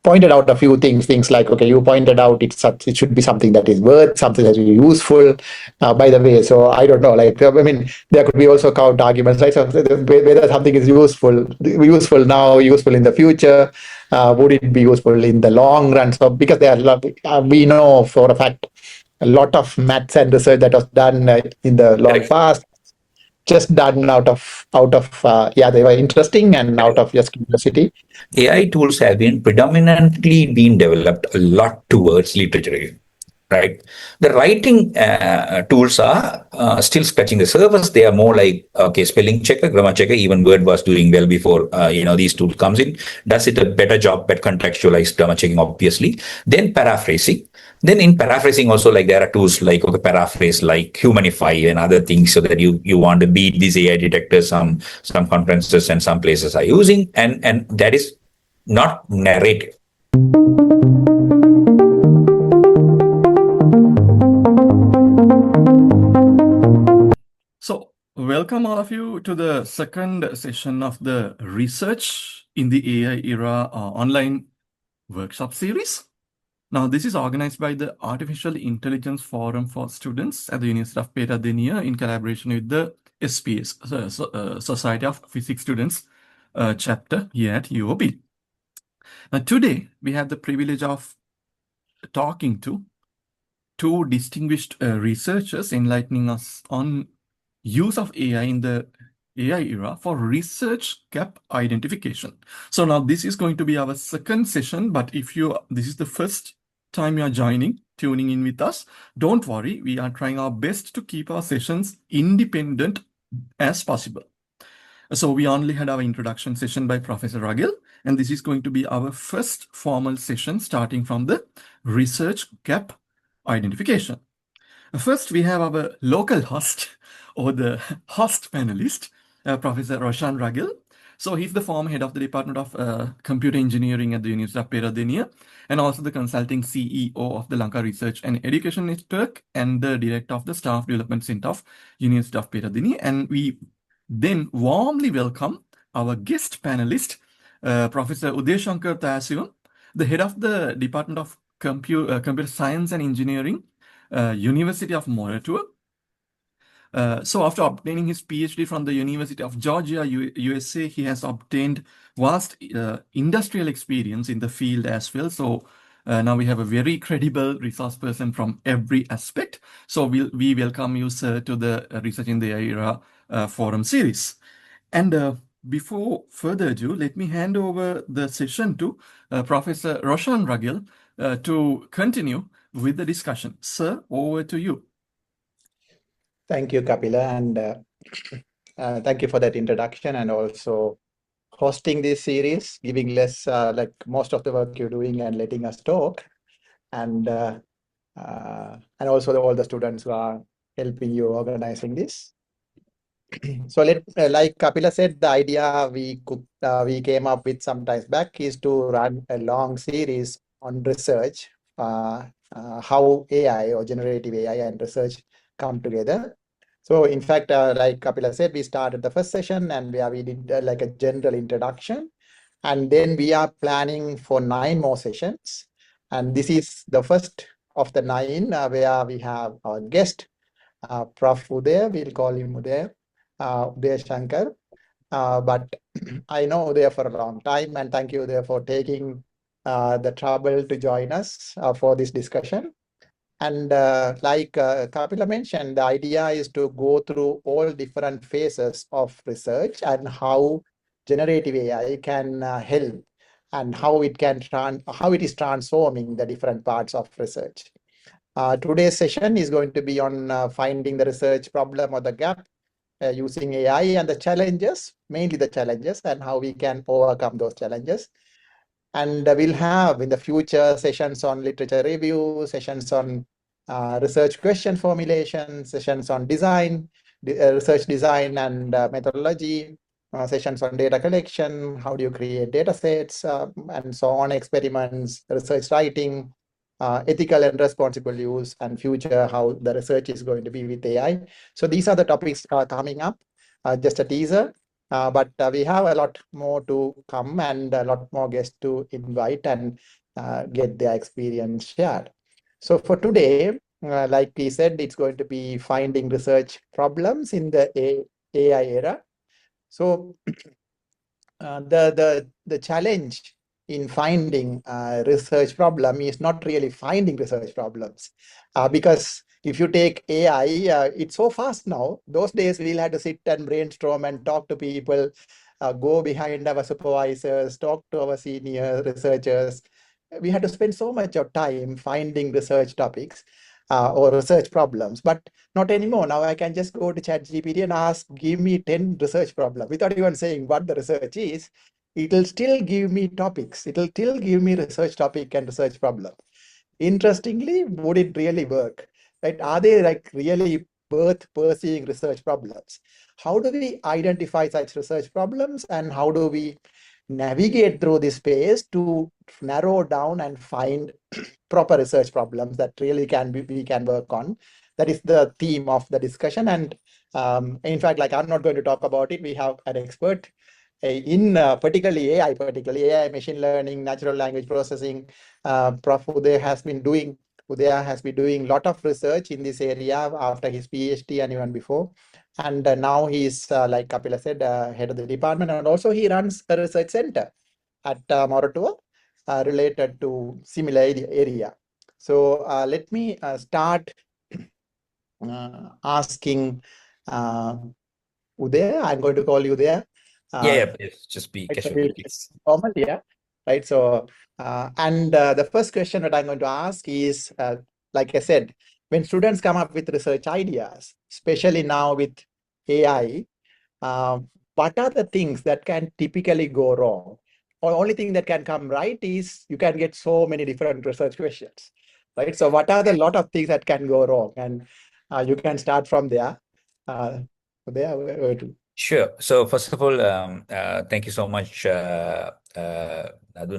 pointed out a few things like, okay, you pointed out it should be something that is worth, something that is useful. By the way, so I don't know, like, I mean, there could be also counter arguments, right? So whether something is useful now, useful in the future, would it be useful in the long run? So because we know for a fact a lot of maths and research that was done in the long past, just done out of they were interesting and out of just curiosity. AI tools have been predominantly been developed a lot towards literature review, right? The writing tools are still scratching the surface. They are more like, okay, spelling checker, grammar checker. Even Word was doing well before these tools comes in. Does it a better job at contextualized grammar checking, obviously. Then paraphrasing. Then in paraphrasing also, like, there are tools like, okay, paraphrase, like Humanify and other things, so that you want to beat these AI detectors. Some conferences and some places are using, and that is not narrative. So, welcome all of you to the second session of the Research in the AI Era online workshop series. Now, this is organized by the Artificial Intelligence Forum for Students at the University of Peradeniya in collaboration with the SPS, Society of Physics Students chapter here at UOB. Now, today, we have the privilege of talking to two distinguished researchers enlightening us on use of AI in the AI era for research gap identification. So now this is going to be our second session, but if this is the first time you are tuning in with us, don't worry, we are trying our best to keep our sessions independent as possible. So we only had our introduction session by Professor Ragel, and this is going to be our first formal session starting from the research gap identification. First, we have our local host, or the host panelist, Professor Roshan Ragel. So he's the former head of the Department of Computer Engineering at the University of Peradeniya, and also the consulting CEO of the Lanka Research and Education Network, and the director of the Staff Development Center of University of Peradeniya. And we then warmly welcome our guest panelist, Professor Uthayashanker Thayasivam, the head of the Department of Computer Science and Engineering, University of Moratua. So after obtaining his PhD from the University of Georgia, USA, he has obtained vast industrial experience in the field as well. So now we have a very credible resource person from every aspect. So we welcome you, sir, to the Research in the AI Era forum series. And before further ado, let me hand over the session to Professor Roshan Ragel to continue with the discussion. Sir, over to you. Thank you, Kapila, and thank you for that introduction, and also hosting this series, giving less like most of the work you're doing and letting us talk, and also all the students who are helping you organizing this. So like Kapila said, the idea we came up with some time back is to run a long series on research, how AI or generative AI and research come together. So in fact, like Kapila said, we started the first session and we did like a general introduction, and then we are planning for 9 more sessions. And this is the first of the 9 where we have our guest, Prof. Uday, we'll call him Uday. Uthayashanker, but I know Uday for a long time, and thank you Uday for taking the trouble to join us for this discussion. And like Kapila mentioned, the idea is to go through all different phases of research and how generative AI can help, and how it is transforming the different parts of research. Today's session is going to be on finding the research problem or the gap using AI, and the challenges, mainly the challenges, and how we can overcome those challenges. And we'll have in the future sessions on literature review, sessions on research question formulation, sessions on design, research design and methodology, sessions on data collection, how do you create data sets, and so on, experiments, research writing, ethical and responsible use, and future, how the research is going to be with AI. So these are the topics coming up. Just a teaser. But we have a lot more to come and a lot more guests to invite and get their experience shared. So for today, like we said, it's going to be finding research problems in the AI era. So the challenge in finding research problem is not really finding research problems, because if you take AI, it's so fast now. Those days we'll have to sit and brainstorm and talk to people, go behind our supervisors, talk to our senior researchers. We had to spend so much of time finding research topics or research problems, but not anymore. Now I can just go to ChatGPT and ask, give me 10 research problems without even saying what the research is. It'll still give me topics. It'll still give me research topic and research problem. Interestingly, would it really work? Right? Are they like really worth pursuing research problems? How do we identify such research problems and how do we navigate through this space to narrow down and find proper research problems that really can be we can work on? That is the theme of the discussion. And in fact, like, I'm not going to talk about it. We have an expert in particularly AI, machine learning, natural language processing. Prof. Udaya has been doing a lot of research in this area after his PhD and even before. And now he's, like Kapila said, head of the department, and also he runs a research center at Moratuwa related to similar area. So let me start asking Udaya. I'm going to call you there. Yeah, please, just be Right, so casual, we'll please. formal, yeah. Right. So, and the first question that I'm going to ask is, like I said, when students come up with research ideas, especially now with AI, uh, what are the things that can typically go wrong? Or only thing that can come right is you can get so many different research questions, right? So, what are the lot of things that can go wrong? And you can start from there. There, where to? Sure. So first of all, thank you so much, Adun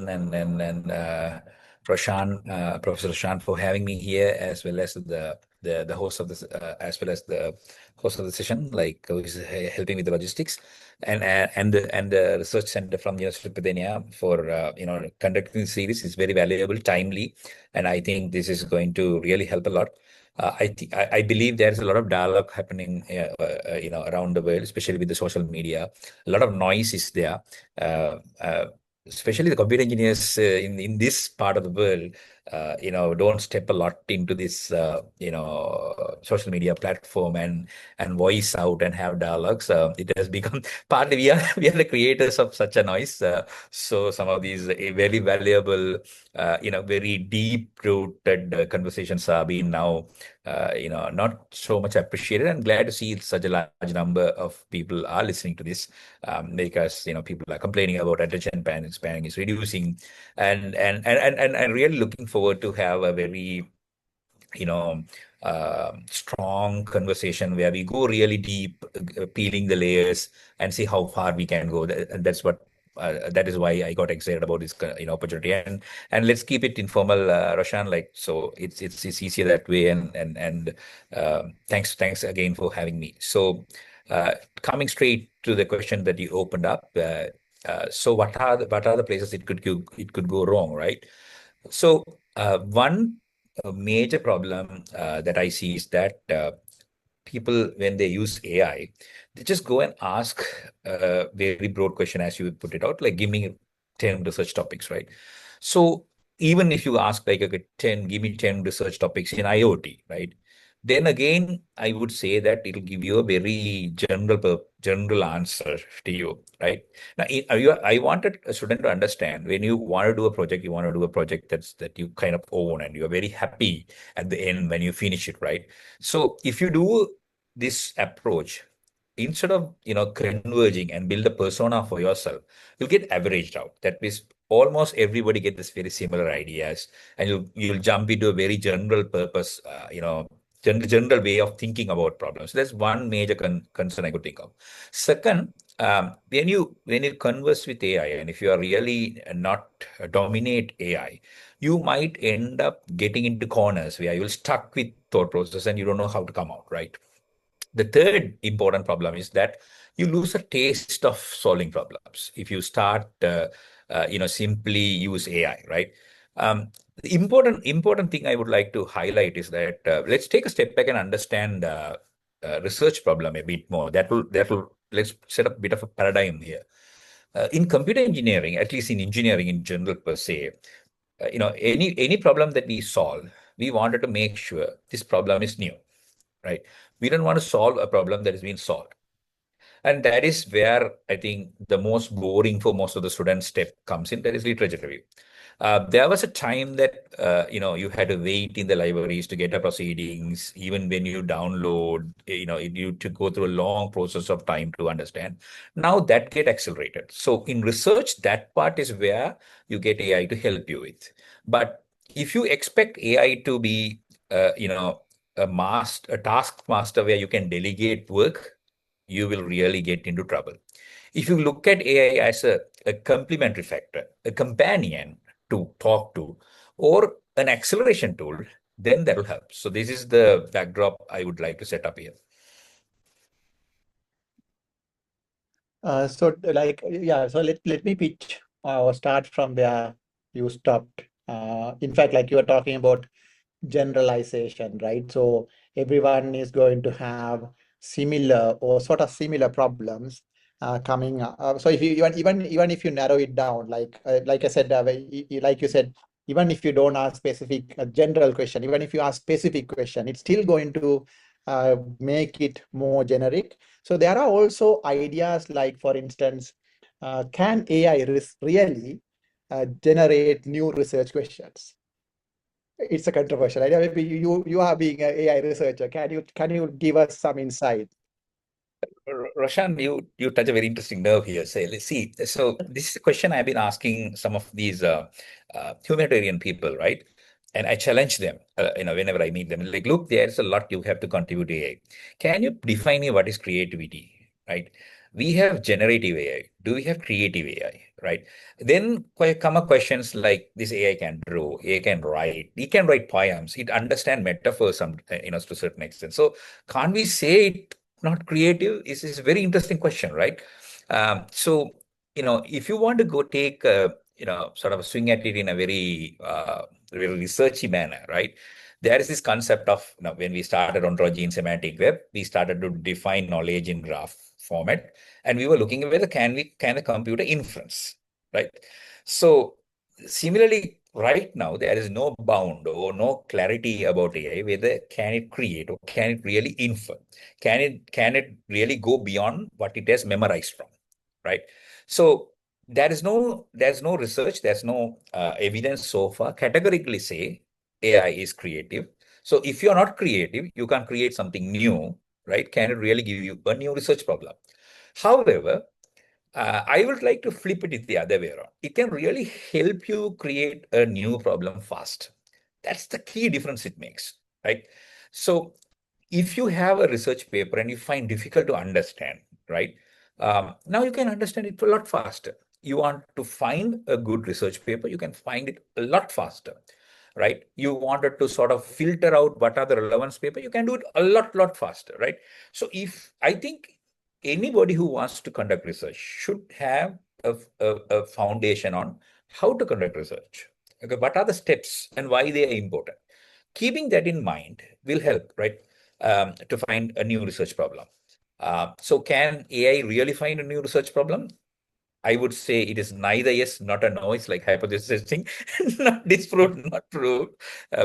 and Roshan, Professor Roshan, for having me here, as well as the host of this, as well as the host of the session, like who is helping with the logistics, and the research center from University of Pennsylvania for conducting the series is very valuable, timely, and I think this is going to really help a lot. I believe there's a lot of dialogue happening, around the world, especially with the social media. A lot of noise is there. Uh, uh, Especially the computer engineers in this part of the world, don't step a lot into this, social media platform and voice out and have dialogues. It has become partly we are the creators of such a noise. So some of these very valuable, very deep rooted conversations are being now not so much appreciated. And glad to see such a large number of people are listening to this, because people are complaining about attention span is reducing, and really looking forward to have a very you know, strong conversation where we go really deep, peeling the layers and see how far we can go. And that's what. That is why I got excited about this, opportunity. And let's keep it informal, Roshan. Like so, it's easier that way. And thanks again for having me. So, coming straight to the question that you opened up. So, what are the places it could go wrong, right? So, one major problem that I see is that people, when they use AI, they just go and ask a very broad question, as you put it out, like give me 10 research topics, right? So even if you ask like, okay, 10, give me 10 research topics in IoT, right? Then again, I would say that it'll give you a very general answer to you, right? Now, I wanted a student to understand when you want to do a project, you want to do a project that you kind of own and you're very happy at the end when you finish it, right? So if you do this approach, instead of converging and build a persona for yourself, you'll get averaged out. That means almost everybody get this very similar ideas, and you'll jump into a very general purpose, general way of thinking about problems. That's one major concern I could think of. Second, when you converse with AI, and if you are really not dominate AI, you might end up getting into corners where you're stuck with thought process and you don't know how to come out, right? The third important problem is that you lose a taste of solving problems. If you start, simply use AI, right? The important thing I would like to highlight is that let's take a step back and understand research problem a bit more. That will let's set up a bit of a paradigm here. In computer engineering, at least in engineering in general per se, any problem that we solve, we wanted to make sure this problem is new, right? We don't want to solve a problem that has been solved. And that is where I think the most boring for most of the students step comes in. That is literature review. There was a time that you had to wait in the libraries to get the proceedings. Even when you download, you to go through a long process of time to understand. Now that get accelerated. So in research, that part is where you get AI to help you with. But if you expect AI to be, a task master where you can delegate work, you will really get into trouble. If you look at AI as a complementary factor, a companion to talk to, or an acceleration tool, then that will help. So this is the backdrop I would like to set up here. So let me pitch or start from where you stopped. In fact, like you were talking about generalization, right? So everyone is going to have similar or sort of similar problems coming up. So if you even if you narrow it down, like I said, like you said, even if you don't ask specific general question, even if you ask specific question, it's still going to make it more generic. So there are also ideas like, for instance, can AI really generate new research questions? It's a controversial idea. Maybe you are being an AI researcher. Can you give us some insight? Roshan, you touch a very interesting nerve here. Say, let's see. So this is a question I've been asking some of these humanitarian people, right? And I challenge them, whenever I meet them, like, look, there's a lot you have to contribute to AI. Can you define me what is creativity, right? We have generative AI. Do we have creative AI, right? Then come up questions like this: AI can draw, AI can write, it can write poems, it understand metaphors, to a certain extent. So can't we say it not creative? Is a very interesting question, right? So, if you want to go take sort of a swing at it in a very researchy manner, right? There is this concept of, when we started ontology in semantic web, we started to define knowledge in graph format, and we were looking at whether can the computer inference, right? So similarly, right now there is no bound or no clarity about AI, whether can it create or can it really infer, can it really go beyond what it has memorized from, right? So there's no research, there's no evidence so far categorically say AI is creative. So if you're not creative, you can create something new, right? Can it really give you a new research problem? However, I would like to flip it the other way around. It can really help you create a new problem fast. That's the key difference it makes, right? So if you have a research paper and you find difficult to understand, right? Now you can understand it a lot faster. You want to find a good research paper, you can find it a lot faster, right? You wanted to sort of filter out what are the relevance paper, you can do it a lot faster, right? So if I think anybody who wants to conduct research should have a foundation on how to conduct research. Okay, what are the steps and why they are important? Keeping that in mind will help, right? To find a new research problem. So can AI really find a new research problem? I would say it is neither yes, not a no. It's like hypothesis testing, not disproved, not proved,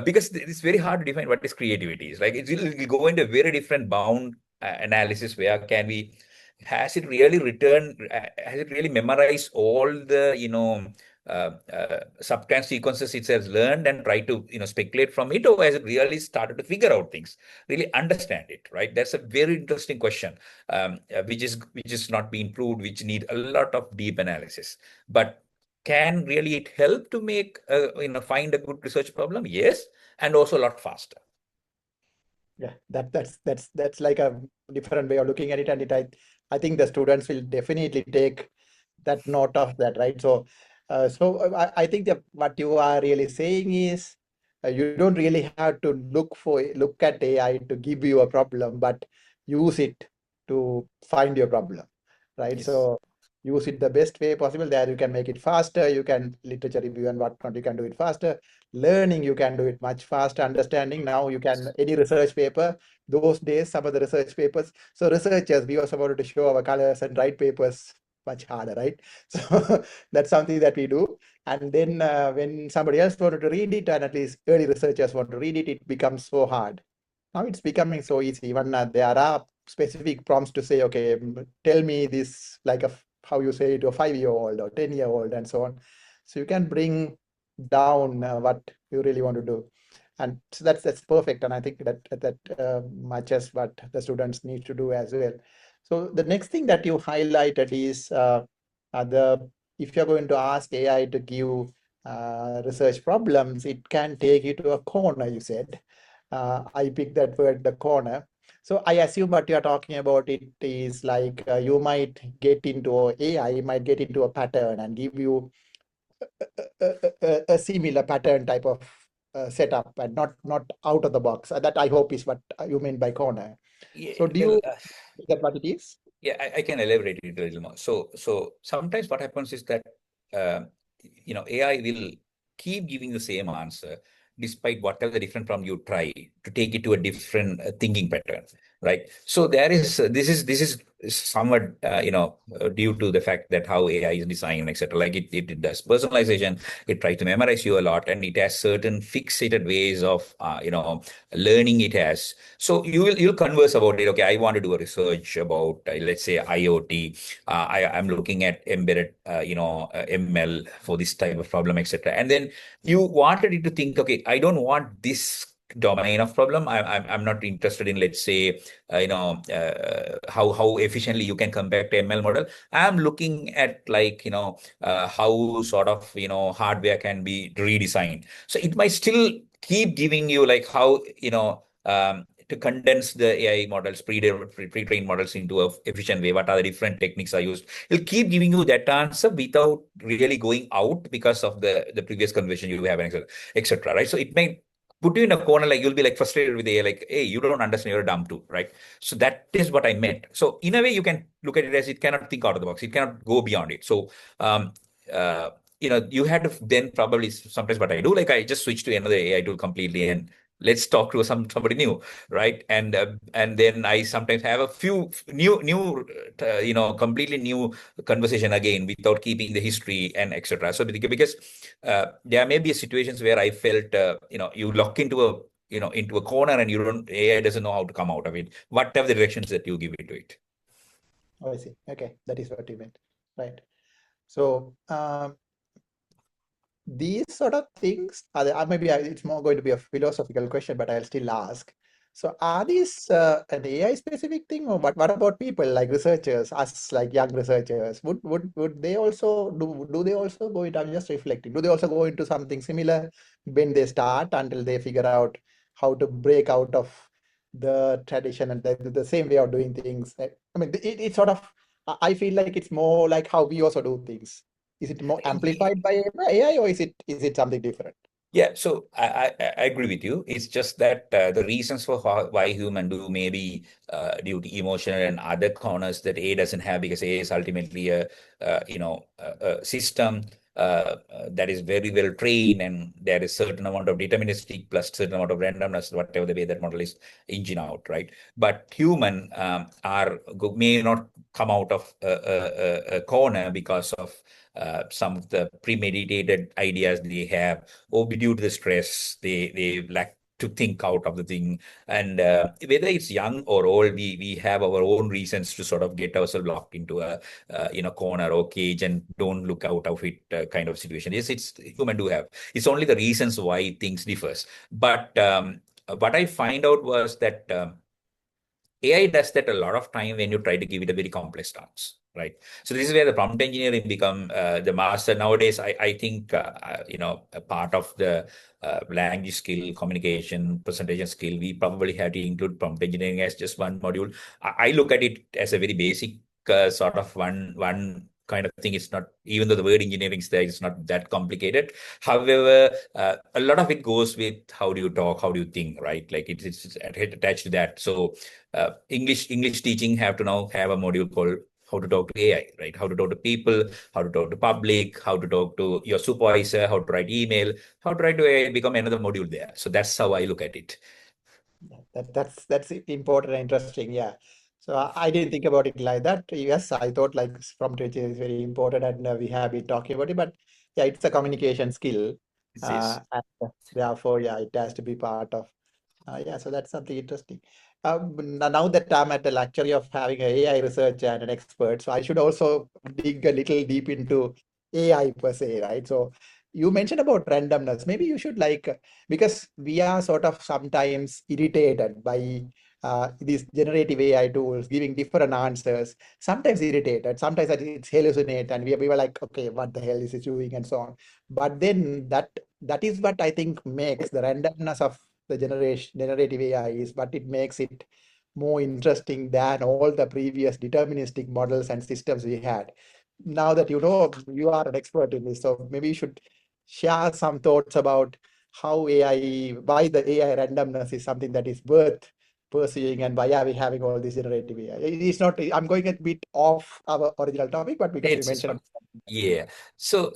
because it's very hard to define what is creativity. It's like it'll go into a very different bound analysis where can we, has it really memorized all the, subclass sequences it has learned and try to, speculate from it, or has it really started to figure out things, really understand it, right? That's a very interesting question, which is not being proved, which need a lot of deep analysis. But can really it help to make find a good research problem? Yes, and also a lot faster. Yeah, that's like a different way of looking at it, and I think the students will definitely take that note of that, right? So I think that what you are really saying is you don't really have to look at AI to give you a problem, but use it to find your problem. right? Yes. So use it the best way possible. There you can make it faster. You can literature review and whatnot. You can do it faster. Learning, you can do it much faster. Understanding, now you can any research paper. Those days, some of the research papers. So researchers, we also wanted to show our colors and write papers much harder, right? So that's something that we do. And then when somebody else wanted to read it, and at least early researchers want to read it, it becomes so hard. Now it's becoming so easy. Even there are specific prompts to say, okay, tell me this like how you say it to a 5-year-old or 10-year-old and so on. So you can bring down what you really want to do. And so that's perfect. And I think that matches what the students need to do as well. So the next thing that you highlighted is the if you're going to ask AI to give research problems, it can take you to a corner, you said. I picked that word, the corner. So I assume what you're talking about, it is like you might get into AI, might get into a pattern and give you a similar pattern type of setup and not out of the box. That I hope is what you mean by corner. Yeah, So do well, you get what it is? yeah, I can elaborate it a little more. So sometimes what happens is that uh, AI will keep giving the same answer despite whatever the different problem you try to take it to a different thinking pattern, right? So there is this is somewhat due to the fact that how AI is designed, etc. Like it does personalization, it tries to memorize you a lot, and it has certain fixated ways of learning it has. So you'll converse about it. Okay, I want to do a research about let's say IoT. I'm looking at embedded ML for this type of problem, etc. And then you wanted it to think, okay, I don't want this domain of problem. I'm not interested in, let's say, how efficiently you can compare to ML model. I'm looking at like how sort of hardware can be redesigned. So it might still keep giving you like how to condense the AI models, pre-trained models into a efficient way. What are the different techniques are used? It'll keep giving you that answer without really going out because of the previous conversation you have, etc. Right? So it may put you in a corner, like you'll be like frustrated with the AI, like, hey, you don't understand, you're dumb too, right? So that is what I meant. So in a way, you can look at it as it cannot think out of the box, it cannot go beyond it. So um, uh, you had to then probably sometimes what I do, like I just switch to another AI tool completely and let's talk to somebody new, right? And then I sometimes have a few new completely new conversation again without keeping the history and etc. So because there may be situations where I felt you lock into a into a corner and you don't AI doesn't know how to come out of it, whatever the directions that you give it to it. Oh, I see. Okay, that is what you meant. Right. So these sort of things are maybe it's more going to be a philosophical question, but I'll still ask. So are these an AI specific thing, or what about people like researchers, us like young researchers? Would they also do they also go into, I'm just reflecting, do they also go into something similar when they start until they figure out how to break out of the tradition and the same way of doing things? I mean, it's sort of, I feel like it's more like how we also do things. Is it more amplified by AI, or is it something different? Yeah, so I agree with you. It's just that the reasons for why human do maybe due to emotional and other corners that A doesn't have, because A is ultimately a system that is very well trained, and there is certain amount of deterministic plus certain amount of randomness, whatever the way that model is engine out, right? But human may not come out of a corner because of some of the premeditated ideas they have, or due to the stress, they lack to think out of the thing. And whether it's young or old, we have our own reasons to sort of get ourselves locked into a corner or cage and don't look out of it kind of situation. Yes, it's human do have. It's only the reasons why things differs. But what I find out was that AI does that a lot of time when you try to give it a very complex task, right? So this is where the prompt engineering become the master nowadays. I think a part of the language skill, communication, presentation skill, we probably have to include prompt engineering as just one module. I look at it as a very basic sort of one kind of thing. It's not, even though the word engineering is there, it's not that complicated. However, a lot of it goes with how do you talk, how do you think, right? Like it's attached to that. So English teaching have to now have a module called how to talk to AI, right? How to talk to people, how to talk to public, how to talk to your supervisor, how to write email, how to write to AI become another module there. So that's how I look at it. That's important and interesting. Yeah. So I didn't think about it like that. Yes, I thought like prompt engineering is very important, and we have been talking about it. But yeah, it's a communication skill, This is and therefore, yeah, it has to be part of. Yeah, so that's something interesting. Now that I'm at the luxury of having an AI researcher and an expert, so I should also dig a little deep into AI per se, right? So you mentioned about randomness. Maybe you should because we are sort of sometimes irritated by these generative AI tools giving different answers. Sometimes irritated, sometimes it's hallucinate, and we were like, okay, what the hell is it doing, and so on. But then that is what I think makes the randomness of the generative AI is what it makes it more interesting than all the previous deterministic models and systems we had. Now that you know you are an expert in this, so maybe you should share some thoughts about how why the AI randomness is something that is worth pursuing, and why are we having all this generative AI? It's not, I'm going a bit off our original topic, but because you it's mentioned fun. Yeah. So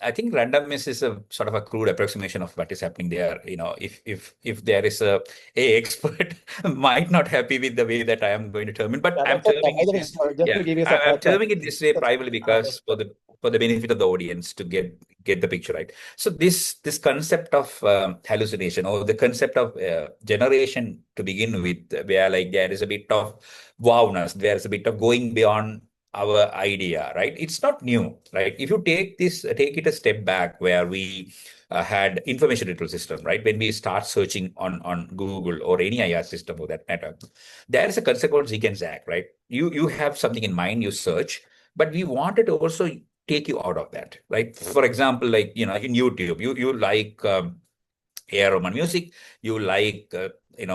I think randomness is a sort of a crude approximation of what is happening there. If there is a expert might not happy with the way that I am going to term it, but yeah, I'm that's terming it I this. just Yeah, to give you some I'm background. terming it this way primarily because for the benefit of the audience to get the picture right. So this concept of hallucination or the concept of generation to begin with, where like there is a bit of wowness, there is a bit of going beyond our idea, right? It's not new, right? If you take it a step back where we had information retrieval system, right? When we start searching on Google or any IR system for that matter, there is a concept called zig and zag, right? You have something in mind, you search, but we wanted to also take you out of that, right? For example, like in YouTube, you like A.R. Rahman music, you like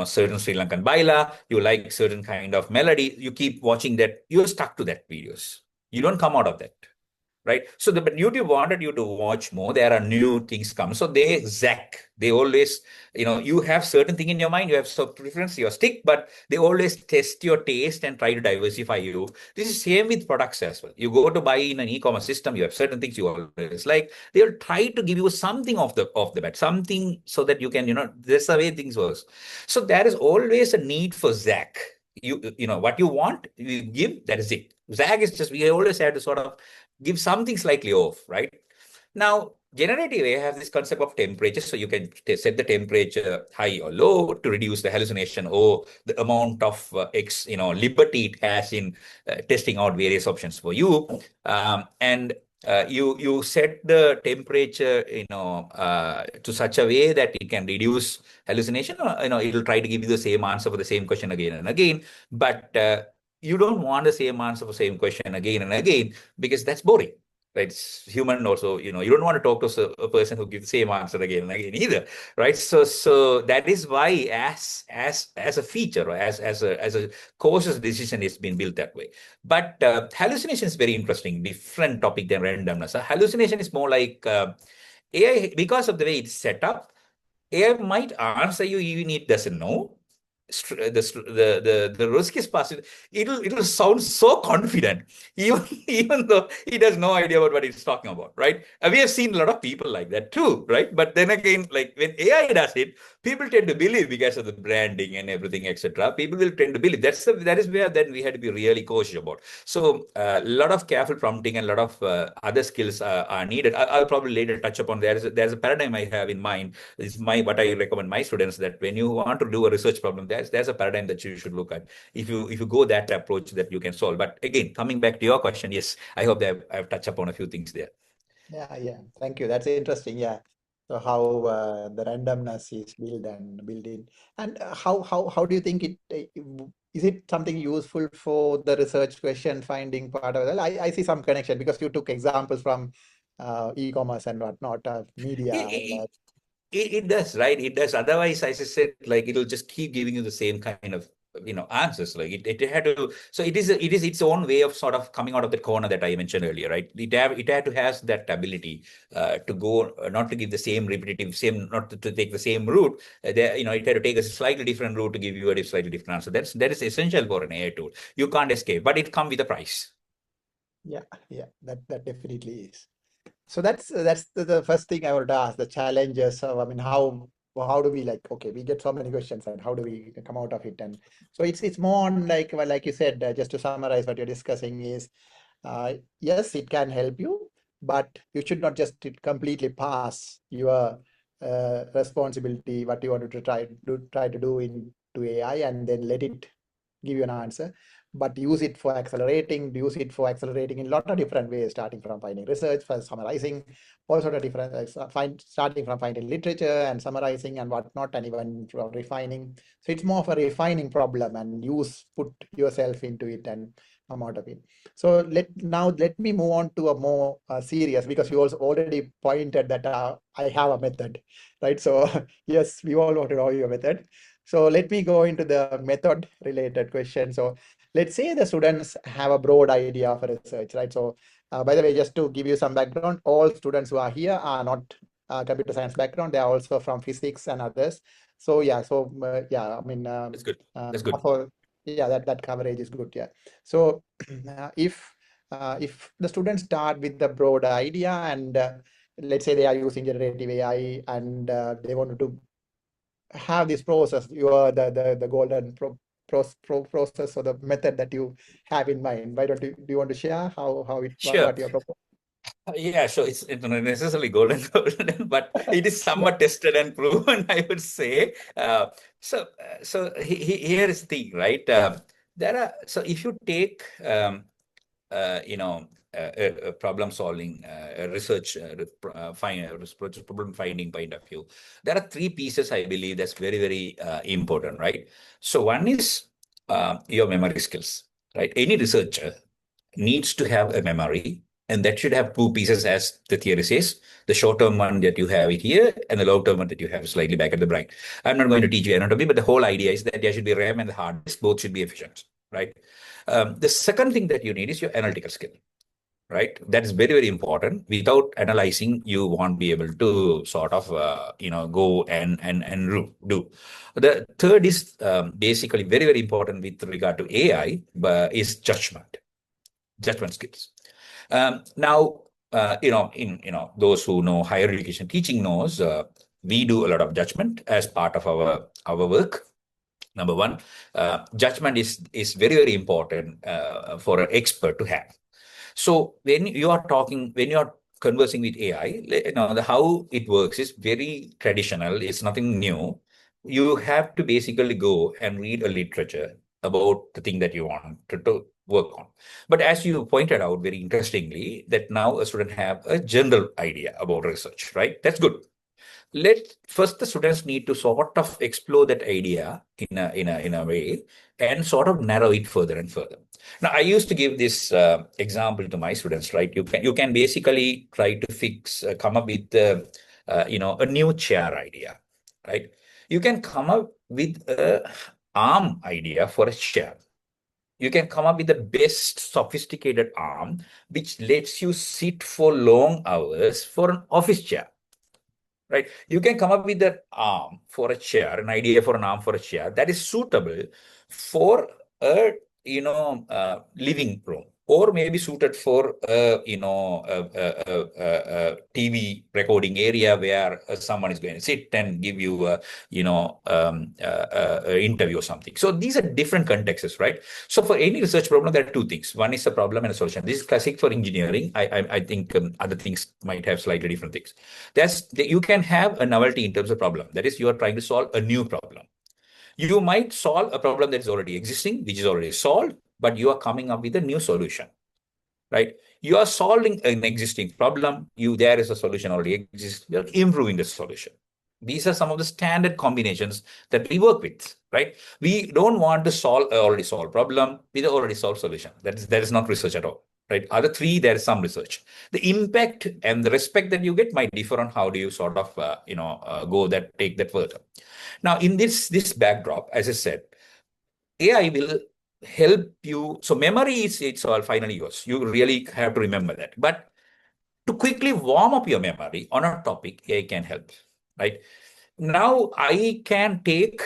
certain Sri Lankan baila, you like certain kind of melody, you keep watching that, you're stuck to that videos. You don't come out of that, right? So but YouTube wanted you to watch more. There are new things come. So they zack. They always, you have certain thing in your mind, you have some preference, your stick, but they always test your taste and try to diversify you. This is same with products as well. You go to buy in an e-commerce system, you have certain things you always like. They'll try to give you something off the bat, something so that you can, that's the way things works. So there is always a need for zack. You know what you want, you give, that is it. Zag is just, we always have to sort of give something slightly off, right? Now, generative AI have this concept of temperature, so you can set the temperature high or low to reduce the hallucination or the amount of liberty it has in testing out various options for you. And you set the temperature, to such a way that it can reduce hallucination. Or, it'll try to give you the same answer for the same question again and again. But you don't want the same answer for the same question again and again because that's boring. Right, it's human also. You don't want to talk to a person who gives the same answer again and again either, right? So that is why, as a feature, or as a cautious decision, it's been built that way. But hallucination is very interesting, different topic than randomness. Hallucination is more like AI, because of the way it's set up. AI might answer you even it doesn't know. The risk is possible. It'll sound so confident, even even though it has no idea about what it's talking about, right? We have seen a lot of people like that too, right? But then again, like when AI does it, people tend to believe because of the branding and everything, etc. People will tend to believe. That is where then we had to be really cautious about. So a lot of careful prompting and a lot of other skills are needed. I'll probably later touch upon. There's a paradigm I have in mind. Is what I recommend my students, that when you want to do a research problem, there's a paradigm that you should look at. If you go that approach, that you can solve. But again, coming back to your question, yes, I hope that I've touched upon a few things there. Yeah. Thank you. That's interesting. Yeah. So how the randomness is built in, and how do you think is it something useful for the research question finding part of it? I see some connection because you took examples from e-commerce and whatnot, media, and It does, right? It does. Otherwise, as I said, like it'll just keep giving you the same kind of answers. Like it had to. So it is its own way of sort of coming out of the corner that I mentioned earlier, right? It had to has that ability to go, not to give the same repetitive, same, not to take the same route. It had to take a slightly different route to give you a slightly different answer. That is essential for an AI tool. You can't escape, but it comes with a price. Yeah, that definitely is. So that's the first thing I would ask, the challenges of, I mean, how do we, like, okay, we get so many questions and how do we come out of it? And so it's more on, like, well, like you said, just to summarize what you're discussing is, yes, it can help you, but you should not just completely pass your responsibility, what you want to try to do into AI, and then let it give you an answer, but use it for accelerating in a lot of different ways, starting from finding research, for summarizing, all sort of different, starting from finding literature and summarizing and whatnot, and even from refining. So it's more of a refining problem, and put yourself into it and come out of it. So let me move on to a more serious, because you also already pointed that I have a method, right? So yes, we all want to know your method. So let me go into the method related question. So let's say the students have a broad idea of research, right? So by the way, just to give you some background, all students who are here are not computer science background. They are also from physics and others. So yeah, I mean, That's good. That's good. yeah, that coverage is good. Yeah. So if the students start with the broad idea, and let's say they are using generative AI, and they want to have this process, you are the golden process, or the method that you have in mind. Why don't you, do you want to share Sure. what you're proposing? Yeah, so it's not necessarily golden, but it is somewhat tested and proven, I would say. Here is the thing, right? There are so if you take a problem solving, research, problem finding point of view, there are three pieces I believe that's very, very important, right? So one is your memory skills, right? Any researcher needs to have a memory, and that should have two pieces, as the theory says: the short-term one that you have it here, and the long-term one that you have slightly back at the brain. I'm not going to teach you anatomy, but the whole idea is that there should be RAM and the hard disk, both should be efficient, right? The second thing that you need is your analytical skill, right? That is very, very important. Without analyzing, you won't be able to sort of, go and do. The third is basically very, very important with regard to AI, is judgment skills. Now, those who know higher education teaching knows we do a lot of judgment as part of our work. Number one, judgment is very, very important for an expert to have. So when you are conversing with AI, how it works is very traditional. It's nothing new. You have to basically go and read a literature about the thing that you want to work on. But as you pointed out very interestingly, that now a student have a general idea about research, right? That's good. Let first the students need to sort of explore that idea in a way, and sort of narrow it further and further. Now, I used to give this example to my students, right? You can basically try to come up with a new chair idea, right? You can come up with a arm idea for a chair. You can come up with the best sophisticated arm which lets you sit for long hours for an office chair, right? You can come up with an arm for a chair, an idea for an arm for a chair that is suitable for a living room, or maybe suited for a TV recording area where someone is going to sit and give you interview or something. So these are different contexts, right? So for any research problem, there are two things. One is a problem and a solution. This is classic for engineering. I think other things might have slightly different things. You can have a novelty in terms of problem. That is, you are trying to solve a new problem. You might solve a problem that is already existing, which is already solved, but you are coming up with a new solution, right? You are solving an existing problem. There is a solution already exists. You're improving the solution. These are some of the standard combinations that we work with, right? We don't want to solve an already solved problem with an already solved solution. That is not research at all, right? Other three, there is some research. The impact and the respect that you get might differ on how do you sort of, take that further. Now, in this backdrop, as I said, AI will help you. So memory it's all finally yours. You really have to remember that. But to quickly warm up your memory on a topic, AI can help, right? Now I can take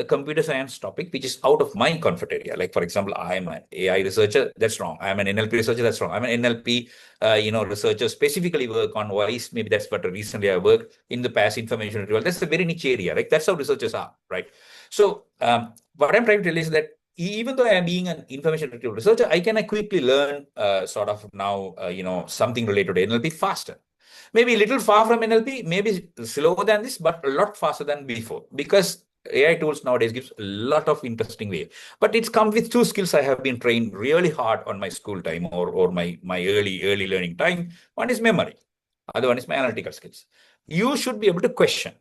a computer science topic which is out of my comfort area. Like, for example, I'm an AI researcher, that's wrong. I'm an NLP researcher, that's wrong. I'm an NLP, researcher, specifically work on voice. Maybe that's what recently I worked in the past, information retrieval. That's a very niche area, right? That's how researchers are, right? So what I'm trying to tell is that even though I am being an information retrieval researcher, I can quickly learn sort of now, something related to NLP faster. Maybe a little far from NLP, maybe slower than this, but a lot faster than before, because AI tools nowadays gives a lot of interesting way. But it's come with two skills I have been trained really hard on my school time or my early learning time. One is memory. Other one is my analytical skills. You should be able to question.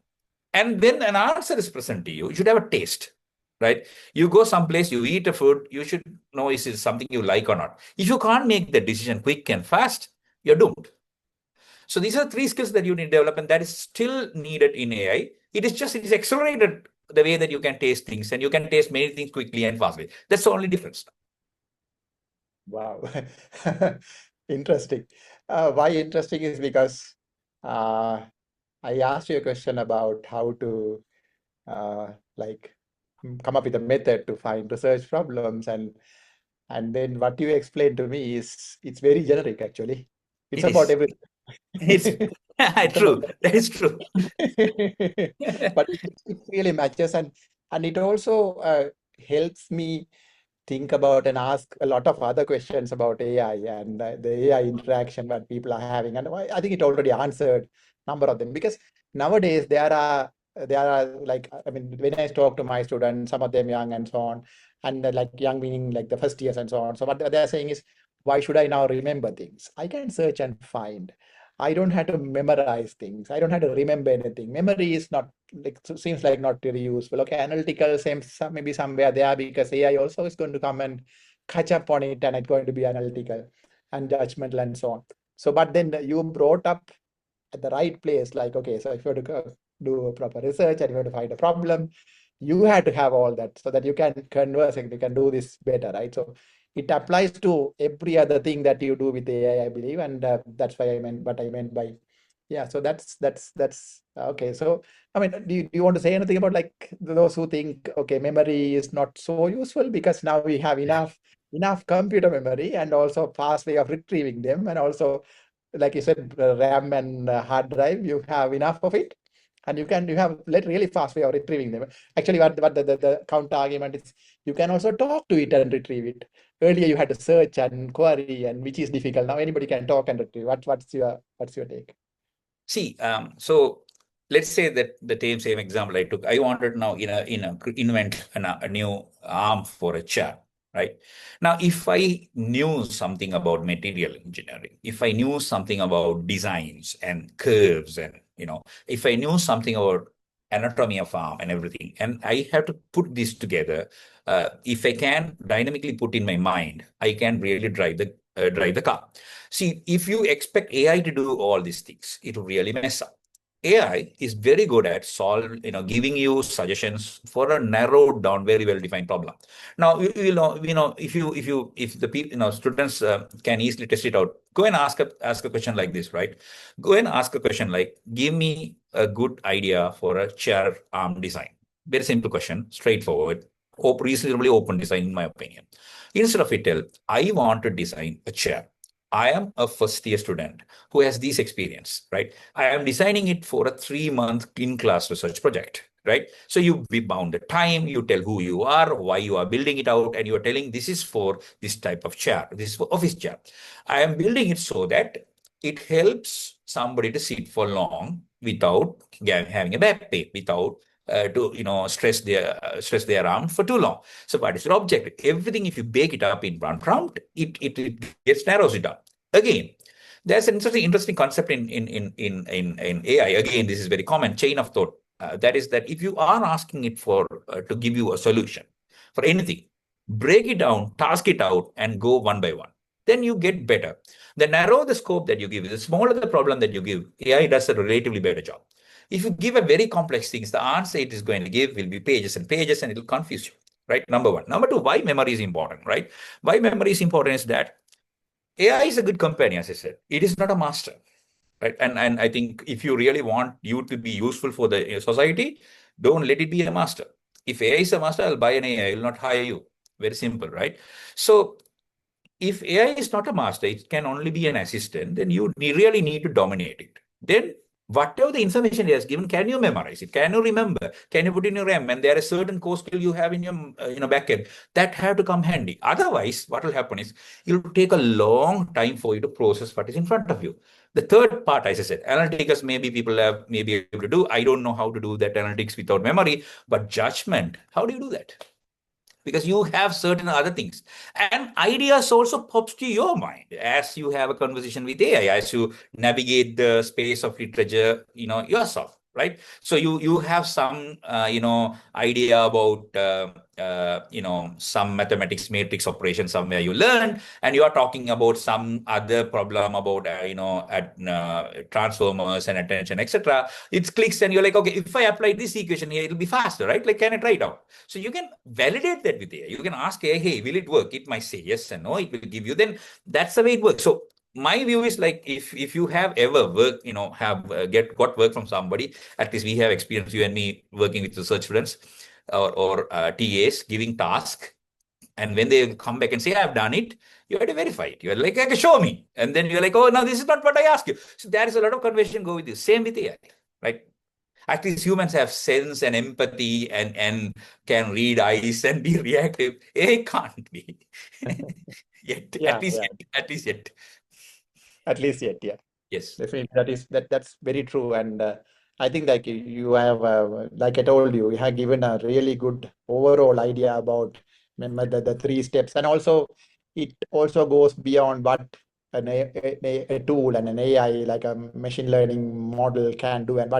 And when an answer is present to you, you should have a taste, right? You go someplace, you eat a food, you should know is it something you like or not. If you can't make the decision quick and fast, you're doomed. So these are three skills that you need to develop, and that is still needed in AI. It is accelerated the way that you can taste things, and you can taste many things quickly and fastly. That's the only difference. Wow. Interesting. Why interesting is because I asked you a question about how to like come up with a method to find research problems, and then what you explained to me is it's very generic actually. It's It about is. everything. It's It's about true. That is true. but it really matches, and it also helps me think about and ask a lot of other questions about AI and the AI interaction that people are having. And I think it already answered number of them, because nowadays there are like, I mean, when I talk to my students, some of them young and so on, and like young meaning like the first years and so on. So what they're saying is, why should I now remember things? I can search and find. I don't have to memorize things. I don't have to remember anything. Memory is not like, seems like not very useful. Okay, analytical same maybe somewhere there, because AI also is going to come and catch up on it, and it's going to be analytical and judgmental and so on. So, but then you brought up at the right place, like, okay, so if you have to do a proper research and you have to find a problem, you have to have all that so that you can converse and you can do this better, right? So it applies to every other thing that you do with AI, I believe, and that's why I meant what I meant by, yeah. So that's okay. So I mean, do you want to say anything about like those who think, okay, memory is not so useful because now we have enough computer memory and also fast way of retrieving them, and also like you said, RAM and hard drive, you have enough of it, and you have really fast way of retrieving them. Actually, what the counter argument is, you can also talk to it and retrieve it. Earlier, you had to search and query, and which is difficult. Now anybody can talk and retrieve. What's your take? See, so let's say that the same example I took. I wanted now invent a new arm for a chair, right? Now, if I knew something about material engineering, if I knew something about designs and curves, and if I knew something about anatomy of arm and everything, and I have to put this together, if I can dynamically put in my mind, I can really drive the car. See, if you expect AI to do all these things, it will really mess up. AI is very good at giving you suggestions for a narrowed down, very well defined problem. Now, if the people, students can easily test it out. Go and ask a question like this, right? Go and ask a question like, give me a good idea for a chair arm design. Very simple question, straightforward, reasonably open design, in my opinion. Instead of it, tell, I want to design a chair. I am a first year student who has this experience, right? I am designing it for a 3-month in-class research project, right? So you bound the time, you tell who you are, why you are building it out, and you are telling this is for this type of chair, this is for office chair. I am building it so that it helps somebody to sit for long without having a back pain, without to stress their arm for too long. So what is your objective? Everything, if you bake it up in one prompt, it gets narrows it down. Again, there's an interesting concept in AI. Again, this is very common chain of thought. That is that if you are asking it for to give you a solution for anything, break it down, task it out, and go one by one. Then you get better. The narrower the scope that you give, the smaller the problem that you give, AI does a relatively better job. If you give a very complex things, the answer it is going to give will be pages and pages, and it will confuse you, right? Number one. Number two, why memory is important, right? Why memory is important is that AI is a good companion, as I said. It is not a master, right? And I think if you really want you to be useful for the society, don't let it be a master. If AI is a master, I'll buy an AI. I will not hire you. Very simple, right? So if AI is not a master, it can only be an assistant, then you really need to dominate it. Then whatever the information it has given, can you memorize it? Can you remember? Can you put in your RAM? And there is a certain core skill you have in your backend that have to come handy. Otherwise, what will happen is it will take a long time for you to process what is in front of you. The third part, as I said, analytics, maybe people have maybe able to do. I don't know how to do that analytics without memory, but judgment, how do you do that? Because you have certain other things, and ideas also pops to your mind as you have a conversation with AI, as you navigate the space of literature, yourself, right? So you have some idea about some mathematics matrix operation somewhere you learned, and you are talking about some other problem about transformers and attention, etc. It clicks and you're like, okay, if I apply this equation here, it'll be faster, right? Like, can I try it out? So you can validate that with AI. You can ask AI, hey, will it work? It might say yes and no. It will give you. Then that's the way it works. So my view is like, if you have ever worked, have got work from somebody, at least we have experience, you and me, working with research students or TAs giving task. And when they come back and say, I've done it, you have to verify it. You're like, okay, show me. And then you're like, oh, no, this is not what I asked you. So there is a lot of conversation go with you. Same with AI, right? At least humans have sense and empathy and can read eyes and be reactive. AI can't be. Yet, Yeah, at least yeah. yet, at least yet. At least yet, yeah. Yes. Definitely, that's very true, and I think like you have, like I told you, you have given a really good overall idea about the three steps, and also it also goes beyond what a tool and an AI like a machine learning model can do, and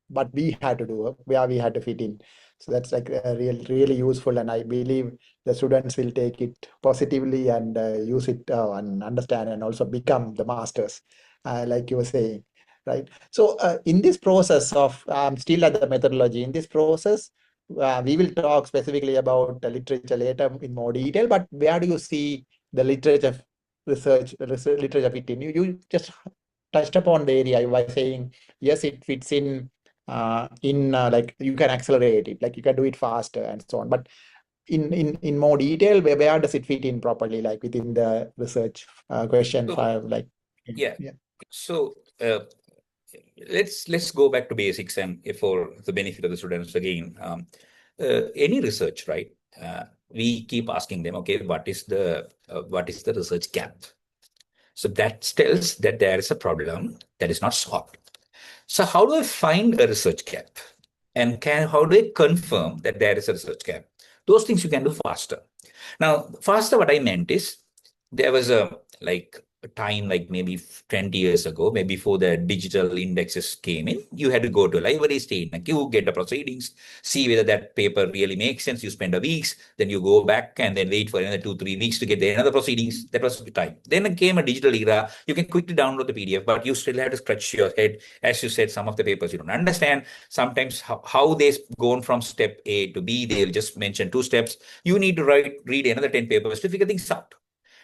what we had to do, where we had to fit in. So that's like really useful, and I believe the students will take it positively and use it and understand and also become the masters, like you were saying, right? So in this process of still at the methodology, in this process, we will talk specifically about the literature later in more detail, but where do you see the literature literature fit in? You just touched upon the area by saying, yes, it fits in like you can accelerate it, like you can do it faster and so on. But in more detail, where does it fit in properly, like within the research question So, five, like, yeah. yeah. So let's go back to basics and for the benefit of the students again. Any research, right? We keep asking them, okay, what is the research gap? So that tells that there is a problem that is not solved. So how do I find a research gap? And how do I confirm that there is a research gap? Those things you can do faster. Now, faster, what I meant is there was a time like maybe 20 years ago, maybe before the digital indexes came in, you had to go to a library, stay in a queue, get the proceedings, see whether that paper really makes sense. You spend a week, then you go back and then wait for another 2-3 weeks to get the another proceedings. That was the time. Then came a digital era. You can quickly download the PDF, but you still have to scratch your head. As you said, some of the papers you don't understand. Sometimes how they've gone from step A to B, they'll just mention 2 steps. You need to read another 10 papers to figure things out.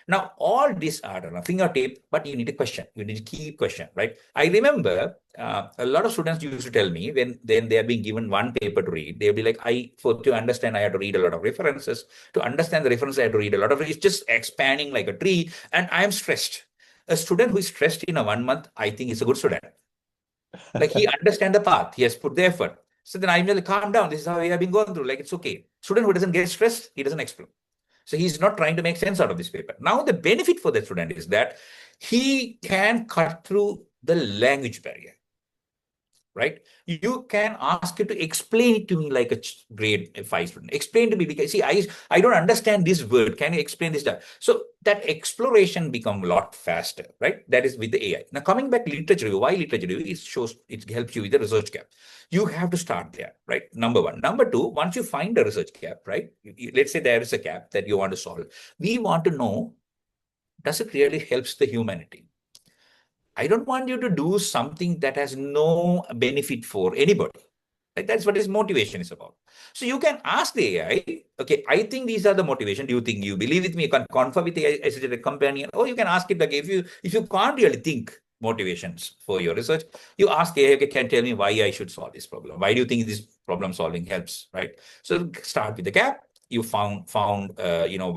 Now, all these are on a fingertip, but you need a question. You need to keep question, right? I remember a lot of students used to tell me when then they are being given one paper to read, they'll be like, to understand, I have to read a lot of references. To understand the reference, I have to read a lot of, it's just expanding like a tree, and I am stressed. A student who is stressed in a 1 month, I think is a good student. Like he understand the path, he has put the effort. So then I'm like, calm down. This is how we have been going through. Like, it's okay. Student who doesn't get stressed, he doesn't explore. So he's not trying to make sense out of this paper. Now, the benefit for the student is that he can cut through the language barrier, right? You can ask it to explain it to me like a grade 5 student. Explain to me, because see, I don't understand this word. Can you explain this? So that exploration become a lot faster, right? That is with the AI. Now, coming back literature review, why literature review? It helps you with the research gap. You have to start there, right? Number one. Number two, once you find a research gap, right? Let's say there is a gap that you want to solve. We want to know, does it really helps the humanity? I don't want you to do something that has no benefit for anybody. Like, that's what his motivation is about. So you can ask the AI, okay, I think these are the motivation. Do you think you believe with me? You can confer with the AI as a companion, or you can ask it like, if you can't really think motivations for your research, you ask AI, okay, can tell me why I should solve this problem. Why do you think this problem solving helps, right? So start with the gap. You found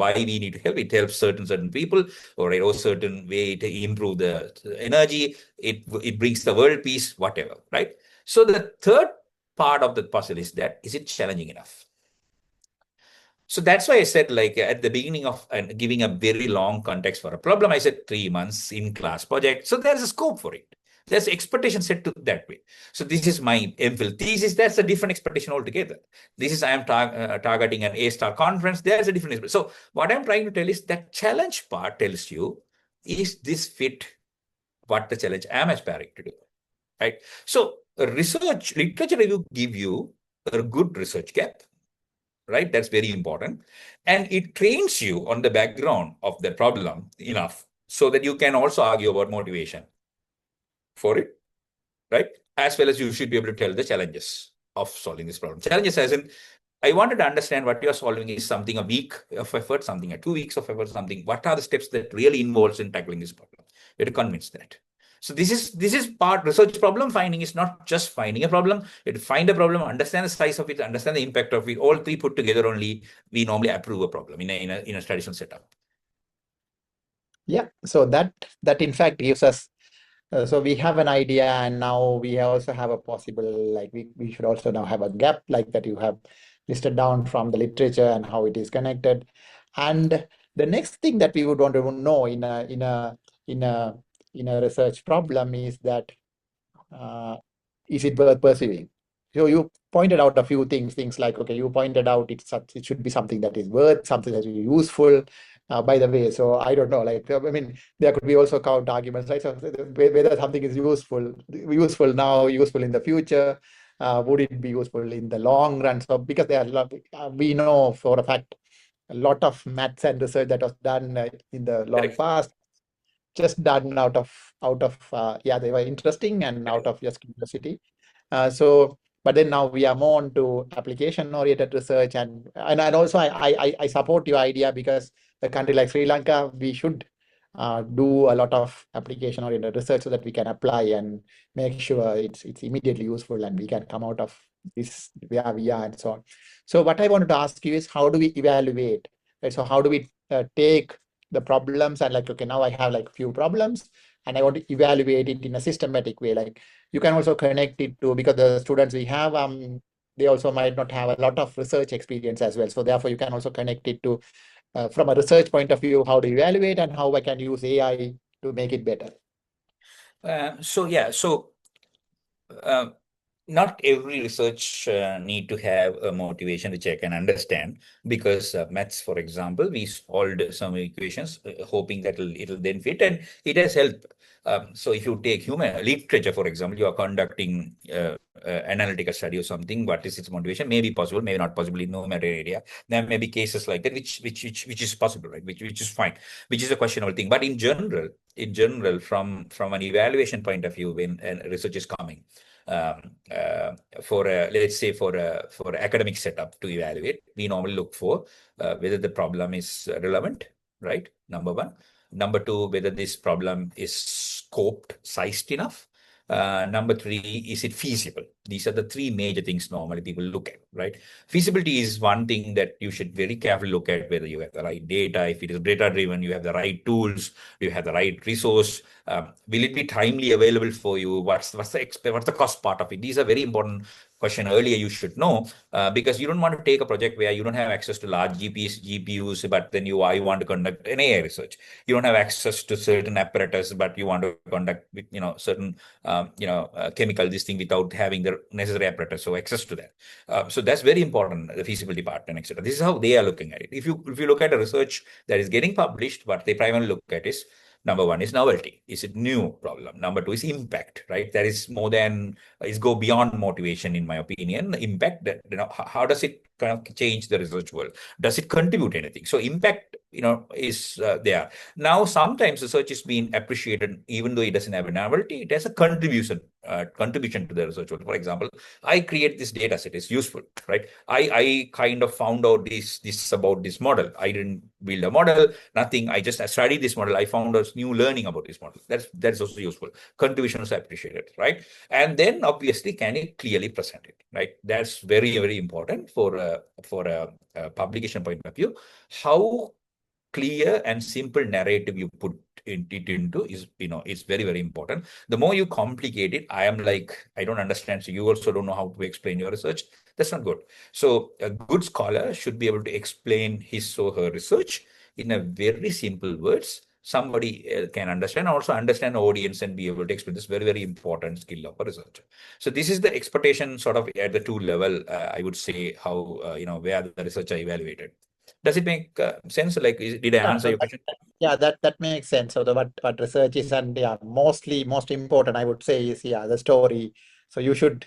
why we need to help. It helps certain people, or certain way to improve the energy. It brings the world peace, whatever, right? So the third part of the puzzle is it challenging enough? So that's why I said, like at the beginning of giving a very long context for a problem, I said 3 months in class project. So there's a scope for it. There's expectation set to that way. So this is my MPhil thesis. That's a different expectation altogether. This is I am targeting an A-star conference. There's a different. So what I'm trying to tell is that challenge part tells you, is this fit what the challenge I'm aspiring to do, right? So research literature review give you a good research gap, right? That's very important. And it trains you on the background of the problem enough so that you can also argue about motivation for it, right? As well as you should be able to tell the challenges of solving this problem. Challenges as in, I wanted to understand what you're solving is something a week of effort, something a 2 weeks of effort, something. What are the steps that really involves in tackling this problem? You have to convince that. So this is part research problem finding is not just finding a problem. You have to find a problem, understand the size of it, understand the impact of it. All three put together only we normally approve a problem in a traditional setup. Yeah, so that in fact gives us so we have an idea, and now we also have a possible, like we should also now have a gap like that you have listed down from the literature and how it is connected. And the next thing that we would want to know in a research problem is that is it worth pursuing? So you pointed out a few things like, okay, you pointed out it should be something that is worth, something that is useful. By the way, so I don't know, like, I mean, there could be also counter arguments, right? So whether something is useful now, useful in the future, would it be useful in the long run? So because there are we know for a fact a lot of maths and research that was done in the long Correct. past, just done out of yeah, they were interesting and out of just curiosity. So but then now we are more into application oriented research, and also I support your idea, because a country like Sri Lanka, we should do a lot of application oriented research so that we can apply and make sure it's immediately useful and we can come out of this where we are and so on. So what I wanted to ask you is, how do we evaluate, right? So how do we take the problems and, like, okay, now I have like few problems and I want to evaluate it in a systematic way. Like, you can also connect it to, because the students we have, they also might not have a lot of research experience as well. So therefore you can also connect it to from a research point of view, how to evaluate and how I can use AI to make it better. Not every research need to have a motivation, which I can understand, because maths, for example, we solved some equations hoping that it'll then fit, and it has helped. So if you take human literature, for example, you are conducting analytical study or something, what is its motivation? Maybe possible, maybe not possible in no matter area. There may be cases like that, which is possible, right? Which is fine, which is a questionable thing. But in general, from an evaluation point of view, when research is coming, for let's say for academic setup to evaluate, we normally look for whether the problem is relevant, right? Number one. Number two, whether this problem is scoped, sized enough. Number three, is it feasible? These are the three major things normally people look at, right? Feasibility is one thing that you should very carefully look at, whether you have the right data, if it is data driven, you have the right tools, you have the right resource, will it be timely available for you? What's the cost part of it? These are very important question earlier you should know, because you don't want to take a project where you don't have access to large GPUs, but then you want to conduct an AI research. You don't have access to certain apparatus, but you want to conduct certain chemical this thing without having the necessary apparatus, so access to that. So that's very important, the feasibility part and etc. This is how they are looking at it. If you look at a research that is getting published, what they primarily look at is, number one is novelty. Is it new problem? Number two is impact, right? That is more than, is go beyond motivation, in my opinion. Impact, that, how does it kind of change the research world? Does it contribute anything? So impact, is there. Now, sometimes research is being appreciated, even though it doesn't have a novelty, it has a contribution contribution to the research work. For example, I create this data set, it's useful, right? I kind of found out this about this model. I didn't build a model, nothing. I just studied this model. I found out new learning about this model. That's also useful. Contribution is appreciated, right? And then obviously, can you clearly present it, right? That's very, very important for a publication point of view. How clear and simple narrative you put it into is very, very important. The more you complicate it, I am like, I don't understand, so you also don't know how to explain your research. That's not good. So a good scholar should be able to explain his or her research in a very simple words. Somebody can understand, also understand the audience and be able to explain. This very, very important skill of a researcher. So this is the expectation sort of at the two level, I would say, how, where the researcher evaluated. Does it make sense? Like, did I Yeah, answer your question? yeah, that makes sense. So the what research is, and yeah, most important I would say is, yeah, the story. So you should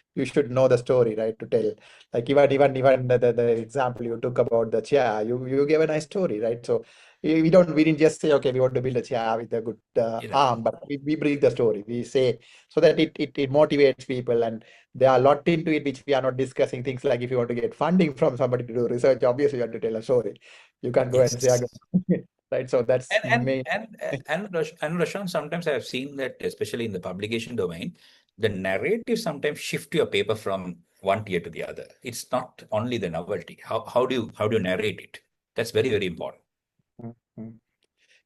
know the story, right, to tell. Like even the example you took about the chair, you gave a nice story, right? So we didn't just say, okay, we want to build a chair with a good arm, but we bring the story. We say so that it motivates people, and there are a lot into it which we are not discussing. Things like if you want to get funding from somebody to do research, obviously you have to tell a story. You can't go and say Yes. again, right? So that's main. And Roshan, sometimes I have seen that, especially in the publication domain, the narrative sometimes shift your paper from one tier to the other. It's not only the novelty. How do you narrate it? That's very, very important. Mhm.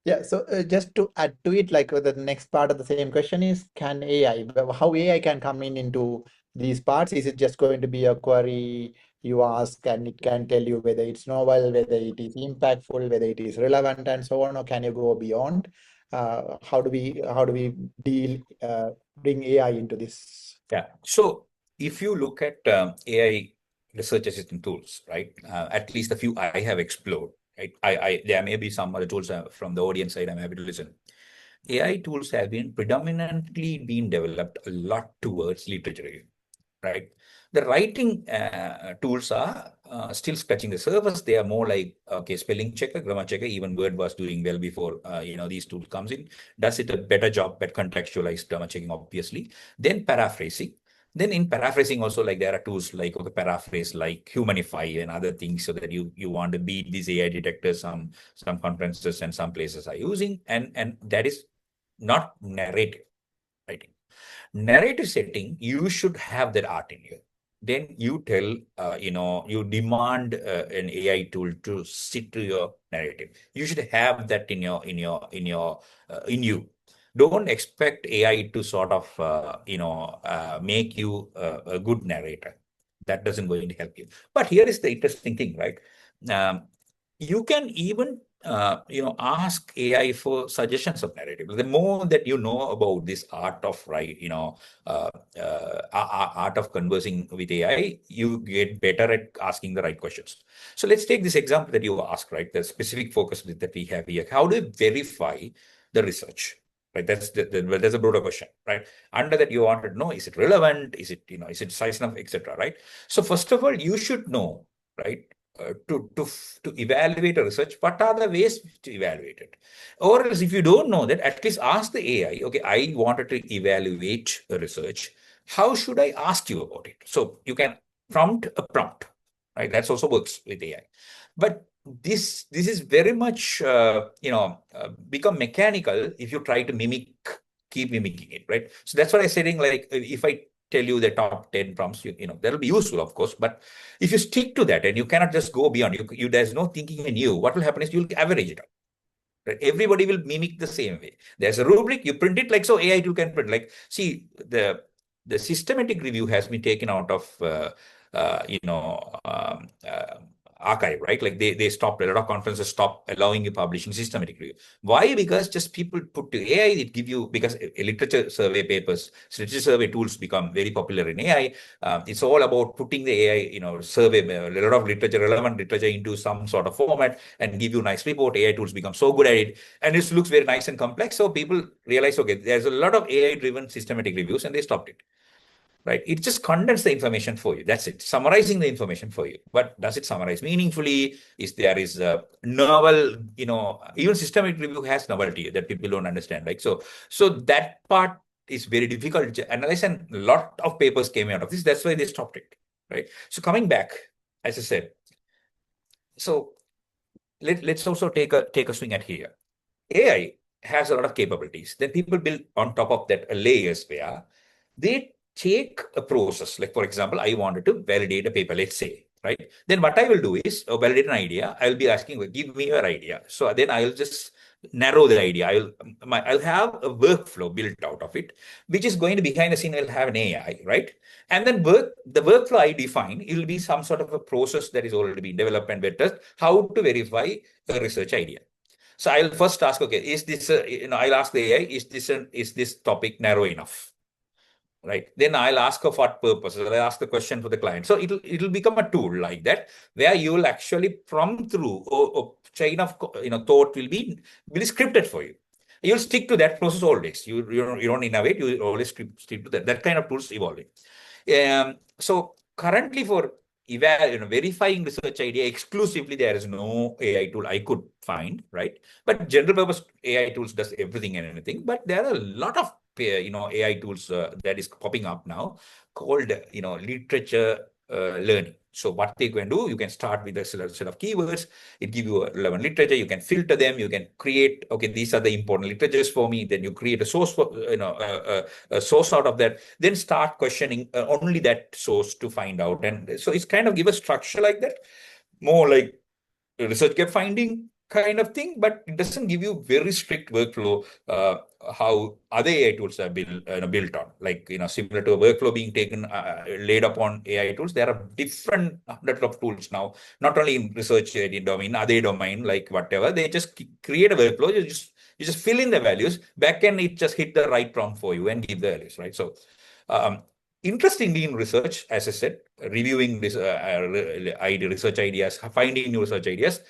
Yeah, so just to add to it, like the next part of the same question is, can AI, how AI can come into these parts? Is it just going to be a query you ask and it can tell you whether it's novel, whether it is impactful, whether it is relevant, and so on, or can you go beyond? How do we deal bring AI into this? Yeah. So if you look at AI research assistant tools, right? At least a few I have explored. Right? There may be some other tools from the audience side. I'm happy to listen. AI tools have been predominantly been developed a lot towards literature review, right? The writing tools are still scratching the surface. They are more like, okay, spelling checker, grammar checker. Even Word was doing well before these tools comes in. Does it a better job at contextualized grammar checking, obviously. Then paraphrasing. Then in paraphrasing also, like there are tools like, okay, paraphrase like Humanify and other things, so that you want to beat these AI detectors. Some conferences and some places are using, and that is not narrative writing. Narrative setting, you should have that art in you. Then you tell, you demand an AI tool to sit to your narrative. You should have that in you. Don't expect AI to sort of, make you a good narrator. That doesn't going to help you. But here is the interesting thing, right? Um, you can even ask AI for suggestions of narrative. The more that you know about this art of art of conversing with AI, you get better at asking the right questions. So let's take this example that you asked, right? The specific focus that we have here. How do you verify the research? Right, that's a broader question, right? Under that, you wanted to know: is it relevant? Is it size enough, etc. Right? So first of all, you should know, right? To evaluate a research, what are the ways to evaluate it? Or else, if you don't know that, at least ask the AI, okay, I wanted to evaluate a research. How should I ask you about it? So you can prompt a prompt, right? That also works with AI. But this is very much, become mechanical if you try to keep mimicking it, right? So that's what I'm saying. Like, if I tell you the top 10 prompts, that'll be useful, of course, but if you stick to that and you cannot just go beyond, there's no thinking in you, what will happen is you'll average it out. Right? Everybody will mimic the same way. There's a rubric, you print it like so, AI too can print. Like, see, the systematic review has been taken out of uh, you know um, uh, archive, right? Like they stopped, a lot of conferences stopped allowing you publishing systematic review. Why? Because just people put to AI, it give you, because literature survey papers, literature survey tools become very popular in AI. It's all about putting the AI, survey, a lot of literature, relevant literature into some sort of format and give you a nice report. AI tools become so good at it, and it looks very nice and complex. So people realize, okay, there's a lot of AI-driven systematic reviews, and they stopped it. Right? It just condenses the information for you. That's it. Summarizing the information for you. But does it summarize meaningfully? There is a novel, even systematic review has novelty that people don't understand. Like so that part is very difficult to analyze, and a lot of papers came out of this. That's why they stopped it, right? So coming back, as I said, so let's also take a swing at here. AI has a lot of capabilities. Then people build on top of that layers where they take a process. Like, for example, I wanted to validate a paper, let's say, right? Then what I will do is validate an idea. I'll be asking, well, give me your idea. So then I'll just narrow the idea. I'll have a workflow built out of it, which is going to behind the scene. I'll have an AI, right? And then the workflow I define, it will be some sort of a process that is already been developed and better, how to verify a research idea. So I'll first ask, okay, is this, I'll ask the AI, is this topic narrow enough? Right. Then I'll ask of what purposes. I'll ask the question for the client. So it'll become a tool like that, where you will actually prompt through, or chain of thought will be scripted for you. You'll stick to that process always. You don't innovate. You always stick to that kind of tools evolving. So currently for verifying research idea exclusively, there is no AI tool I could find, right? But general purpose AI tools does everything and anything. But there are a lot of AI tools that is popping up now called literature learning. So what they can do, you can start with a set of keywords. It gives you a relevant literature. You can filter them. You can create, okay, these are the important literatures for me. Then you create a source for, a source out of that. Then start questioning only that source to find out. And so it's kind of give a structure like that, more like research gap finding kind of thing, but it doesn't give you very strict workflow how other AI tools are built on. Like, similar to a workflow being taken, laid upon AI tools, there are different hundreds of tools now, not only in research domain, other domain, like whatever, they just create a workflow, you just fill in the values, backend it just hit the right prompt for you and give the values, right? So interestingly, in research, as I said, reviewing this research ideas, finding new research ideas,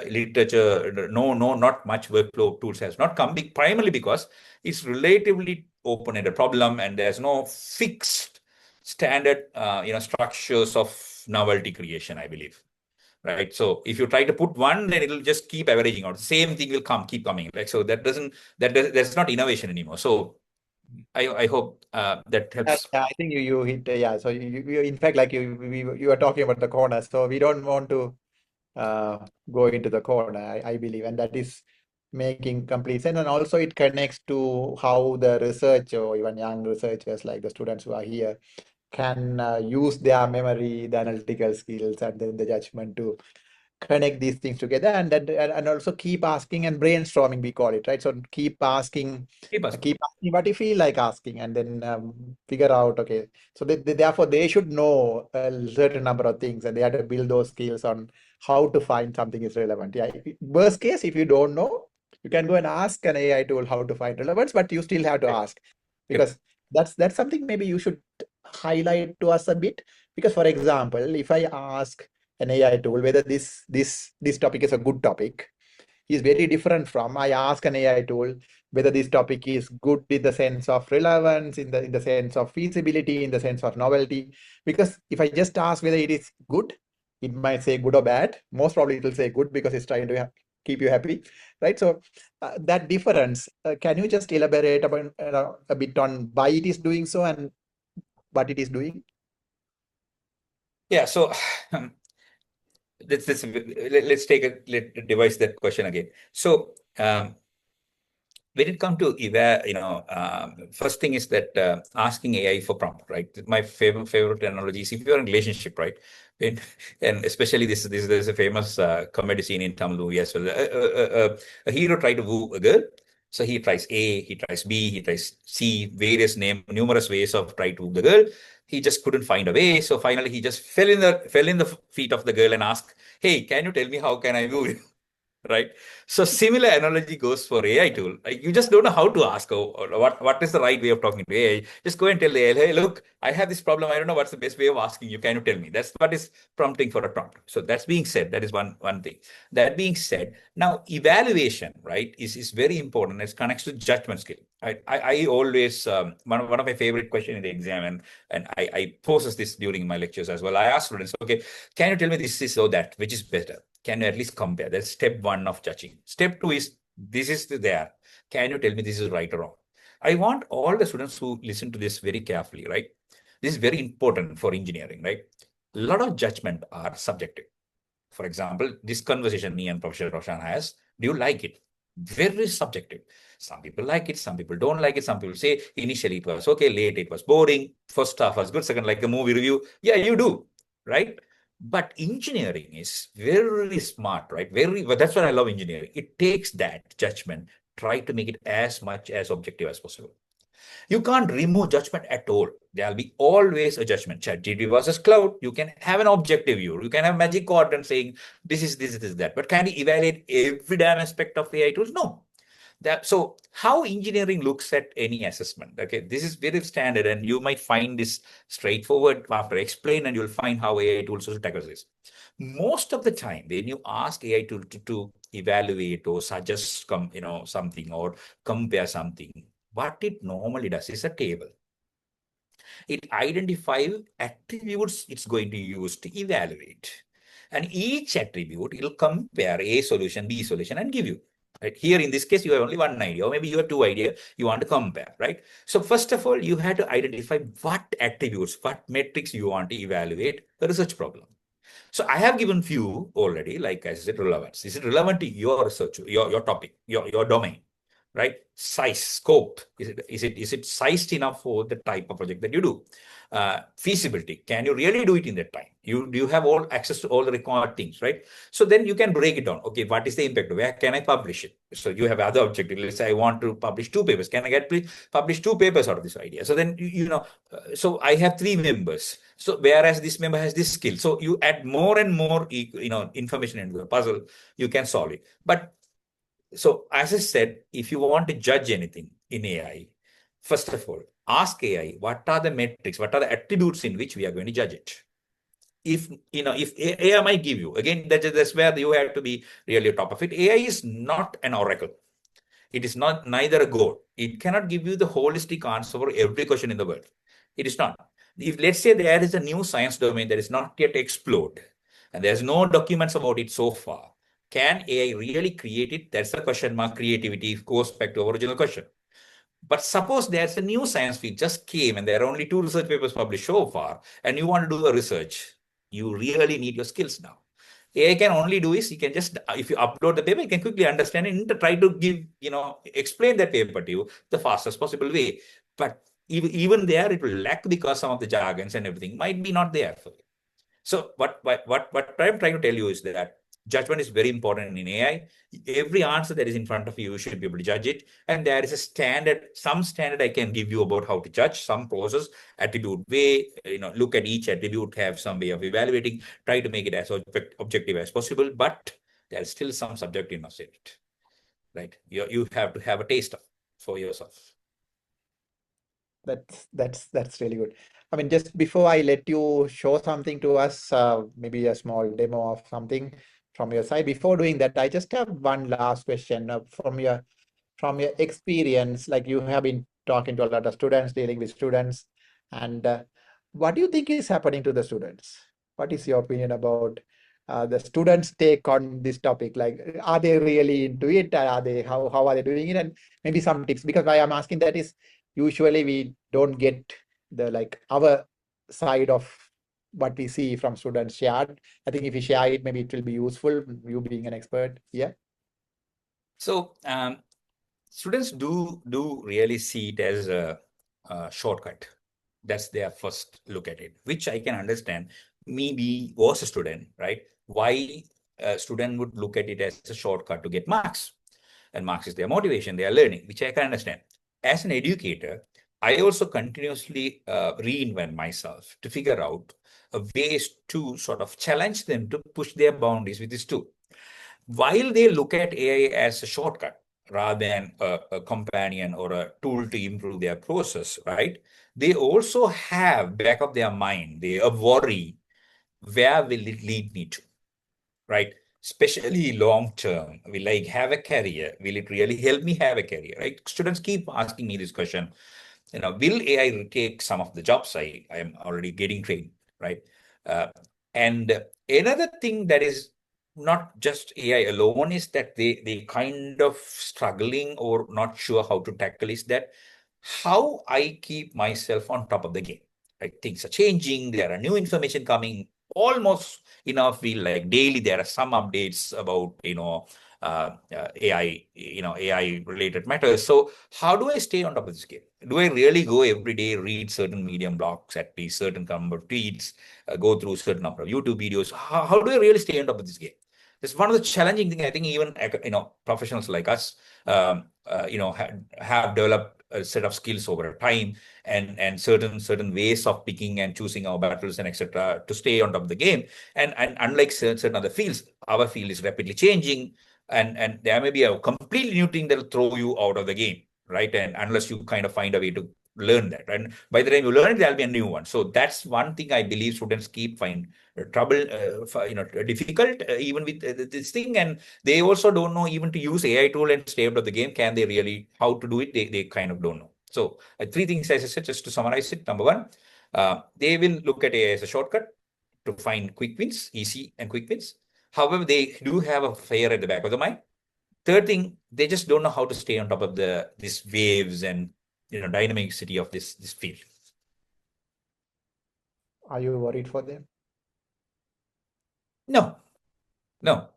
literature, not much workflow tools has not come, primarily because it's relatively open-ended problem, and there's no fixed standard, structures of novelty creation, I believe. Right. So if you try to put one, then it'll just keep averaging out. Same thing will keep coming. Like, so that's not innovation anymore. So I hope that helps. Yeah, I think you hit, yeah. So in fact, like you were talking about the corner. So we don't want to go into the corner, I believe, and that is making complete sense. And also it connects to how the research, or even young researchers like the students who are here, can use their memory, the analytical skills, and then the judgment to connect these things together, and also keep asking and brainstorming, we call it, right? So keep asking what you feel like asking, and then figure out, okay, so therefore they should know a certain number of things, and they have to build those skills on how to find something is relevant. Yeah, worst case, if you don't know, you can go and ask an AI tool how to find relevance, but you still have to ask, because that's something maybe you should highlight to us a bit. Because, for example, if I ask an AI tool whether this topic is a good topic, is very different from I ask an AI tool whether this topic is good in the sense of relevance, in the sense of feasibility, in the sense of novelty. Because if I just ask whether it is good, it might say good or bad. Most probably it will say good, because it's trying to keep you happy, right? So that difference, can you just elaborate about a bit on why it is doing so and what it is doing? Yeah. So let's devise that question again. So when it comes to first thing is that asking AI for prompt, right? My favorite analogy is if you're in a relationship, right? And especially there's a famous comedy scene in Tamil movie as well. A hero tried to woo a girl. So he tries A, he tries B, he tries C, numerous ways of trying to woo the girl. He just couldn't find a way. So finally he just fell in the feet of the girl and asked, "Hey, can you tell me how can I woo you?" Right. So similar analogy goes for AI tool. Like, you just don't know how to ask, or what is the right way of talking to AI. Just go and tell the AI, "Hey, look, I have this problem. I don't know what's the best way of asking you. Can you tell me?" That's what is prompting for a prompt. So that's being said, that is one thing. That being said, now evaluation, right, is very important. It connects to judgment skill. I always one of my favorite questions in the exam, and I poses this during my lectures as well. I ask students, okay, can you tell me this or that, which is better? Can you at least compare? That's step one of judging. Step two is, this is there. Can you tell me this is right or wrong? I want all the students who listen to this very carefully, right? This is very important for engineering, right? A lot of judgment are subjective. For example, this conversation me and Professor Roshan has, do you like it? Very subjective. Some people like it, some people don't like it. Some people say initially it was okay, late it was boring, first half was good, second like a movie review. Yeah, you do, right? But engineering is very smart, right? Well, that's what I love engineering. It takes that judgment, try to make it as much as objective as possible. You can't remove judgment at all. There'll be always a judgment. ChatGPT versus cloud. You can have an objective view. You can have magic quadrant saying this is this, this is that. But can you evaluate every damn aspect of AI tools? No. So how engineering looks at any assessment? Okay, this is very standard, and you might find this straightforward after explain, and you'll find how AI tools also tackle this. Most of the time, when you ask AI to evaluate or suggest something or compare something, what it normally does is a table. It identifies attributes it's going to use to evaluate. And each attribute, it'll compare A solution, B solution, and give you. Right? Here, in this case, you have only one idea, or maybe you have two ideas you want to compare, right? So first of all, you have to identify what attributes, what metrics you want to evaluate the research problem. So I have given few already, like I said, relevance. Is it relevant to your research, your topic, your domain? Right? Size, scope. Is it sized enough for the type of project that you do? Feasibility. Can you really do it in that time? Do you have all access to all the required things, right? So then you can break it down. Okay, what is the impact? Where can I publish it? So you have other objectives. Let's say I want to publish 2 papers. Can I publish 2 papers out of this idea? So then so I have 3 members. So whereas this member has this skill, so you add more and more information into the puzzle, you can solve it. But so as I said, if you want to judge anything in AI, first of all, ask AI, what are the metrics, what are the attributes in which we are going to judge it? If AI might give you, again, that's where you have to be really on top of it. AI is not an oracle. It is not neither a god. It cannot give you the holistic answer for every question in the world. It is not. If let's say there is a new science domain that is not yet explored, and there's no documents about it so far, can AI really create it? That's the question mark. Creativity goes back to original question. But suppose there's a new science field just came and there are only 2 research papers published so far, and you want to do a research, you really need your skills now. AI can only do is, you can just, if you upload the paper, you can quickly understand it and try to explain that paper to you the fastest possible way. But even there, it will lack because some of the jargons and everything might be not there for you. So what I'm trying to tell you is that judgment is very important in AI. Every answer that is in front of you, you should be able to judge it. And there is some standard I can give you about how to judge some process, attribute way, look at each attribute, have some way of evaluating, try to make it as objective as possible. But there's still some subjectiveness in it, right? You have to have a taste of for yourself. That's really good. I mean, just before I let you show something to us, maybe a small demo of something from your side. Before doing that, I just have one last question from your experience. Like, you have been talking to a lot of students, dealing with students, and what do you think is happening to the students? What is your opinion about the students' take on this topic? Like, are they really into it? How are they doing it? And maybe some tips, because why I'm asking that is, usually we don't get our side of what we see from students shared. I think if you share it, maybe it will be useful, you being an expert. Yeah. So students do really see it as a shortcut. That's their first look at it, which I can understand. Maybe was a student, right? Why a student would look at it as a shortcut to get marks, and marks is their motivation, they are learning, which I can understand. As an educator, I also continuously reinvent myself to figure out ways to sort of challenge them to push their boundaries with this tool. While they look at AI as a shortcut rather than a companion or a tool to improve their process, right? They also have back of their mind, they worry, where will it lead me to, right? Especially long term, will I have a career? Will it really help me have a career, right? Students keep asking me this question, will AI take some of the jobs I am already getting trained, right? And another thing that is not just AI alone is that they kind of struggling or not sure how to tackle is that how I keep myself on top of the game. Right? Things are changing. There are new information coming almost in our field. Like daily, there are some updates about, AI, AI related matters. So how do I stay on top of this game? Do I really go every day, read certain medium blogs, at least certain number of tweets, go through certain number of YouTube videos? How do I really stay on top of this game? It's one of the challenging things. I think even professionals like us, have developed a set of skills over time, and certain ways of picking and choosing our battles and etc. to stay on top of the game. And unlike certain other fields, our field is rapidly changing, and there may be a completely new thing that'll throw you out of the game, right? And unless you kind of find a way to learn that, and by the time you learn it, there'll be a new one. So that's one thing I believe students keep find trouble, difficult, even with this thing. And they also don't know even to use AI tool and stay out of the game. Can they really, how to do it? They kind of don't know. So three things, as I said, just to summarize it. Number one, they will look at AI as a shortcut to find quick wins, easy and quick wins. However, they do have a fear at the back of the mind. Third thing, they just don't know how to stay on top of these waves and dynamicity of this field. Are you worried for them? No.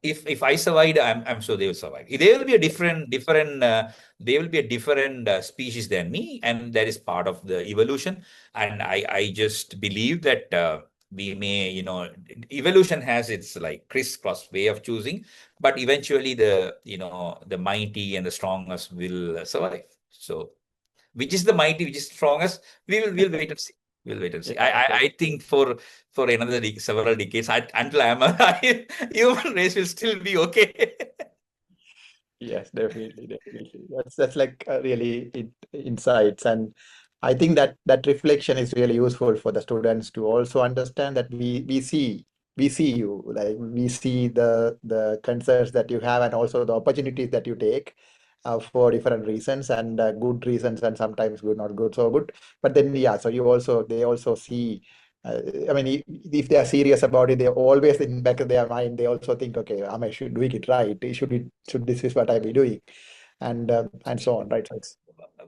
If I survived, I'm sure they will survive. They will be a different they will be a different species than me, and that is part of the evolution. And I just believe that we may, evolution has its like crisscross way of choosing, but eventually the mighty and the strongest will survive. So which is the mighty, which is strongest, we'll wait and see. We'll wait and see. I think for another several decades, until I'm alive, human race will still be okay. Yes, definitely. That's like really insights, and I think that reflection is really useful for the students to also understand that we see you, like we see the concerns that you have and also the opportunities that you take for different reasons, and good reasons, and sometimes good, not good, so good. But then yeah, so they also see. I mean, if they are serious about it, they always in back of their mind, they also think, okay, am I should doing it right? Should this is what I be doing, and so on, right? So it's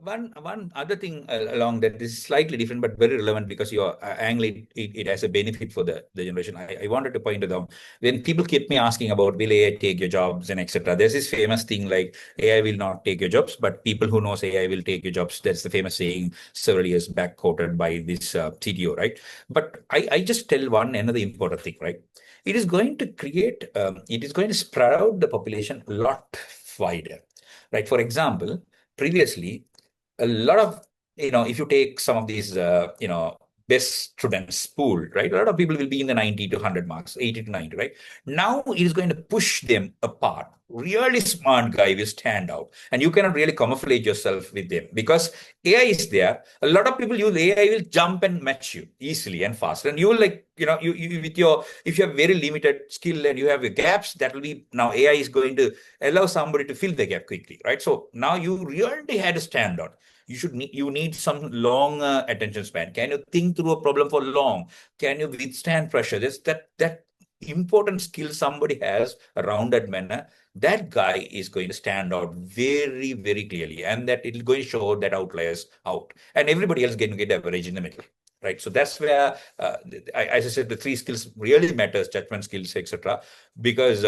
One other thing along that, this is slightly different but very relevant, because your angle, it has a benefit for the generation. I wanted to point it out. When people keep me asking about will AI take your jobs and etc., there's this famous thing like AI will not take your jobs, but people who knows AI will take your jobs. That's the famous saying several years back quoted by this CTO, right? But I just tell another important thing, right? It is going to create, it is going to spread out the population a lot wider, right? For example, previously, a lot of, if you take some of these, best students pooled, right? A lot of people will be in the 90 to 100 marks, 80 to 90, right? Now it is going to push them apart. Really smart guy will stand out, and you cannot really camouflage yourself with them because AI is there. A lot of people use AI will jump and match you easily and fast. And you will like, you with your, if you have very limited skill and you have your gaps, that will be, now AI is going to allow somebody to fill the gap quickly, right? So now you really had to stand out. You need some long attention span. Can you think through a problem for long? Can you withstand pressure? There's that important skill somebody has around that manner. That guy is going to stand out very, very clearly, and that it is going to show that outliers out, and everybody else can get average in the middle, right? So that's where, as I said, the three skills really matters: judgment skills, etc. Because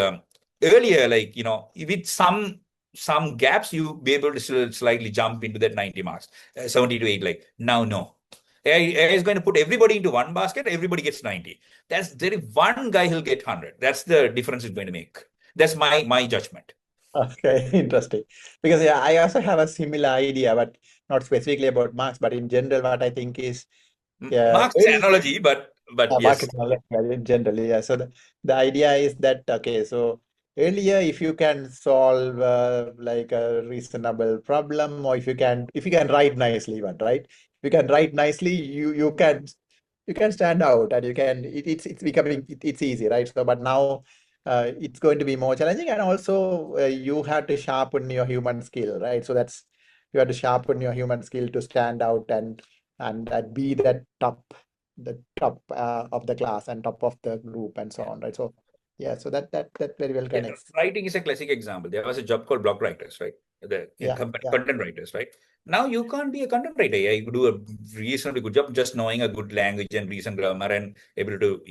earlier, like with some gaps, you be able to slightly jump into that 90 marks, 70 to 8. Like now, no. AI is going to put everybody into one basket, everybody gets 90. There is one guy who'll get 100. That's the difference it's going to make. That's my judgment. okay. Interesting, because yeah, I also have a similar idea, but not specifically about marks, but in general, what I think is, yeah, Marx is an analogy, but yes. market knowledge, yeah, in generally, yeah. So the idea is that, okay, so earlier, if you can solve like a reasonable problem, or if you can write nicely, but right, if you can write nicely, you can stand out, and it's becoming it's easy, right? So but now it's going to be more challenging, and also you have to sharpen your human skill, right? So that's you have to sharpen your human skill to stand out, and be that top of the class and top of the group and so on, right? So yeah, so that very well Yeah, connects. writing is a classic example. There was a job called block writers, right? content writers, right? Now you can't be a content writer. Yeah, you could do a reasonably good job just knowing a good language and recent grammar and able to,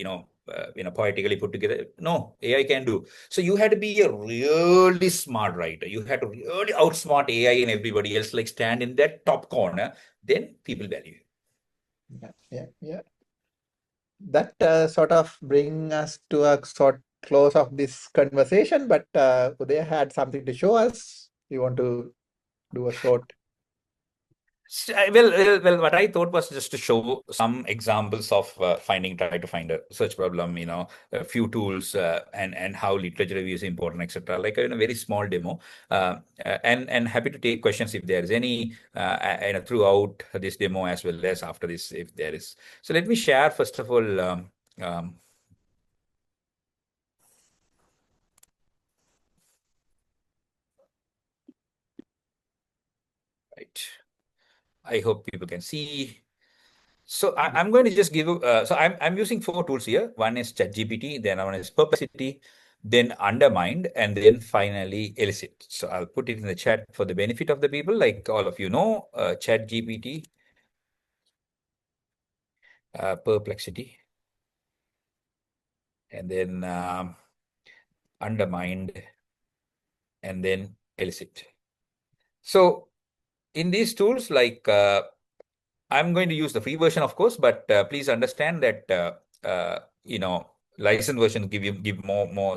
poetically put together. No, AI can do. So you had to be a really smart writer. You had to really outsmart AI and everybody else, like stand in that top corner. Then people value you. Yeah. That sort of bring us to a sort close of this conversation, but Uday had something to show us. You want to do a short? Well, what I thought was just to show some examples of try to find a search problem, a few tools, and how literature review is important, etc. Like a very small demo, and happy to take questions if there is any, throughout this demo as well as after this, if there is. So let me share first of all. Right. I hope people can see. So I'm going to just give you, so I'm using 4 tools here. One is ChatGPT, then one is Perplexity, then Undermined, and then finally Elicit. So I'll put it in the chat for the benefit of the people, like all of you know, ChatGPT, Perplexity, and then Undermined, and then Elicit. So in these tools, like I'm going to use the free version, of course, but please understand that license versions give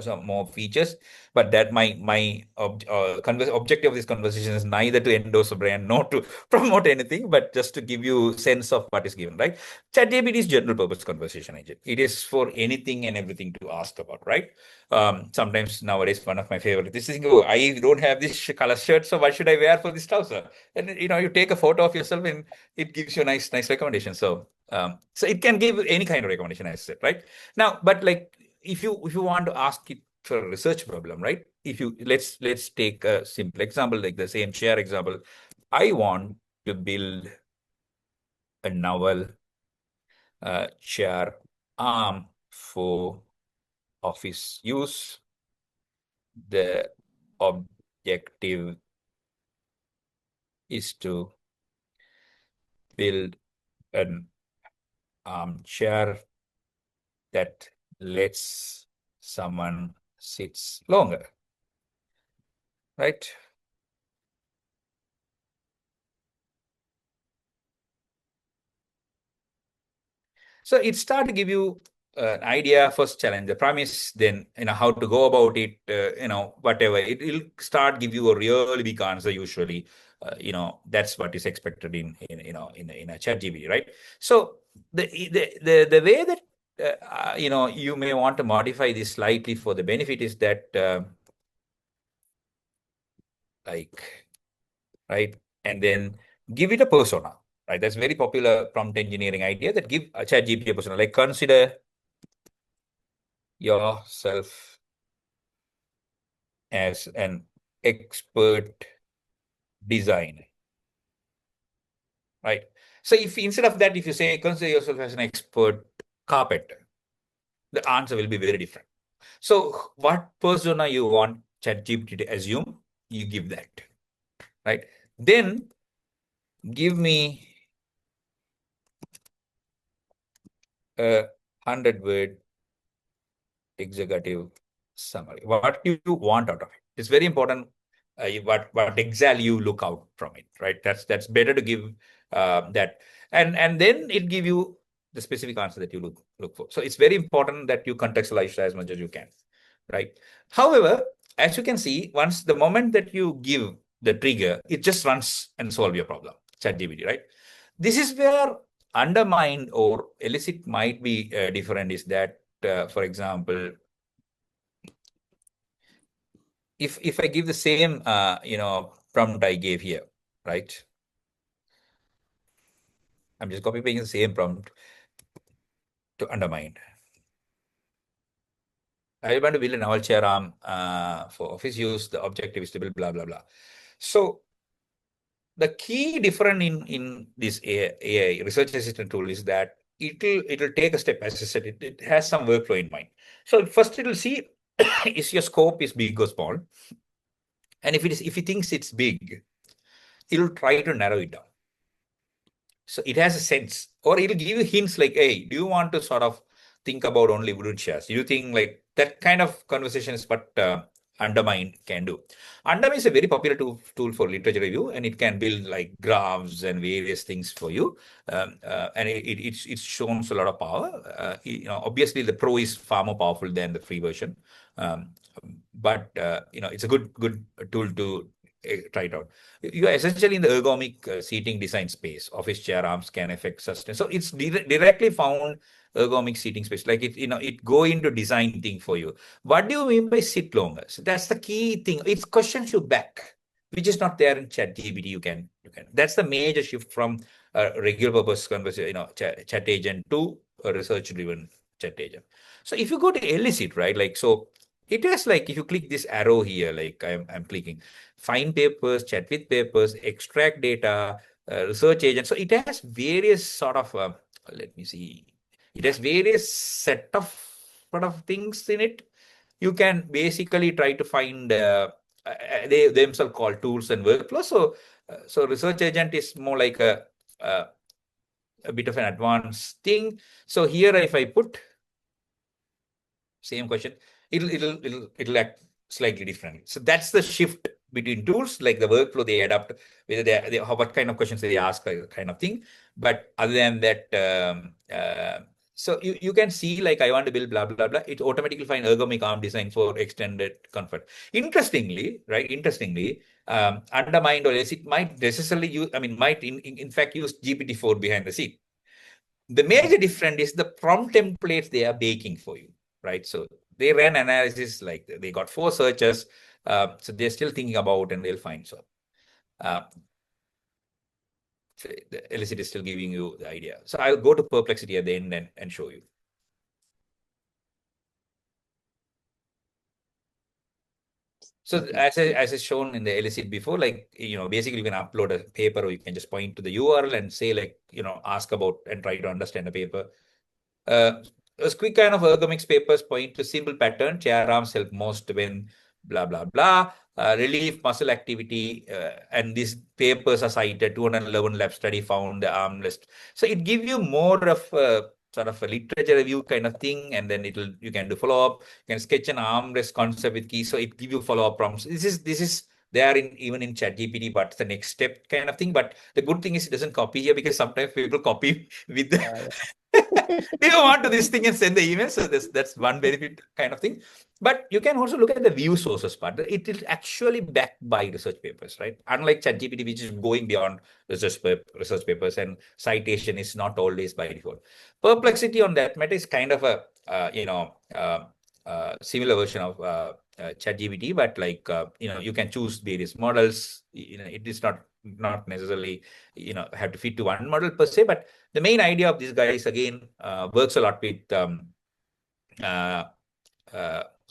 some more features. But that my objective of this conversation is neither to endorse a brand nor to promote anything, but just to give you sense of what is given, right? ChatGPT is general purpose conversation engine. It is for anything and everything to ask about, right? Sometimes nowadays, one of my favorite, this is, I don't have this color shirt, so what should I wear for this trouser? And you take a photo of yourself and it gives you a nice recommendation. So it can give any kind of recommendation, as I said, right? Now, but like if you want to ask it for a research problem, right? If you let's take a simple example, like the same chair example. I want to build a novel chair arm for office use. The objective is to build an armchair that lets someone sits longer, right? So it started to give you an idea, first challenge, the premise, then how to go about it, whatever. It'll start give you a really big answer usually. That's what is expected in a chat GPT, right? So the way that you may want to modify this slightly for the benefit is that right, and then give it a persona. Right, that's very popular prompt engineering idea, that give a chat GPT a persona, like consider yourself as an expert designer, right? So if instead of that, if you say consider yourself as an expert carpenter, the answer will be very different. So what persona you want ChatGPT to assume, you give that, right? Then give me a 100-word executive summary. What you want out of it. It's very important. What exactly you look out from it, right? That's better to give that, and then it give you the specific answer that you look for. So it's very important that you contextualize as much as you can, right? However, as you can see, once the moment that you give the trigger, it just runs and solve your problem. ChatGPT, right? This is where Undermined or Elicit might be different. Is that, for example, if I give the same prompt I gave here, right? I'm just copy pasting the same prompt to Undermined. I want to build an owl chair arm for office use. The objective is to build blah blah blah. So the key difference in this AI research assistant tool is that it'll take a step. As I said, it has some workflow in mind. So first it'll see is your scope is big or small. And if he thinks it's big, it'll try to narrow it down. So it has a sense, or it'll give you hints like, hey, do you want to sort of think about only wooden shares? Do you think like that kind of conversation is what Undermine can do? Undermine is a very popular tool for literature review, and it can build like graphs and various things for you. And it's shown a lot of power. Obviously the pro is far more powerful than the free version. Um, but it's a good tool to try it out. You are essentially in the ergonomic seating design space. Office chair arms can affect sustain. So it's directly found ergonomic seating space. Like it go into design thing for you. What do you mean by sit longer? So that's the key thing. It questions you back, which is not there in ChatGPT. You can. That's the major shift from a regular purpose conversation, chat agent to a research-driven chat agent. So if you go to Elicit, right, like so. It has like if you click this arrow here, like I'm clicking, find papers, chat with papers, extract data, research agent. So it has various sort of let me see. It has various set of sort of things in it. You can basically try to find they themselves call tools and workflows. So research agent is more like a bit of an advanced thing. So here, if I put same question, it'll act slightly differently. So that's the shift between tools, like the workflow they adapt, whether what kind of questions they ask, kind of thing. But other than that, so you can see like I want to build blah blah blah. It automatically find ergonomic arm design for extended comfort. Interestingly, Undermined or else it might necessarily use. I mean, might in fact use GPT-4 behind the scene. The major difference is the prompt templates they are baking for you, right? So they ran analysis, like they got 4 searches. So they're still thinking about and they'll find. So the Elicit is still giving you the idea. So I'll go to Perplexity at the end and show you. So as I shown in the Elicit before, like, basically you can upload a paper or you can just point to the URL and say like, ask about and try to understand the paper. A quick kind of ergonomics papers point to simple pattern. Chair arms help most when blah, blah, blah. Relief muscle activity. And these papers are cited. 211 lab study found the armrest. So it gives you more of a sort of a literature review kind of thing. And then you can do follow-up. You can sketch an armrest concept with keys. So it gives you follow-up prompts. This is there even in ChatGPT, but the next step kind of thing. But the good thing is it doesn't copy here, because sometimes people copy with the do you want to this thing and send the email? So that's one benefit kind of thing. But you can also look at the view sources part. It is actually backed by research papers, right? Unlike ChatGPT, which is going beyond research papers, and citation is not always by default. Perplexity on that matter is kind of a similar version of ChatGPT, but like you can choose various models. It is not necessarily have to fit to one model per se, but the main idea of these guys again works a lot with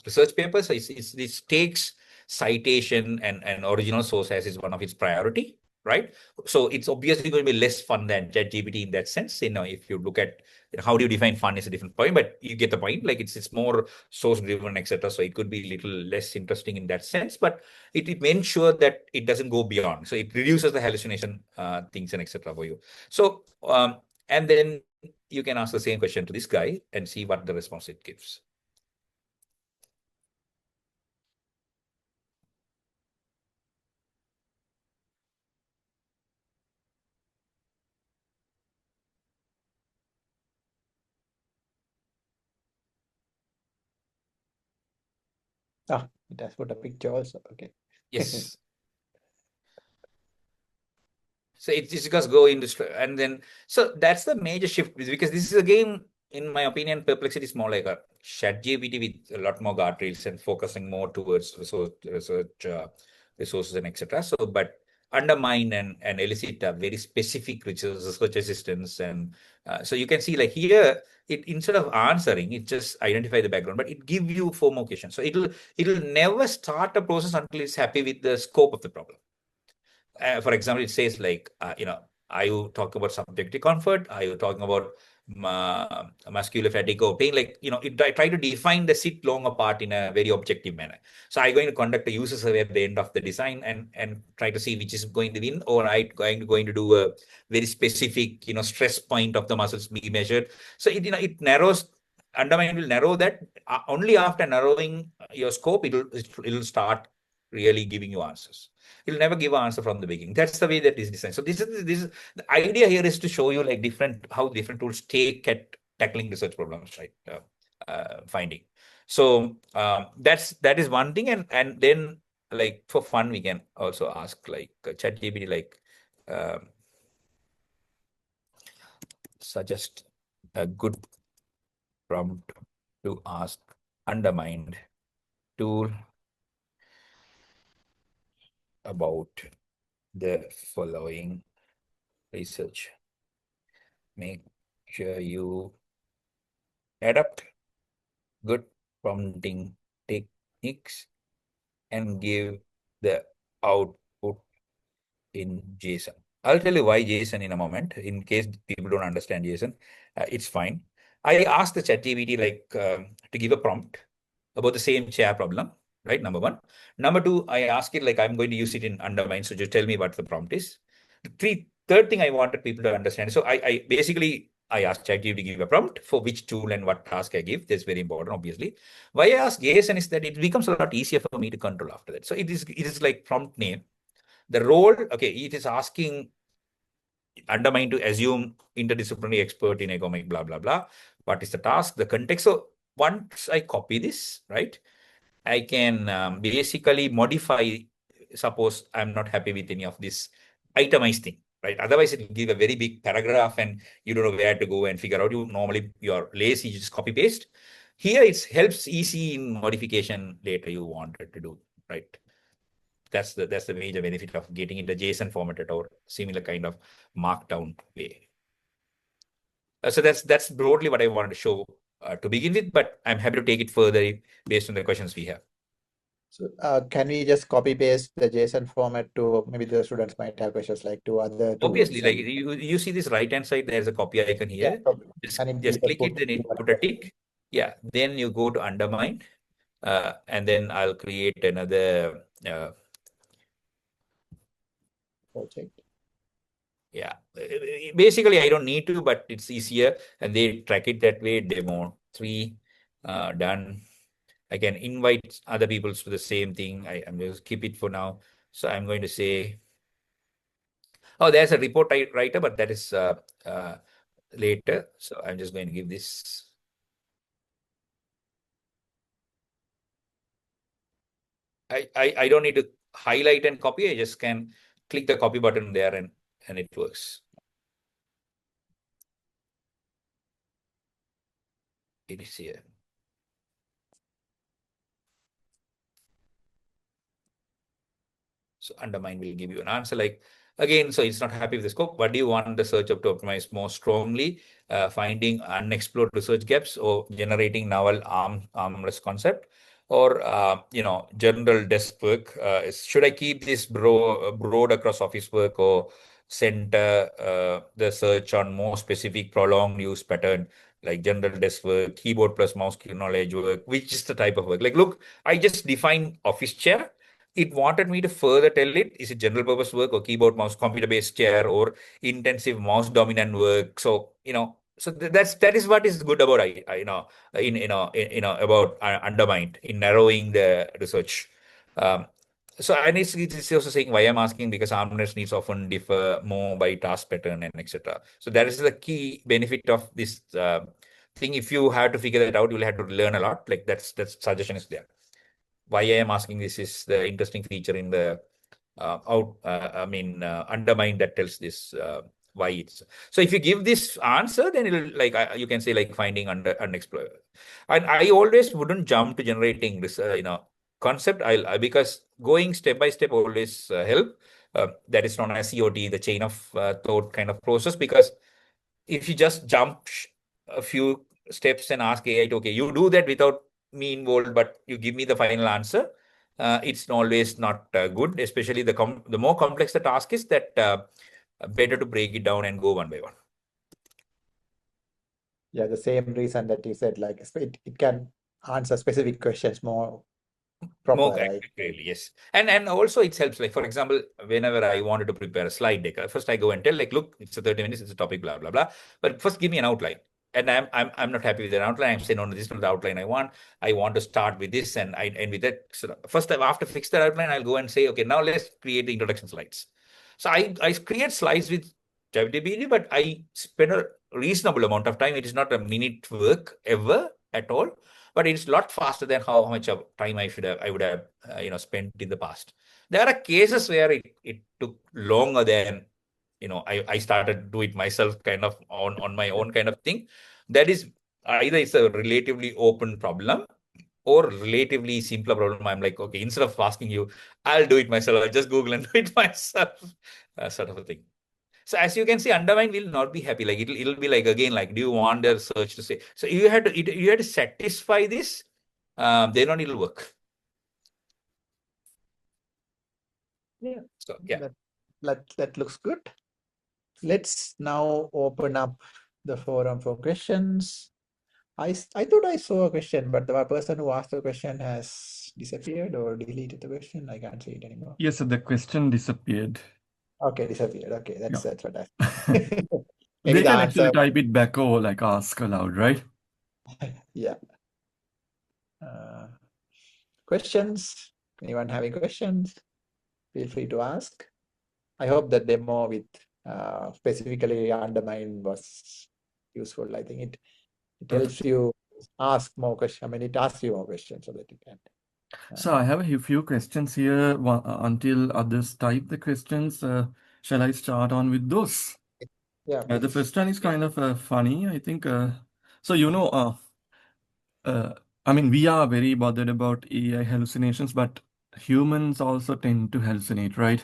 research papers. It takes citation and original source as is one of its priority, right? So it's obviously going to be less fun than ChatGPT in that sense. If you look at how do you define fun is a different point, but you get the point. Like it's more source driven, etc. So it could be a little less interesting in that sense, but it may ensure that it doesn't go beyond. So it reduces the hallucination things and etc. for you. So and then you can ask the same question to this guy and see what the response it gives. It has put a picture also. Okay. Yes. So it just go into, and then, so that's the major shift, because this is again, in my opinion, Perplexity is more like a ChatGPT with a lot more guardrails and focusing more towards resources and etc. So, but Undermine and Elicit are very specific research assistants, and so you can see like here, it instead of answering, it just identify the background, but it give you 4 more questions. So it'll never start a process until it's happy with the scope of the problem. For example, it says like, are you talking about subjective comfort? Are you talking about muscular fatigue or pain, like, I try to define the sit long apart in a very objective manner. So I'm going to conduct a user survey at the end of the design and try to see which is going to win, or I'm going to do a very specific, stress point of the muscles be measured. So it narrows. Undermine will narrow that. Only after narrowing your scope, it'll start really giving you answers. It'll never give an answer from the beginning. That's the way that is designed. So this is the idea here, is to show you like how different tools take at tackling research problems, right? Finding. So that is one thing, and then, like, for fun we can also ask like ChatGPT, like, suggest a good prompt to ask Undermined tool about the following research. Make sure you adapt good prompting techniques and give the output in JSON. I'll tell you why JSON in a moment, in case people don't understand JSON. It's fine. I asked the ChatGPT to give a prompt about the same chair problem, right? Number one. Number two, I ask it like, I'm going to use it in Undermine, so just tell me what the prompt is. Third thing I wanted people to understand. So I basically asked ChatGPT to give a prompt for which tool and what task I give. That's very important, obviously. Why I ask JSON is that it becomes a lot easier for me to control after that. So it is like prompt name. The role, okay, it is asking Undermine to assume interdisciplinary expert in economic, blah, blah, blah. What is the task, the context? So once I copy this, right, I can basically modify. Suppose I'm not happy with any of this itemized thing, right? Otherwise, it will give a very big paragraph and you don't know where to go and figure out. You're lazy, you just copy paste. Here, it helps easy in modification later you wanted to do, right? That's the major benefit of getting into JSON formatted or similar kind of markdown way. So that's broadly what I wanted to show to begin with, but I'm happy to take it further based on the questions we have. So can we just copy paste the JSON format to, maybe the students might have questions like to other tools? Obviously, like you see this right hand side, there's a copy icon here. Yeah, Just click it, then it put a tick. Yeah, then you go to Undermine, and then I'll create another project. Yeah, basically I don't need to, but it's easier and they track it that way. Demo 3 done. I can invite other people to the same thing. I'm just keep it for now. So I'm going to say, oh, there's a report writer, but that is later. So I'm just going to give this. I don't need to highlight and copy. I just can click the copy button there and it works. It is here. So Undermine will give you an answer like, again, so it's not happy with the scope. What do you want the search to optimize more strongly? Finding unexplored research gaps or generating novel armless concept, or general desk work. Should I keep this broad across office work, or center the search on more specific prolonged use pattern like general desk work, keyboard plus mouse knowledge work? Which is the type of work? Like, look, I just defined office chair. It wanted me to further tell it, is it general purpose work or keyboard mouse computer based chair or intensive mouse dominant work? So so that is what is good about about Undermined in narrowing the research. So and it's also saying why I'm asking, because armness needs often differ more by task pattern and etc. So that is the key benefit of this thing. If you have to figure that out, you'll have to learn a lot. Like that's suggestion is there. Why I am asking this is the interesting feature in the Undermine that tells this why it's. So if you give this answer, then it'll like you can say like finding unexplored. And I always wouldn't jump to generating this concept. Because going step by step always help. That is known as COT, the chain of thought kind of process. Because if you just jump a few steps and ask AI, okay, you do that without me involved, but you give me the final answer, it's always not good. Especially the more complex the task is, that better to break it down and go one by one. Yeah, the same reason that you said, like it can answer specific questions more proper, More right? accurately, yes. And also it helps, like, for example, whenever I wanted to prepare a slide deck, first I go and tell, like, look, it's a 30 minutes, it's a topic, blah, blah, blah. But first give me an outline. And I'm not happy with an outline. I'm saying, no, this is not the outline I want. I want to start with this and I end with that. So first, after fix the outline, I'll go and say, okay, now let's create the introduction slides. So I create slides with ChatGPT, but I spend a reasonable amount of time. It is not a minute work ever at all, but it's a lot faster than how much of time I would have spent in the past. There are cases where it took longer than I started to do it myself, kind of on my own kind of thing. That is either it's a relatively open problem or relatively simpler problem. I'm like, okay, instead of asking you, I'll do it myself. I'll just Google and do it myself, sort of a thing. So as you can see, Undermine will not be happy. Like it'll be like, again, like, do you want their search to say? So you had to satisfy this. Then only it'll work. Yeah. So yeah. That looks good. Let's now open up the forum for questions. I thought I saw a question, but the person who asked the question has disappeared or deleted the question. I can't see it anymore. Yes, the question disappeared. Okay, disappeared. Okay, that's what I. They Maybe the can actually answer. type it back or like ask aloud, right? Yeah. Questions? Anyone having questions? Feel free to ask. I hope the demo with specifically Undermine was useful. I think it helps you ask more questions. I mean, it asks you more questions so that you can. So I have a few questions here until others type the questions. Shall I start on with those? Yeah, The please. first one is kind of funny, I think. So, I mean, we are very bothered about AI hallucinations, but humans also tend to hallucinate, right?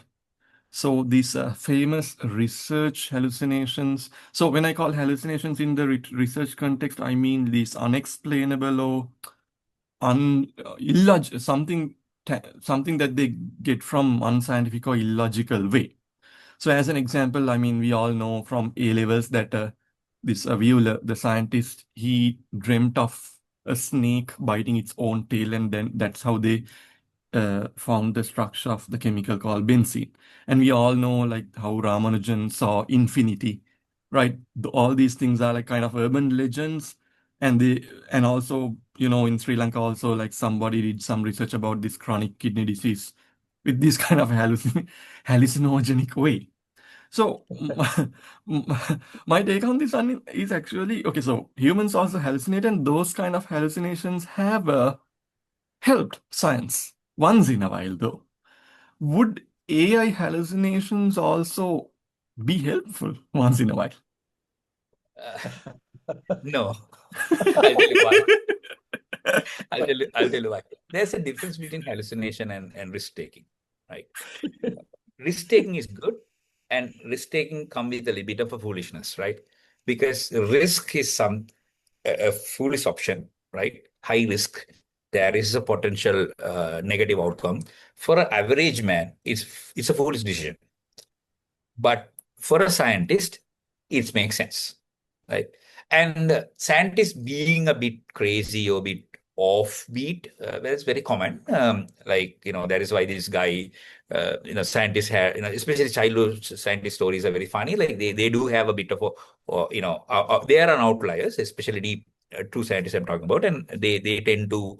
So these famous research hallucinations. So when I call hallucinations in the research context, I mean these unexplainable or something that they get from unscientific or illogical way. So as an example, I mean, we all know from A levels that this Wheeler, the scientist, he dreamt of a snake biting its own tail, and then that's how they found the structure of the chemical called benzene. And we all know like how Ramanujan saw infinity, right? All these things are like kind of urban legends. And also, in Sri Lanka also, like somebody did some research about this chronic kidney disease with this kind of hallucinogenic way. So my take on this one is actually, okay, so humans also hallucinate, and those kind of hallucinations have helped science once in a while, though. Would AI hallucinations also be helpful once in a while? No. I'll tell you why. I'll tell you why. There's a difference between hallucination and risk taking, right? Risk taking is good, and risk taking come with a little bit of a foolishness, right? Because risk is a foolish option, right? High risk. There is a potential negative outcome. For an average man, it's a foolish decision. But for a scientist, it makes sense, right? And scientists being a bit crazy or a bit offbeat, that's very common. That is why this guy, scientists have, especially childhood scientist stories are very funny. Like they do have a bit of they are an outliers, especially deep true scientists I'm talking about, and they tend to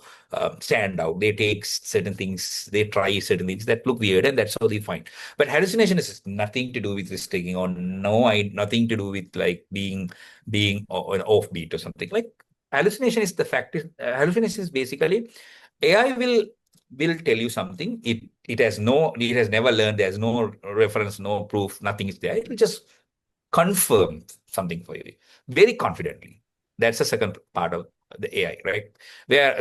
stand out. They take certain things, they try certain things that look weird, and that's how they find. But hallucination is nothing to do with risk taking, or nothing to do with like being an offbeat or something. Like hallucination is hallucination is basically AI will tell you something. It has never learned. There's no reference, no proof, nothing is there. It will just confirm something for you very confidently. That's the second part of the AI, right?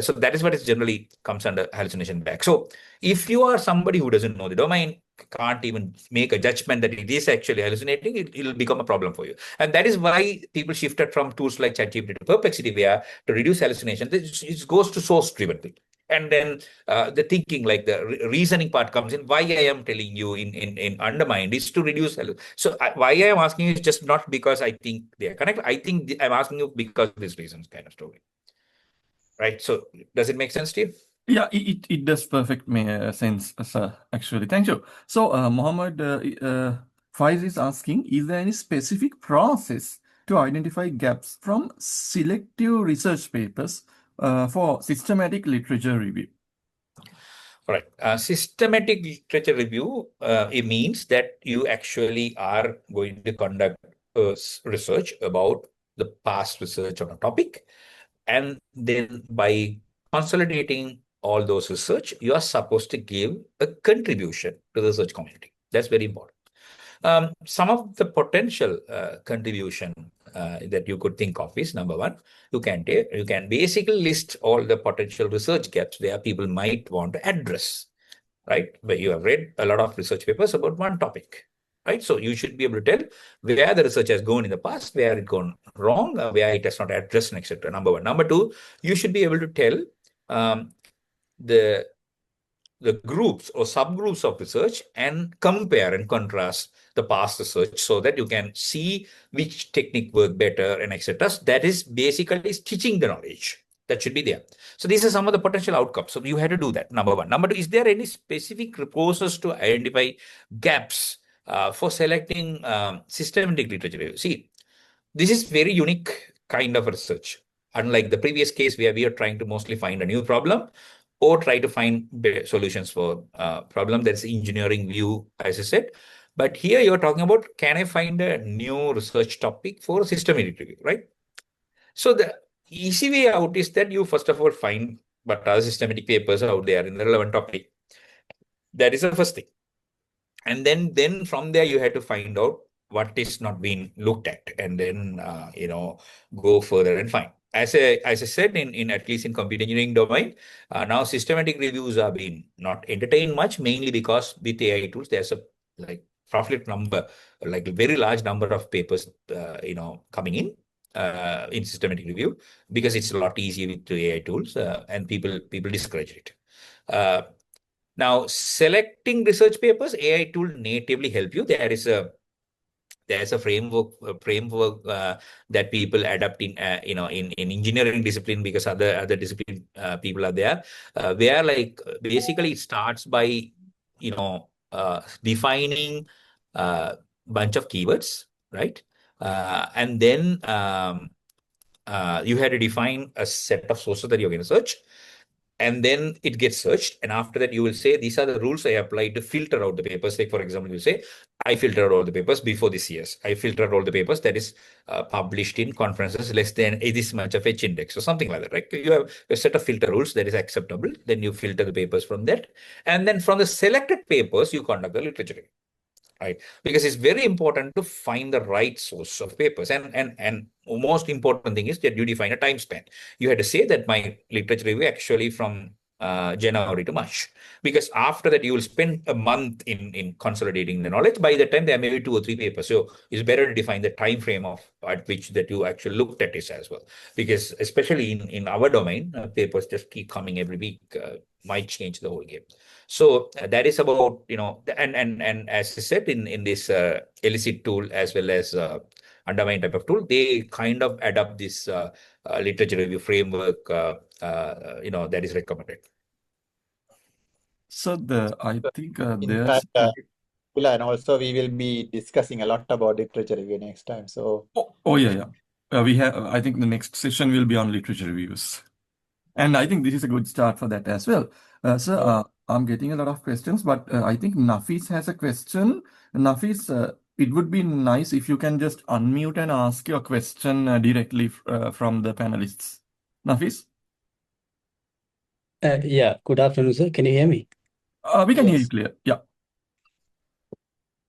So that is what is generally comes under hallucination back. So if you are somebody who doesn't know the domain, can't even make a judgment that it is actually hallucinating, it'll become a problem for you. And that is why people shifted from tools like ChatGPT to Perplexity, where to reduce hallucination, it goes to source-driven thing. And then the thinking, like the reasoning part comes in. Why I am telling you in undermined is to reduce. So why I am asking you is just not because I think they are connected. I think I'm asking you because of these reasons, kind of story. Right. So does it make sense to you? Yeah, it does perfect sense, sir, actually. Thank you. So, Mohammed Faiz is asking, is there any specific process to identify gaps from selective research papers for systematic literature review? All right. Systematic literature review, it means that you actually are going to conduct research about the past research on a topic. And then by consolidating all those research, you are supposed to give a contribution to the research community. That's very important. Some of the potential contribution that you could think of is, number one, you can basically list all the potential research gaps where people might want to address, right? Where you have read a lot of research papers about one topic, right? So you should be able to tell where the research has gone in the past, where it gone wrong, where it has not addressed, etc. Number one. Number two, you should be able to tell the groups or subgroups of research and compare and contrast the past research so that you can see which technique work better and etc. That is basically stitching the knowledge that should be there. So these are some of the potential outcomes. So you had to do that, number one. Number two, is there any specific process to identify gaps for selecting systematic literature? See, this is very unique kind of research. Unlike the previous case where we are trying to mostly find a new problem or try to find solutions for problem, that's engineering view, as I said. But here you're talking about, can I find a new research topic for systematic review, right? So the easy way out is that you first of all find what are systematic papers out there in the relevant topic. That is the first thing. And then from there you have to find out what is not being looked at, and then go further and find. As I said, in at least in computer engineering domain, now systematic reviews are being not entertained much, mainly because with AI tools there's a like roughly number, like a very large number of papers coming in systematic review, because it's a lot easier with the AI tools, and people discourage it. Now, selecting research papers, AI tool natively help you. There's a framework that people adapt in engineering discipline, because other discipline people are there, where like basically it starts by defining a bunch of keywords, right? And then you had to define a set of sources that you're going to search. And then it gets searched. And after that, you will say, these are the rules I applied to filter out the papers. Like, for example, you say, I filtered all the papers before this year's. I filtered all the papers that is published in conferences less than this much of H index or something like that, right? You have a set of filter rules that is acceptable. Then you filter the papers from that. And then from the selected papers, you conduct the literature review. Right, because it's very important to find the right source of papers, and most important thing is that you define a time span. You had to say that my literature review actually from January to March, because after that you will spend a month in consolidating the knowledge. By the time there may be 2 or 3 papers, so it's better to define the time frame of at which that you actually looked at this as well, because especially in our domain, papers just keep coming every week, might change the whole game. So that is about, and as I said, in this illicit tool as well as undermine type of tool, they kind of adopt this literature review framework, that is recommended. So I think In there's fact, and also we will be discussing a lot about literature review next time. So yeah. We have. I think the next session will be on literature reviews, and I think this is a good start for that as well. So I'm getting a lot of questions, but I think Nafis has a question. Nafis, it would be nice if you can just unmute and ask your question directly from the panelists. Nafis? Yeah, good afternoon, sir. Can you hear me? We can hear you clear. Yeah.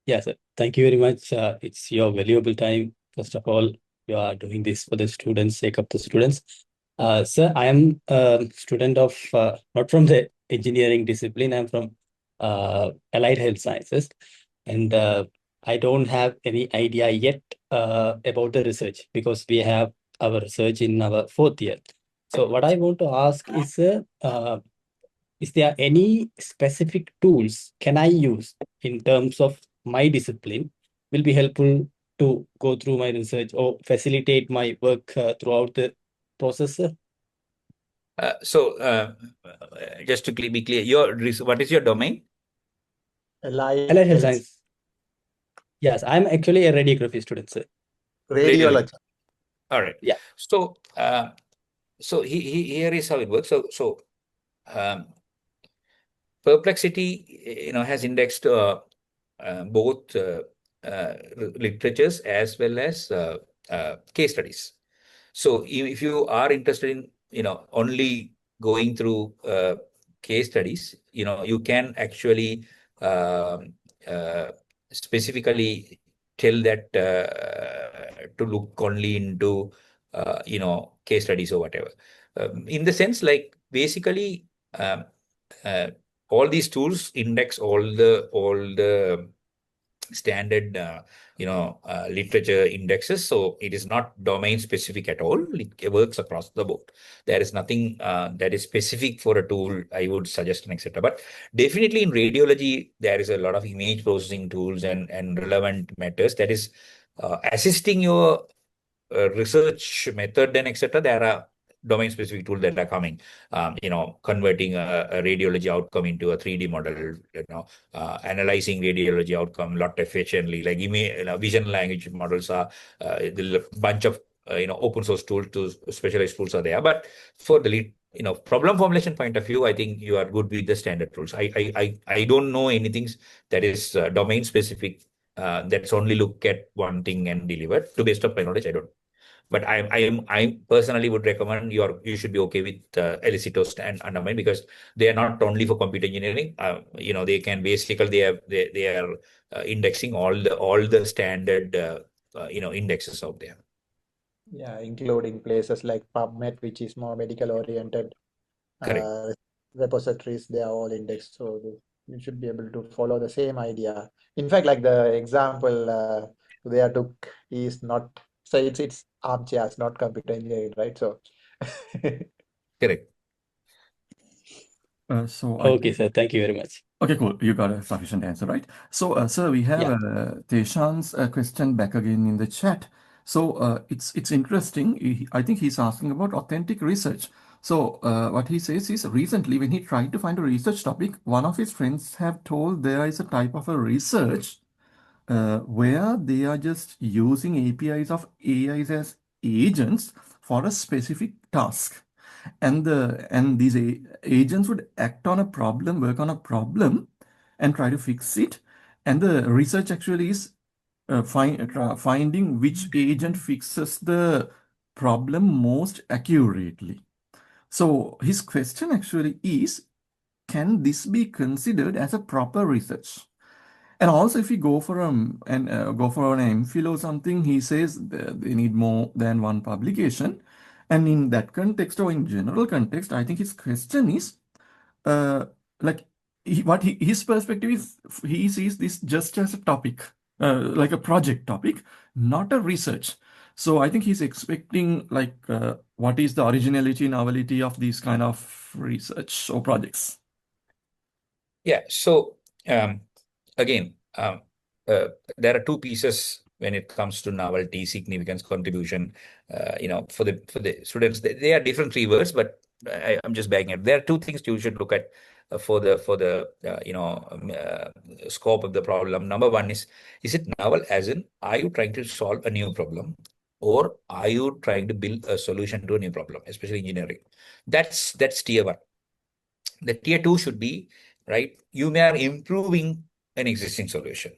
Yes, sir. Thank you very much. It's your valuable time. First of all, you are doing this for the students, sake of the students. Sir, I am a student of, not from the engineering discipline, I'm from allied health sciences. And I don't have any idea yet about the research, because we have our research in our 4th year. So what I want to ask is, is there any specific tools can I use in terms of my discipline will be helpful to go through my research or facilitate my work throughout the process, sir? Just to be clear, what is your domain? Allied Allied health health science. Yes, I'm actually a radiography student, sir. radiology. All right. Yeah. So, here is how it works. Um, Perplexity, has indexed both literatures as well as case studies. So if you are interested in, only going through case studies, you can actually um, uh, specifically tell that to look only into, case studies or whatever. In the sense, like basically, uh, all these tools index all the standard literature indexes, so it is not domain specific at all. It works across the board. There is nothing that is specific for a tool I would suggest, and etc. But definitely in radiology there is a lot of image processing tools and relevant matters that is assisting your research method and etc. There are domain specific tools that are coming, converting a radiology outcome into a 3D model, analyzing radiology outcome a lot efficiently, like vision language models are the bunch of open source tools to specialized tools are there. But for the problem formulation point of view, I think you are good with the standard tools. I don't know anything that is domain specific, that's only look at one thing and deliver. To best of my knowledge, I don't. But I personally would recommend you should be okay with Elicitost and Undermine, because they are not only for computer engineering. They can basically they are indexing all the standard indexes out there. Yeah, including places like PubMed, which is more medical oriented. Correct. Repositories, they are all indexed, so you should be able to follow the same idea. In fact, like the example they took is not, so it's armchairs, not computer engineering, right? So Correct. So I Okay, think, sir. Thank you very much. okay, cool. You got a sufficient answer, right? So, sir, we have Yeah. Teshan's question back again in the chat. So, it's interesting. I think he's asking about authentic research. So, what he says is recently when he tried to find a research topic, one of his friends have told there is a type of a research where they are just using APIs of AIs as agents for a specific task. And these agents would act on a problem, work on a problem, and try to fix it. And the research actually is finding which agent fixes the problem most accurately. So his question actually is, can this be considered as a proper research? And also, if you go for go for an MPhil or something, he says they need more than one publication. And in that context, or in general context, I think his question is, uh, like his perspective is, he sees this just as a topic, like a project topic, not a research. So I think he's expecting like what is the originality, novelty of these kind of research or projects? Yeah. So again, there are two pieces when it comes to novelty, significance, contribution. For the students, they are different three words, but I'm just backing it. There are two things you should look at for the scope of the problem. Number one is it novel, as in, are you trying to solve a new problem, or are you trying to build a solution to a new problem, especially engineering? That's tier one. The tier two should be, right, you may are improving an existing solution,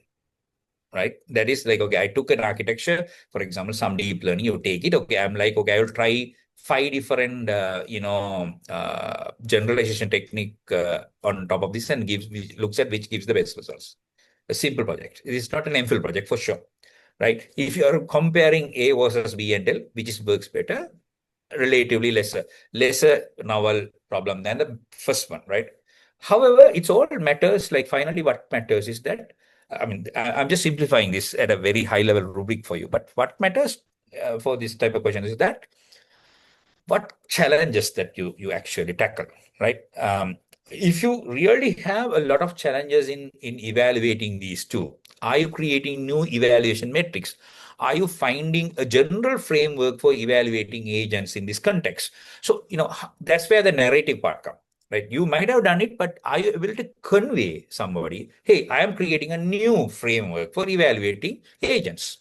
right? That is like, okay, I took an architecture, for example, some deep learning, you take it, okay, I'm like, okay, I will try 5 different, generalization technique on top of this, and looks at which gives the best results. A simple project. It is not an MPhil project for sure, right? If you are comparing A versus B and L, which works better, relatively lesser novel problem than the first one, right? However, it's all matters, like finally what matters is that, I mean, I'm just simplifying this at a very high level rubric for you, but what matters for this type of question is that what challenges that you actually tackle, right? if you really have a lot of challenges in evaluating these two, are you creating new evaluation metrics? Are you finding a general framework for evaluating agents in this context? So, that's where the narrative part comes, right? You might have done it, but are you able to convey somebody, hey, I am creating a new framework for evaluating agents.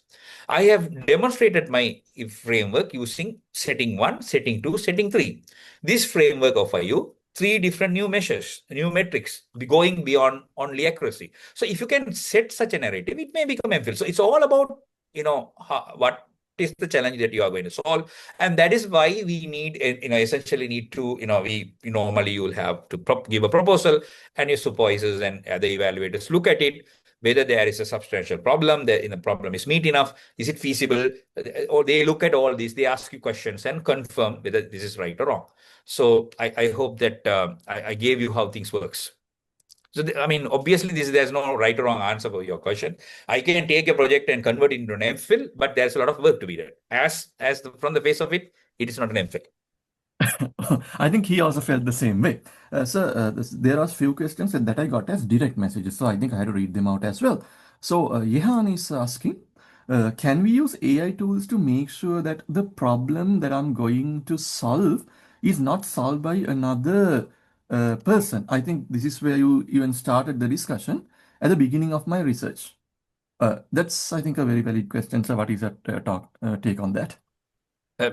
I have demonstrated my framework using setting 1, setting 2, setting 3. This framework offer you 3 different new measures, new metrics, going beyond only accuracy. So if you can set such a narrative, it may become MPhil. So it's all about, what is the challenge that you are going to solve. And that is why we need, essentially need to, we normally you will have to give a proposal, and your supervisors and other evaluators look at it, whether there is a substantial problem, that the problem is meet enough, is it feasible, or they look at all these, they ask you questions and confirm whether this is right or wrong. So I hope that I gave you how things works. So obviously there's no right or wrong answer for your question. I can take a project and convert it into an MPhil, but there's a lot of work to be done. From the face of it, it is not an MPhil. I think he also felt the same way. Sir, there are few questions that I got as direct messages, so I think I had to read them out as well. So Yehan is asking, can we use AI tools to make sure that the problem that I'm going to solve is not solved by another person? I think this is where you even started the discussion at the beginning of my research. That's, I think, a very valid question. So what is your take on that?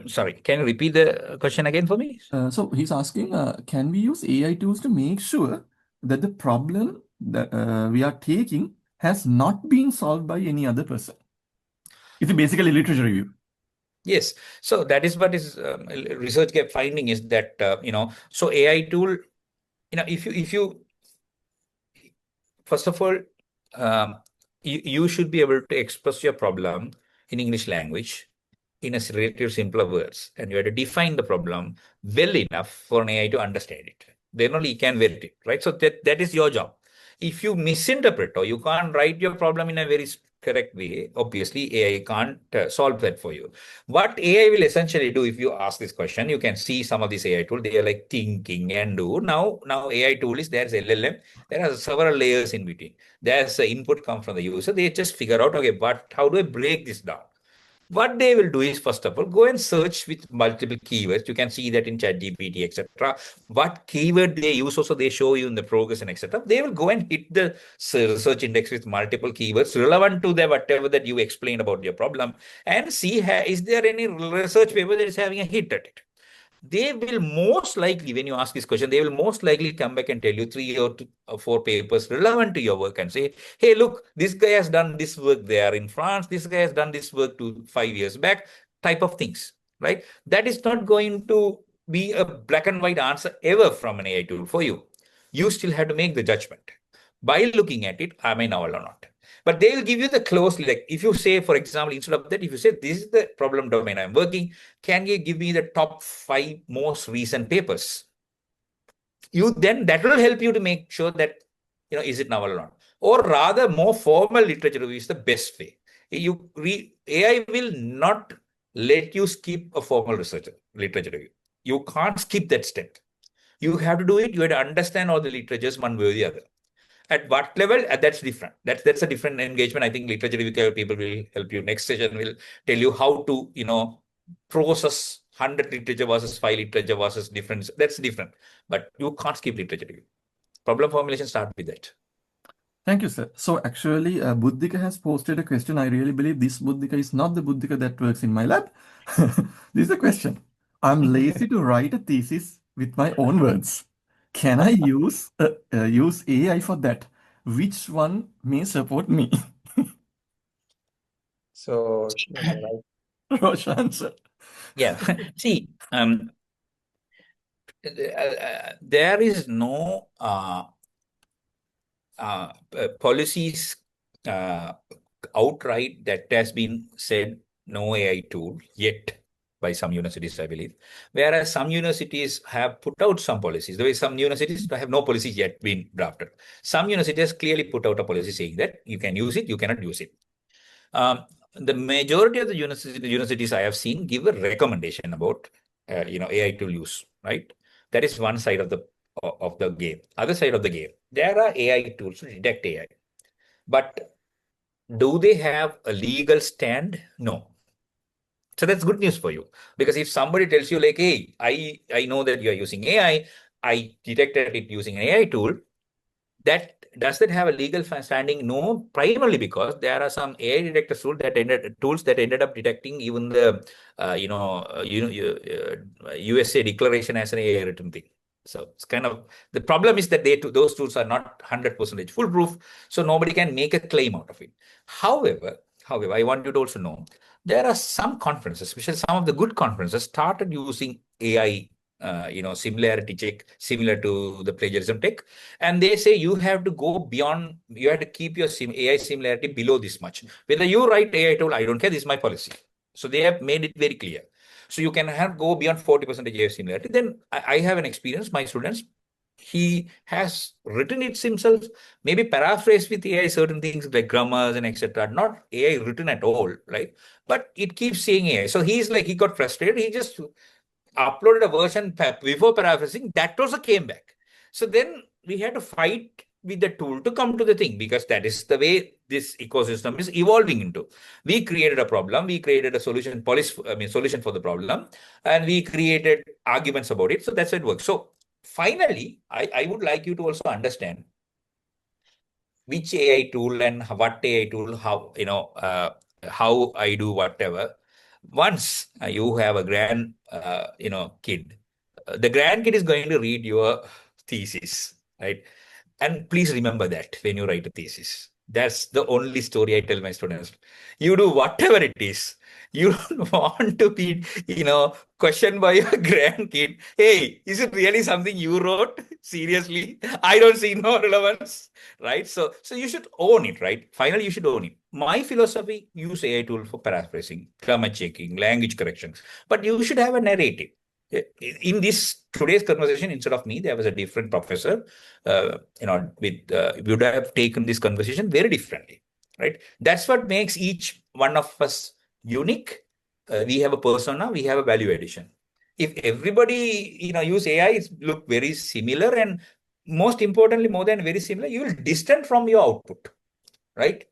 Sorry, can you repeat the question again for me? So he's asking, can we use AI tools to make sure that the problem that we are taking has not been solved by any other person? It's basically literature review. Yes. So that is what is research kept finding is that, so AI tool, if you first of all, you should be able to express your problem in English language in a relatively simpler words, and you have to define the problem well enough for an AI to understand it. Then only you can vet it, right? So that is your job. If you misinterpret or you can't write your problem in a very correct way, obviously AI can't solve that for you. What AI will essentially do, if you ask this question, you can see some of these AI tools, they are like thinking and do. Now AI tool is, there's LLM, there are several layers in between. There's input come from the user. They just figure out, okay, but how do I break this down? What they will do is, first of all, go and search with multiple keywords. You can see that in ChatGPT, etc. What keyword they use, also they show you in the progress and etc. They will go and hit the search index with multiple keywords relevant to the whatever that you explained about your problem, and see is there any research paper that is having a hit at it. They will most likely, when you ask this question, they will most likely come back and tell you 3 or 4 papers relevant to your work and say, hey, look, this guy has done this work there in France, this guy has done this work 5 years back, type of things, right? That is not going to be a black and white answer ever from an AI tool for you. You still have to make the judgment. By looking at it, am I novel or not? But they will give you the closely, like if you say, for example, instead of that, if you say, this is the problem domain I'm working, can you give me the top 5 most recent papers? Then that will help you to make sure that, is it novel or not? Or rather, more formal literature review is the best way. AI will not let you skip a formal literature review. You can't skip that step. You have to do it. You have to understand all the literatures one way or the other. At what level? That's different. That's a different engagement. I think literature review people will help you. Next session will tell you how to, process 100 literature versus 5 literature versus difference. That's different. But you can't skip literature review. Problem formulation start with that. Thank you, sir. So actually, Buddhika has posted a question. I really believe this Buddhika is not the Buddhika that works in my lab. This is a question. I'm lazy to write a thesis with my own words. Can I use AI for that? Which one may support me? So, right. Roshan, sir. Yeah. See, there is no policies outright that has been said no AI tool yet by some universities, I believe. Whereas some universities have put out some policies. The way some universities have no policies yet been drafted. Some universities clearly put out a policy saying that you can use it, you cannot use it. The majority of the universities I have seen give a recommendation about AI tool use, right? That is one side of of the game, other side of the game. There are AI tools to detect AI, but do they have a legal stand? No. So that's good news for you, because if somebody tells you like, hey, I know that you are using AI, I detected it using an AI tool, that does that have a legal standing? No, primarily because there are some AI detector tools that ended up detecting even the USA declaration as an AI written thing. So it's kind of the problem is that those tools are not 100% foolproof, so nobody can make a claim out of it. However, I want you to also know there are some conferences, especially some of the good conferences, started using AI, similarity check, similar to the plagiarism tech, and they say you have to go beyond, you have to keep your AI similarity below this much. Whether you write AI tool, I don't care, this is my policy. So they have made it very clear. So you can go beyond 40% AI similarity. Then I have an experience, my students, he has written it himself, maybe paraphrased with AI certain things like grammars and etc. Not AI written at all, right? But it keeps saying AI. So he's like, he got frustrated. He just uploaded a version before paraphrasing, that also came back. So then we had to fight with the tool to come to the thing, because that is the way this ecosystem is evolving into. We created a problem, we created a solution for the problem, and we created arguments about it. So that's how it works. So finally, I would like you to also understand which AI tool and what AI tool, how I do whatever. Once you have a kid, the grandkid is going to read your thesis, right? And please remember that when you write a thesis. That's the only story I tell my students. You do whatever it is. You don't want to be, questioned by your grandkid. Hey, is it really something you wrote? Seriously? I don't see no relevance, right? So you should own it, right? Finally, you should own it. My philosophy, use AI tool for paraphrasing, grammar checking, language corrections, but you should have a narrative. In this today's conversation, instead of me, there was a different professor. We would have taken this conversation very differently, right? That's what makes each one of us unique. We have a persona, we have a value addition. If everybody, use AI, it look very similar, and most importantly, more than very similar, you will distant from your output, right?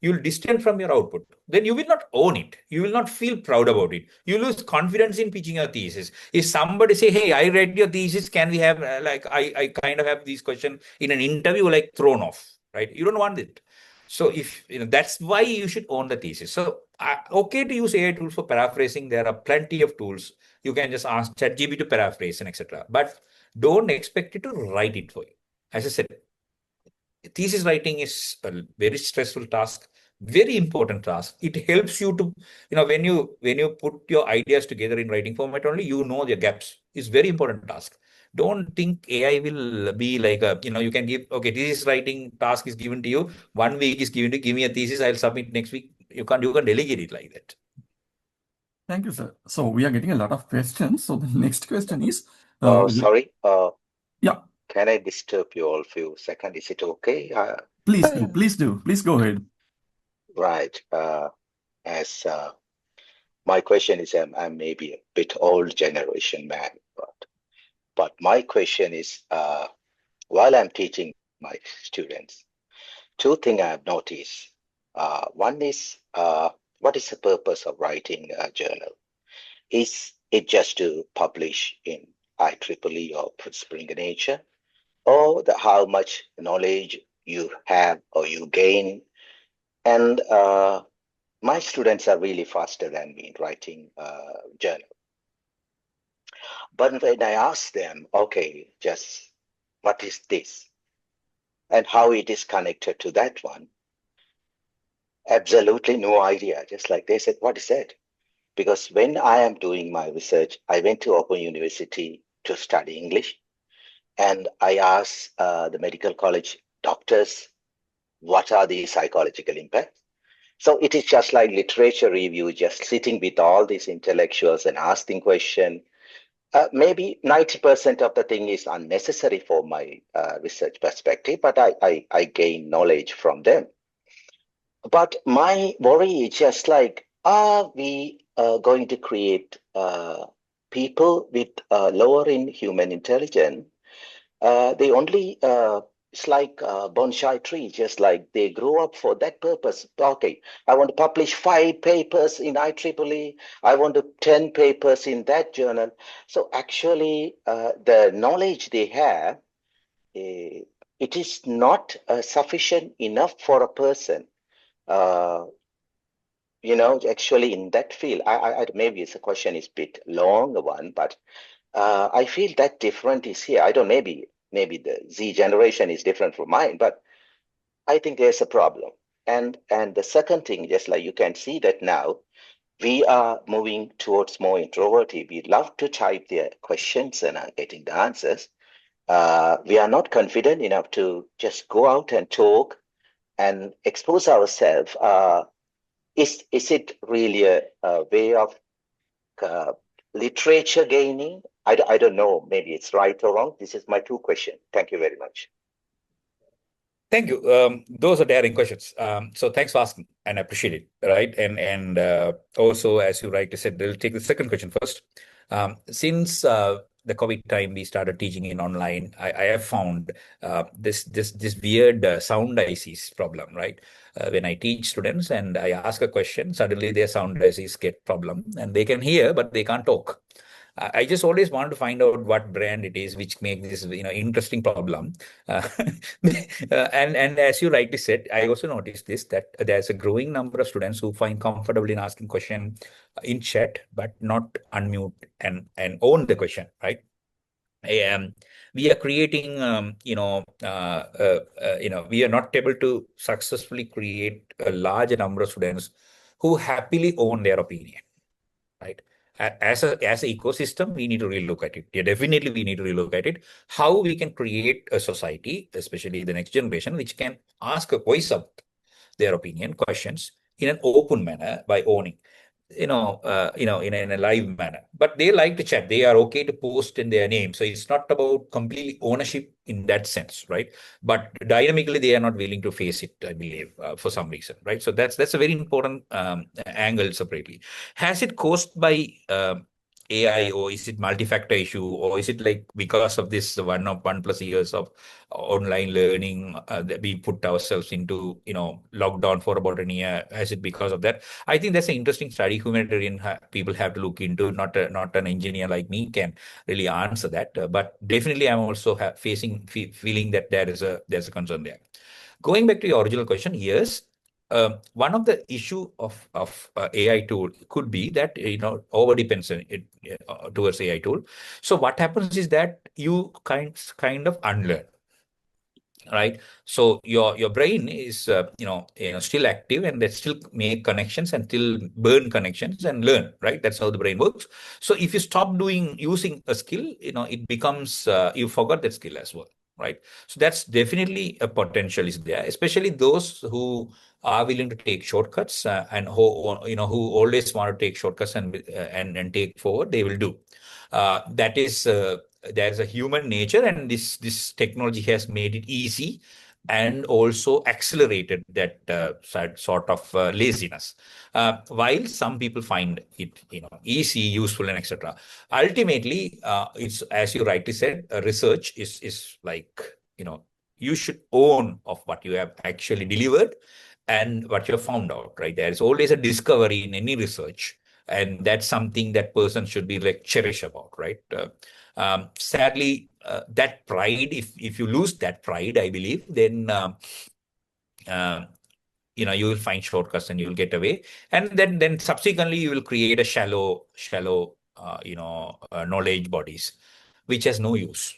You'll distant from your output. Then you will not own it. You will not feel proud about it. You lose confidence in pitching your thesis. If somebody say, hey, I read your thesis, can we have, I kind of have this question in an interview, like thrown off, right? You don't want it. So if, that's why you should own the thesis. So okay to use AI tools for paraphrasing. There are plenty of tools. You can just ask ChatGPT to paraphrase and etc. But don't expect it to write it for you. As I said, thesis writing is a very stressful task, very important task. It helps you to, when you put your ideas together in writing format only, the gaps. It's very important task. Don't think AI will be like you can give, okay, thesis writing task is given to you. 1 week is given to give me a thesis, I'll submit next week. You can delegate it like that. Thank you, sir. So we are getting a lot of questions. So the next question is, sorry. yeah. Can I disturb you all few seconds? Is it okay? Please do. Please go ahead. Right. As my question is, I'm maybe a bit old generation man, but my question is, while I'm teaching my students, two things I've noticed. One is, what is the purpose of writing a journal? Is it just to publish in IEEE or Spring Nature? Or how much knowledge you have or you gain? And my students are really faster than me in writing journal. But when I ask them, okay, just what is this? And how it is connected to that one? Absolutely no idea. Just like they said, what is that? Because when I am doing my research, I went to Open University to study English. And I asked the medical college doctors, what are the psychological impacts? So it is just like literature review, just sitting with all these intellectuals and asking questions. Maybe 90% of the thing is unnecessary for my research perspective, but I gain knowledge from them. But my worry is just like, are we going to create people with lower in human intelligence they only it's like bonsai tree, just like they grow up for that purpose. Okay, I want to publish 5 papers in IEEE. I want to 10 papers in that journal. So actually, the knowledge they have, it is not sufficient enough for a person. Uh, actually in that field, maybe it's a question is a bit long one, but I feel that different is here. I don't, maybe the Z generation is different from mine, but I think there's a problem. And the second thing, just like you can see that now, we are moving towards more introverted. We love to type their questions and are getting the answers. We are not confident enough to just go out and talk and expose ourselves. Is it really a way of uh, literature gaining? I don't know. Maybe it's right or wrong. This is my 2 questions. Thank you very much. Thank you. Those are daring questions. So thanks for asking, and I appreciate it. Right, and also, as you rightly said, we'll take the second question first. Since the COVID time, we started teaching in online. I have found this weird sound ICs problem. Right, when I teach students and I ask a question, suddenly their sound ICs get problem, and they can hear but they can't talk. I just always wanted to find out what brand it is which makes this interesting problem. And as you rightly said, I also noticed this, that there's a growing number of students who find comfortable in asking question in chat but not unmute and own the question, right? We are creating, we are not able to successfully create a large number of students who happily own their opinion, right? As an ecosystem, we need to relook at it. Yeah, definitely, we need to relook at it. How we can create a society, especially the next generation, which can ask a voice out their opinion, questions in an open manner by owning, in a live manner. But they like to chat. They are okay to post in their name. So it's not about completely ownership in that sense, right? But dynamically, they are not willing to face it, I believe, for some reason, right? So that's a very important angle separately. Has it caused by AI, or is it multi-factor issue, or is it like because of this 1+ years of online learning that we put ourselves into, lockdown for about a year? Has it because of that? I think that's an interesting study. Humanitarian people have to look into. Not an engineer like me can really answer that. But definitely, I'm also feeling that there's a concern there. Going back to your original question, yes. One of the issue of AI tool could be that over depends on it towards AI tool. So what happens is that you kind of unlearn, right? So your brain is still active, and they still make connections and still burn connections and learn, right? That's how the brain works. So if you stop using a skill, it becomes you forgot that skill as well, right? So that's definitely a potential is there, especially those who are willing to take shortcuts and who always want to take shortcuts and take forward, they will do. That is there's a human nature, and this technology has made it easy and also accelerated that sort of laziness. While some people find it easy, useful, and etc. Ultimately, it's, as you rightly said, research is like, you should own of what you have actually delivered and what you have found out, right? There is always a discovery in any research, and that's something that person should be like cherish about, right? Sadly, that pride, if you lose that pride, I believe, then you will find shortcuts and you will get away, and then subsequently you will create a shallow knowledge bodies, which has no use.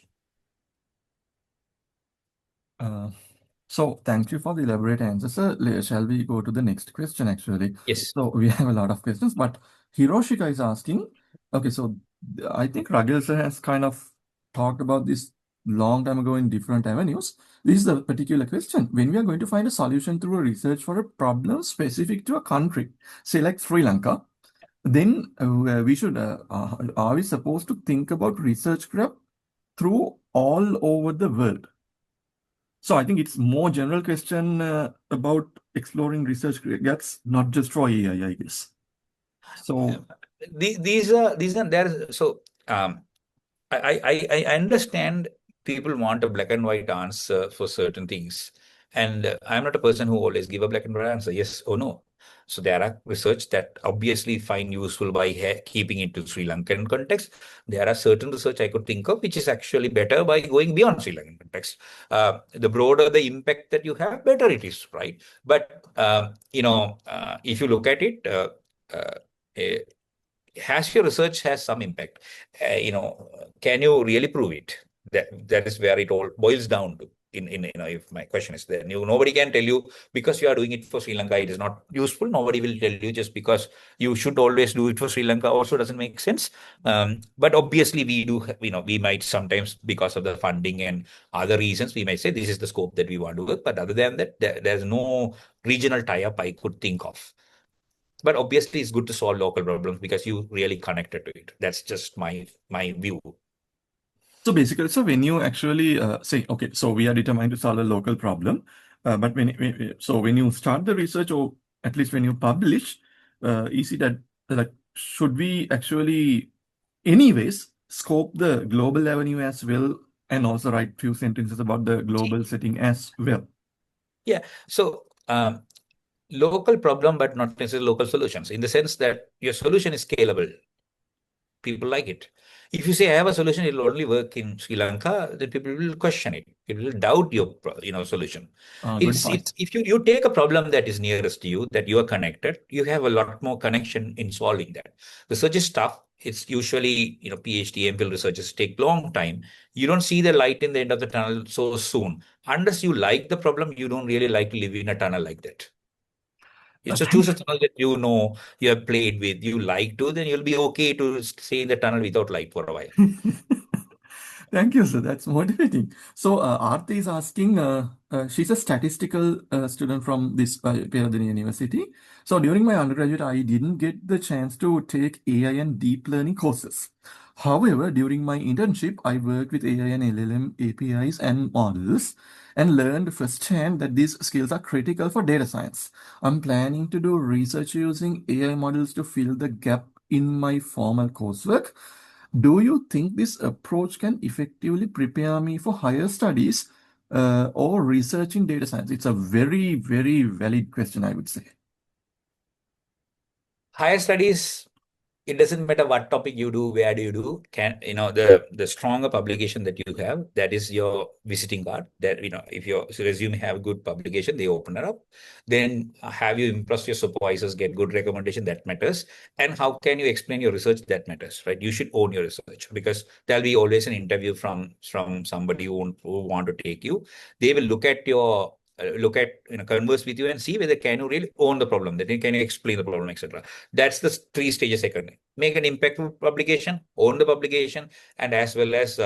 So thank you for the elaborate answer, sir. Shall we go to the next question, actually? Yes. So we have a lot of questions, but Hiroshika is asking, okay, so I think Ragel sir has kind of talked about this long time ago in different avenues. This is a particular question. When we are going to find a solution through a research for a problem specific to a country, say like Sri Lanka, then we should, are we supposed to think about research prep through all over the world? So I think it's more general question about exploring research gaps, not just for AI, I guess. So these are there. So I understand people want a black and white answer for certain things. And I'm not a person who always give a black and white answer, yes or no. So there are research that obviously find useful by keeping it to Sri Lankan context. There are certain research I could think of which is actually better by going beyond Sri Lankan context. The broader the impact that you have, better it is, right? But if you look at it, uh, has your research has some impact? Can you really prove it? That is where it all boils down to. If my question is there, nobody can tell you because you are doing it for Sri Lanka, it is not useful. Nobody will tell you just because you should always do it for Sri Lanka also doesn't make sense. But obviously we do, we might sometimes because of the funding and other reasons, we might say this is the scope that we want to work. But other than that, there's no regional tie-up I could think of. But obviously, it's good to solve local problems because you really connected to it. That's just my view. So basically, so when you actually say, okay, so we are determined to solve a local problem, but when you start the research, or at least when you publish, is it that like should we actually, anyways, scope the global avenue as well, and also write few sentences about the global setting as well? Yeah. So local problem, but not necessarily local solutions, in the sense that your solution is scalable. People like it. If you say I have a solution, it will only work in Sri Lanka, then people will question it. People will doubt your solution. Good point. It's if you take a problem that is nearest to you, that you are connected, you have a lot more connection in solving that. Research is tough. It's usually, PhD, MPhil researchers take long time. You don't see the light in the end of the tunnel so soon. Unless you like the problem, you don't really like to live in a tunnel like that. It's a choose a tunnel that you have played with, you like to, then you'll be okay to stay in the tunnel without light for a while. Thank you, sir. That's motivating. So, Aarti is asking, she's a statistical student from this Peradeniya University. So, during my undergraduate, I didn't get the chance to take AI and deep learning courses. However, during my internship, I worked with AI and LLM APIs and models and learned firsthand that these skills are critical for data science. I'm planning to do research using AI models to fill the gap in my formal coursework. Do you think this approach can effectively prepare me for higher studies or research in data science? It's a very, very valid question, I would say. Higher studies, it doesn't matter what topic you do, where do you do, the stronger publication that you have, that is your visiting card. That, if your resume have good publication, they open it up. Then have you impressed your supervisors, get good recommendation, that matters. And how can you explain your research, that matters, right? You should own your research, because there'll be always an interview from somebody who want to take you. They will look at your converse with you and see whether can you really own the problem, then can you explain the problem, etc. That's the 3 stages I can make an impactful publication, own the publication, and as well as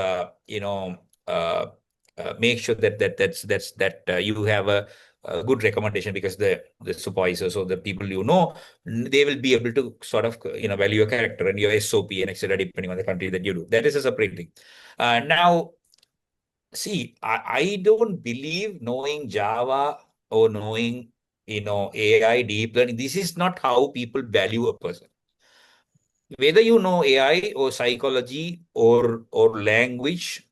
make sure that you have a good recommendation, because the supervisors or the people they will be able to sort of value your character and your SOP and etc. depending on the country that you do. That is a separate thing. Now, see, I don't believe knowing Java or knowing AI, deep learning, this is not how people value a person. Whether you know AI or psychology or language,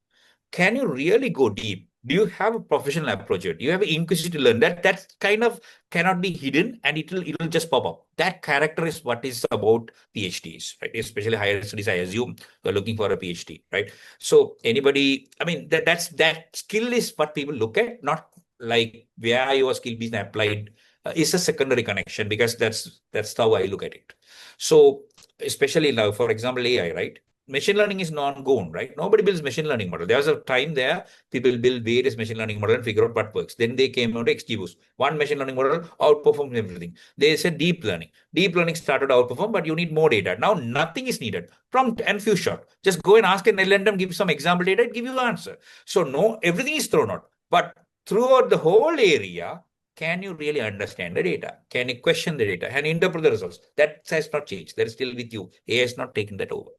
can you really go deep? Do you have a professional approach? Do you have an inquisitive to learn? That kind of cannot be hidden, and it'll just pop up. That character is what is about PhDs, right? Especially higher studies, I assume you're looking for a PhD, right? So anybody, I mean, that skill is what people look at, not like where your skill being applied is a secondary connection, because that's how I look at it. So especially now, for example, AI, right? Machine learning is non-gone, right? Nobody builds machine learning model. There was a time there, people build various machine learning model and figure out what works. Then they came out to XGBoost. One machine learning model outperforms everything. They said deep learning. Deep learning started to outperform, but you need more data. Now nothing is needed. Prompt and few shot. Just go and ask an LLM, give some example data, it give you the answer. So no, everything is thrown out. But throughout the whole area, can you really understand the data? Can you question the data and interpret the results? That has not changed. That is still with you. AI has not taken that over.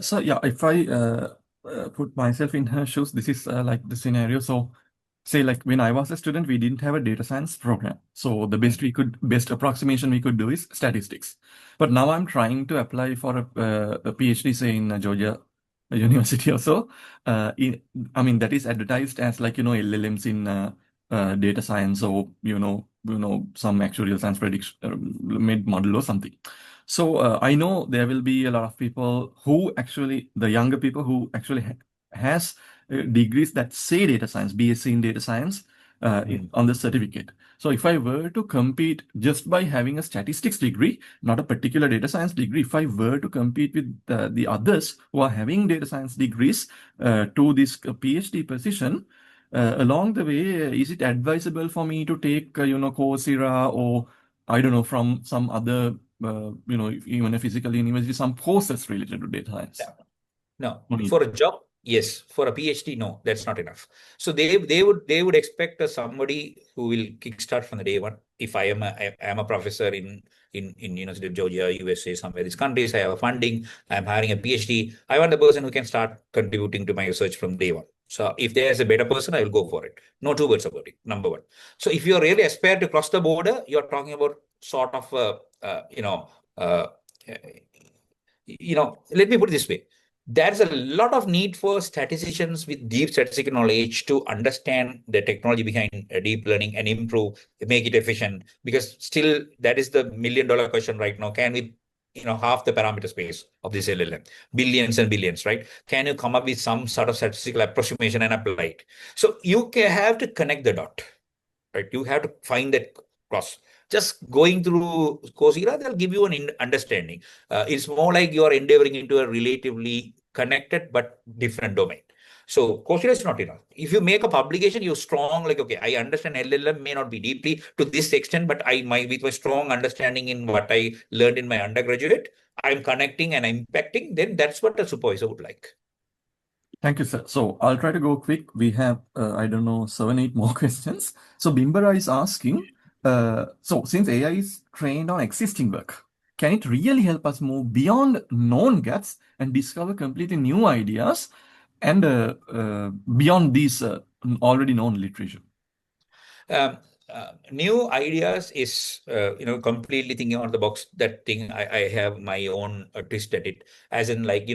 So yeah, if I put myself in her shoes, this is like the scenario. So say like when I was a student, we didn't have a data science program. So the best approximation we could do is statistics. But now I'm trying to apply for a PhD, say in Georgia university also. I mean, that is advertised as like, LLMs in data science, or, some actuarial science prediction mid model or something. So I know there will be a lot of people who actually, the younger people who actually has degrees that say data science, BSc in data science on the certificate. So if I were to compete just by having a statistics degree, not a particular data science degree, if I were to compete with the others who are having data science degrees to this PhD position, along the way, is it advisable for me to take, Coursera, or I don't know, from some other, even a physical university, some courses related to data science? No, for a job, yes. For a PhD, no, that's not enough. So they would expect somebody who will kickstart from the day one. If I am a professor in University of Georgia, USA, somewhere these countries, I have a funding, I'm hiring a PhD. I want the person who can start contributing to my research from day one. So if there's a better person, I will go for it. No two words about it. Number one. So if you really aspire to cross the border, you're talking about sort of let me put it this way. There's a lot of need for statisticians with deep statistical knowledge to understand the technology behind deep learning and improve, make it efficient. Because still, that is the million-dollar question right now. Can we, half the parameter space of this LLM, billions and billions, right? Can you come up with some sort of statistical approximation and apply it? So you have to connect the dot, right? You have to find that cross. Just going through Coursera, they'll give you an understanding. It's more like you are endeavoring into a relatively connected but different domain. So Coursera is not enough. If you make a publication, you're strong, like, okay, I understand LLM may not be deeply to this extent, but with my strong understanding in what I learned in my undergraduate, I'm connecting and impacting, then that's what a supervisor would like. Thank you, sir. So I'll try to go quick. We have, 7, 8 more questions. So Bimbara is asking, so since AI is trained on existing work, can it really help us move beyond known gaps and discover completely new ideas and beyond these already known literature? New ideas is completely thinking out of the box. That thing I have my own twist at it, as in, like,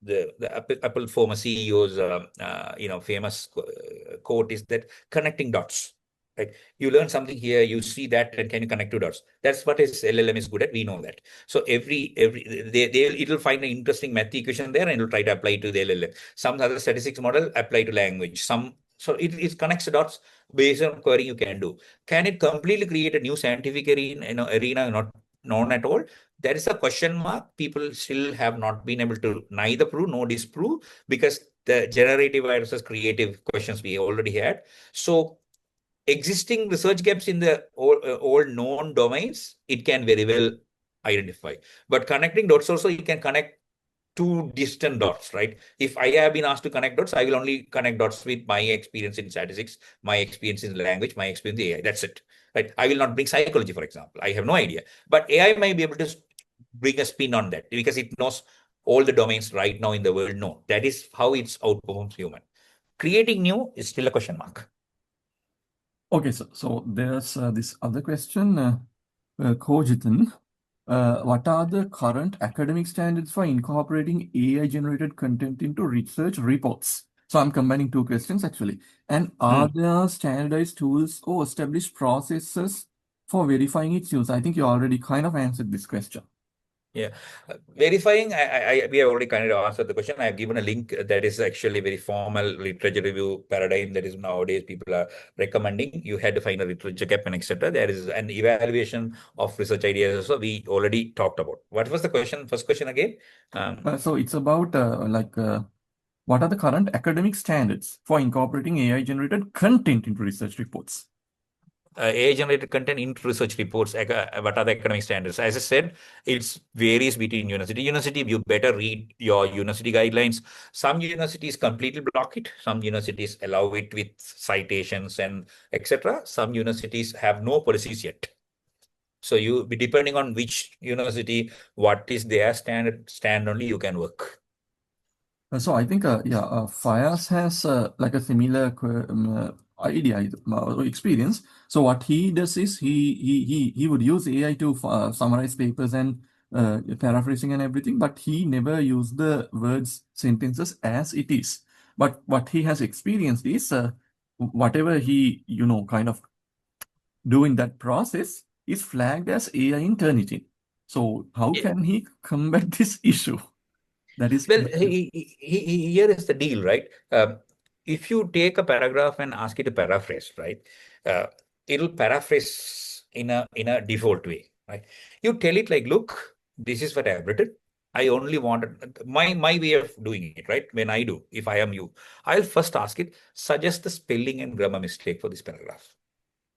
the Apple former CEO's famous quote is that connecting dots. Right? You learn something here, you see that, and can you connect two dots? That's what his LLM is good at. We know that. So it'll find an interesting math equation there, and it'll try to apply it to the LLM. Some other statistics model apply to language. So it connects the dots based on query you can do. Can it completely create a new scientific arena not known at all? There is a question mark. People still have not been able to neither prove nor disprove, because the generative versus creative questions we already had. So existing research gaps in the all known domains, it can very well identify. But connecting dots also, you can connect two distant dots, right? If I have been asked to connect dots, I will only connect dots with my experience in statistics, my experience in language, my experience in AI. That's it, right? I will not bring psychology, for example. I have no idea. But AI might be able to bring a spin on that because it knows all the domains right now in the world. No, that is how it outperforms human. Creating new is still a question mark. Okay, so there's this other question, Kojitan. What are the current academic standards for incorporating AI-generated content into research reports? So I'm combining two questions, actually. And are there standardized tools or established processes for verifying its use? I think you already kind of answered this question. Yeah, verifying, we have already kind of answered the question. I have given a link that is actually very formal literature review paradigm that is nowadays people are recommending. You had to find a literature gap and etc. There is an evaluation of research ideas also we already talked about. What was the question? First question again? So it's about what are the current academic standards for incorporating AI-generated content into research reports? AI-generated content into research reports, what are the academic standards? As I said, it varies between university. You better read your university guidelines. Some universities completely block it. Some universities allow it with citations and etc. Some universities have no policies yet. So depending on which university, what is their stand only, you can work. So I think, FIAS has like a similar idea or experience. So what he does is he would use AI to summarize papers and paraphrasing and everything, but he never used the words sentences as it is. But what he has experienced is whatever he, kind of do in that process is flagged as AI in Turnitin. So how Yeah. can he combat this issue? That is Well, here is the deal, right? If you take a paragraph and ask it to paraphrase, right, it'll paraphrase in a default way, right? You tell it like, look, this is what I've written. I only wanted my way of doing it, right? When I do, if I am you, I'll first ask it, suggest the spelling and grammar mistake for this paragraph.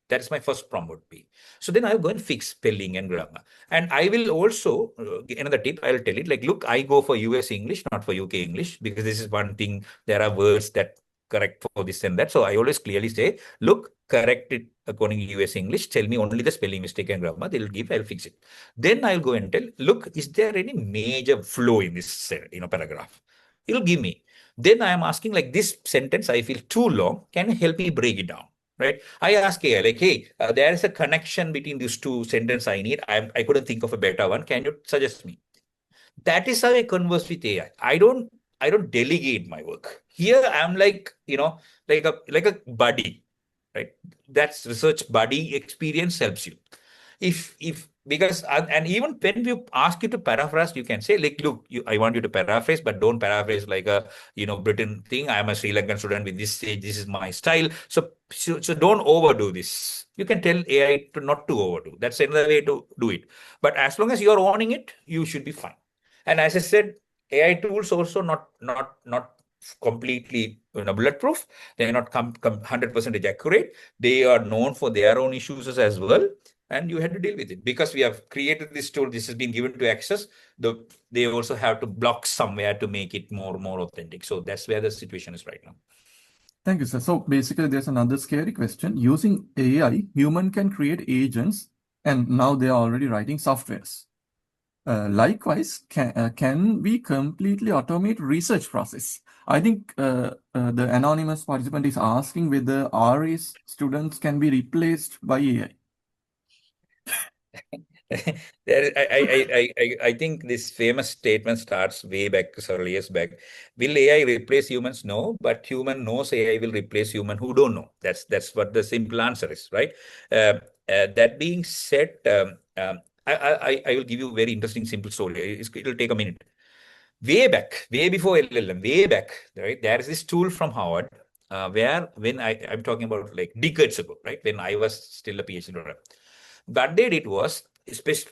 That's my first prompt would be. So then I'll go and fix spelling and grammar. And I will also, another tip, I'll tell it like, look, I go for US English, not for UK English, because this is one thing. There are words that correct for this and that. So I always clearly say, look, correct it according to US English. Tell me only the spelling mistake and grammar. They'll give, I'll fix it. Then I'll go and tell, look, is there any major flow in this paragraph? It'll give me. Then I am asking like this sentence, I feel too long. Can you help me break it down? Right? I ask AI like, hey, there is a connection between these two sentences I need. I couldn't think of a better one. Can you suggest me? That is how I converse with AI. I don't delegate my work. Here I'm like, like a buddy, right? That's research buddy experience helps you. If because and even when you ask you to paraphrase, you can say like, look, I want you to paraphrase, but don't paraphrase like a Britain thing. I'm a Sri Lankan student with this stage. This is my style. So don't overdo this. You can tell AI to not to overdo. That's another way to do it. But as long as you are owning it, you should be fine. And as I said, AI tools also not completely bulletproof. They are not 100% accurate. They are known for their own issues as well, and you had to deal with it because we have created this tool. This has been given to access. They also have to block somewhere to make it more authentic. So that's where the situation is right now. Thank you, sir. So basically, there's another scary question. Using AI, human can create agents, and now they are already writing softwares. Likewise, can we completely automate research process? I think the anonymous participant is asking whether RA's students can be replaced by AI. I think this famous statement starts way back, several years back. Will AI replace humans? No, but human knows AI will replace human who don't know. That's what the simple answer is, right? That being said, I will give you a very interesting simple story. It'll take a minute. Way back, way before LLM, way back, right? There is this tool from Harvard where when I'm talking about like decades ago, right? When I was still a PhD student. What they did was,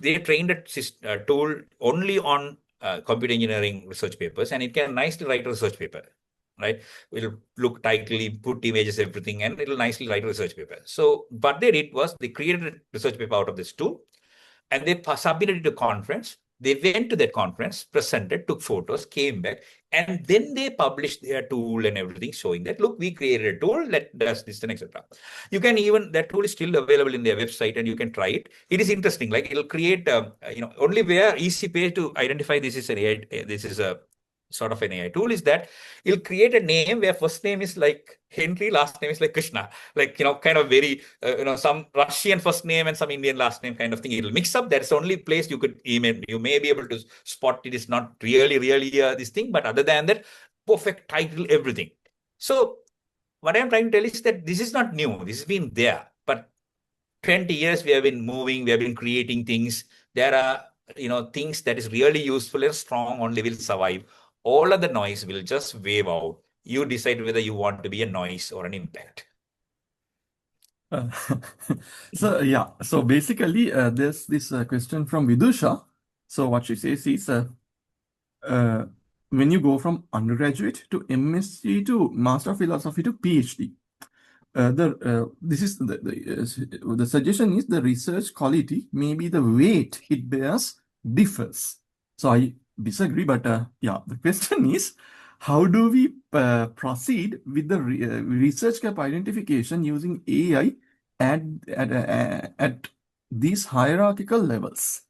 they trained a tool only on computer engineering research papers, and it can nicely write a research paper, right? It'll look tightly, put images, everything, and it'll nicely write a research paper. So what they did was they created a research paper out of this tool, and they submitted it to a conference. They went to that conference, presented, took photos, came back, and then they published their tool and everything, showing that, look, we created a tool that does this and etc. You can even, that tool is still available in their website, and you can try it. It is interesting. Like, it'll create, only where easy way to identify this is an AI, this is a sort of an AI tool, is that it'll create a name where first name is like Henry, last name is like Krishna, like, kind of very, some Russian first name and some Indian last name kind of thing. It'll mix up. That's the only place you may be able to spot it is not really this thing, but other than that, perfect title, everything. So what I'm trying to tell is that this is not new. This has been there, but 20 years we have been moving, we have been creating things. There are, things that is really useful and strong only will survive. All of the noise will just wave out. You decide whether you want to be a noise or an impact. So basically, there's this question from Vidusha. So what she says is, when you go from undergraduate to MSc to Master of Philosophy to PhD, the suggestion is the research quality, maybe the weight it bears differs. So I disagree, but the question is, how do we proceed with the research gap identification using AI at these hierarchical levels?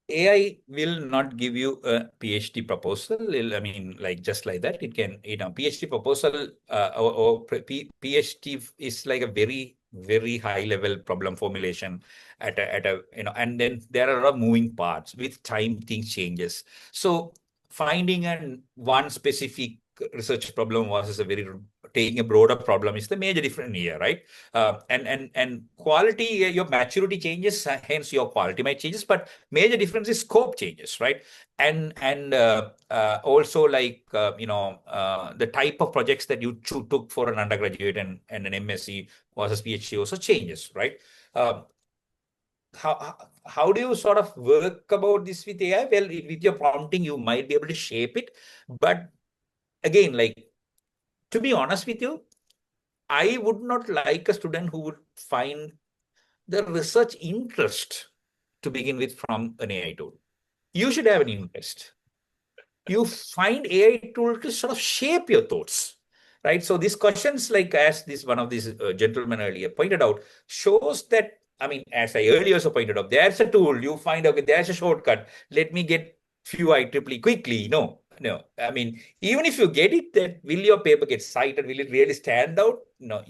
AI will not give you a PhD proposal. Like just like that. It can, PhD proposal or PhD is like a very very high level problem formulation at a and then there are a lot of moving parts. With time, things changes. So finding one specific research problem versus taking a broader problem is the major difference here, right? And quality, your maturity changes, hence your quality might changes, but major difference is scope changes, right? And also the type of projects that you took for an undergraduate and an MSc versus PhD also changes, right? How do you sort of work about this with AI? Well, with your prompting, you might be able to shape it, but again, to be honest with you, I would not like a student who would find the research interest to begin with from an AI tool. You should have an interest. You find AI tool to sort of shape your thoughts, right? So these questions, as one of these gentlemen earlier pointed out, shows that, I mean, as I earlier also pointed out, there's a tool, you find, okay, there's a shortcut. Let me get few IEEE quickly. No. I mean, even if you get it, then will your paper get cited? Will it really stand out? No,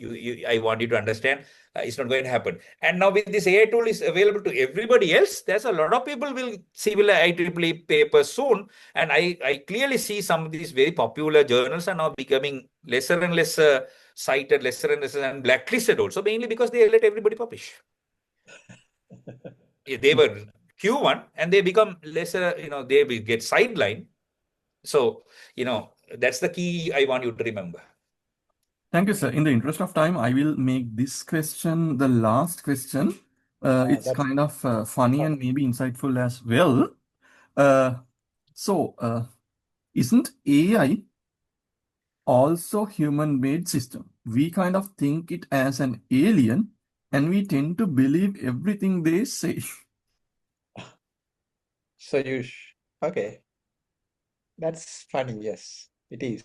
I want you to understand it's not going to happen. And now with this AI tool is available to everybody else, there's a lot of people will see IEEE papers soon. And I clearly see some of these very popular journals are now becoming lesser and lesser cited, lesser and lesser, and blacklisted also, mainly because they let everybody publish. They were Q1 and they become lesser, they will get sidelined. So, that's the key I want you to remember. Thank you, sir. In the interest of time, I will make this question the last question. It's kind of funny and maybe insightful as well. Isn't AI also human-made system? We kind of think it as an alien, and we tend to believe everything they say. So okay. That's funny. Yes, it is.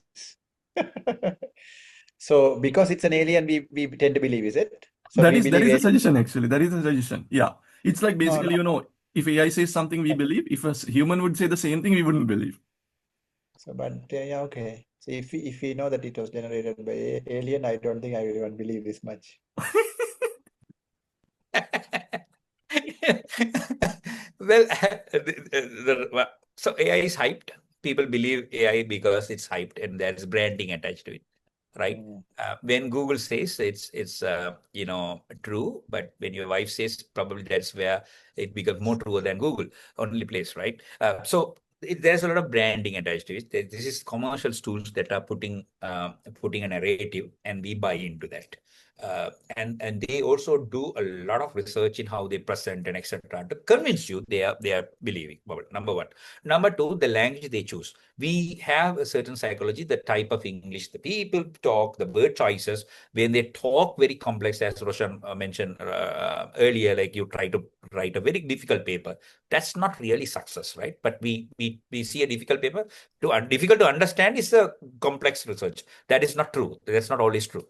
So because it's an alien, we tend to believe, is it? So That we is believe a aliens? suggestion, actually. That is a suggestion. Yeah. It's like basically, if AI says something, we believe. If a human would say the same thing, we wouldn't believe. So, but yeah, okay. So if we know that it was generated by alien, I don't think I will even believe this much. Well, so AI is hyped. People believe AI because it's hyped and there's branding attached to it, right? When Google says it's true, but when your wife says, probably that's where it becomes more true than Google, only place, right? So there's a lot of branding attached to it. This is commercial tools that are putting a narrative, and we buy into that. And they also do a lot of research in how they present and etc. to convince you they are believing. Number one. Number two, the language they choose. We have a certain psychology, the type of English the people talk, the word choices. When they talk very complex, as Roshan mentioned earlier, like you try to write a very difficult paper, that's not really success, right? But we see a difficult paper. Difficult to understand is a complex research. That is not true. That's not always true.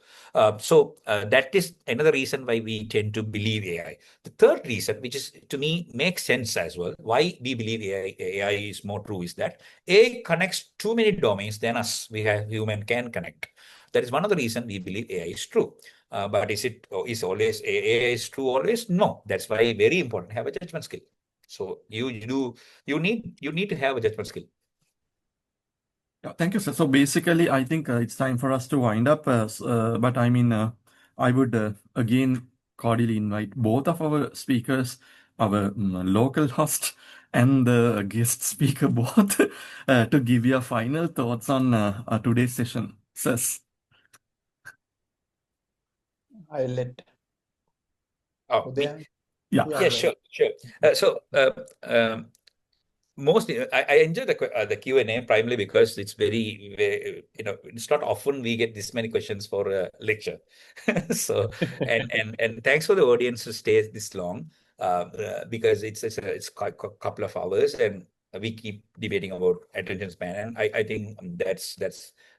So that is another reason why we tend to believe AI. The third reason, which is to me makes sense as well, why we believe AI is more true, is that AI connects too many domains than us. Human can connect. That is one of the reasons we believe AI is true. But is AI is true always? No. That's why very important to have a judgment skill. So you need to have a judgment skill. Yeah, thank you, sir. So basically, I think it's time for us to wind up. But I mean, I would again cordially invite both of our speakers, our local host and the guest speaker, both to give your final thoughts on today's session. Sirs. I'll let Yeah, yeah, sure. I enjoy the Q&A primarily because it's very, it's not often we get this many questions for a lecture. So and thanks for the audience to stay this long, because it's a couple of hours and we keep debating about attention span, and I think that's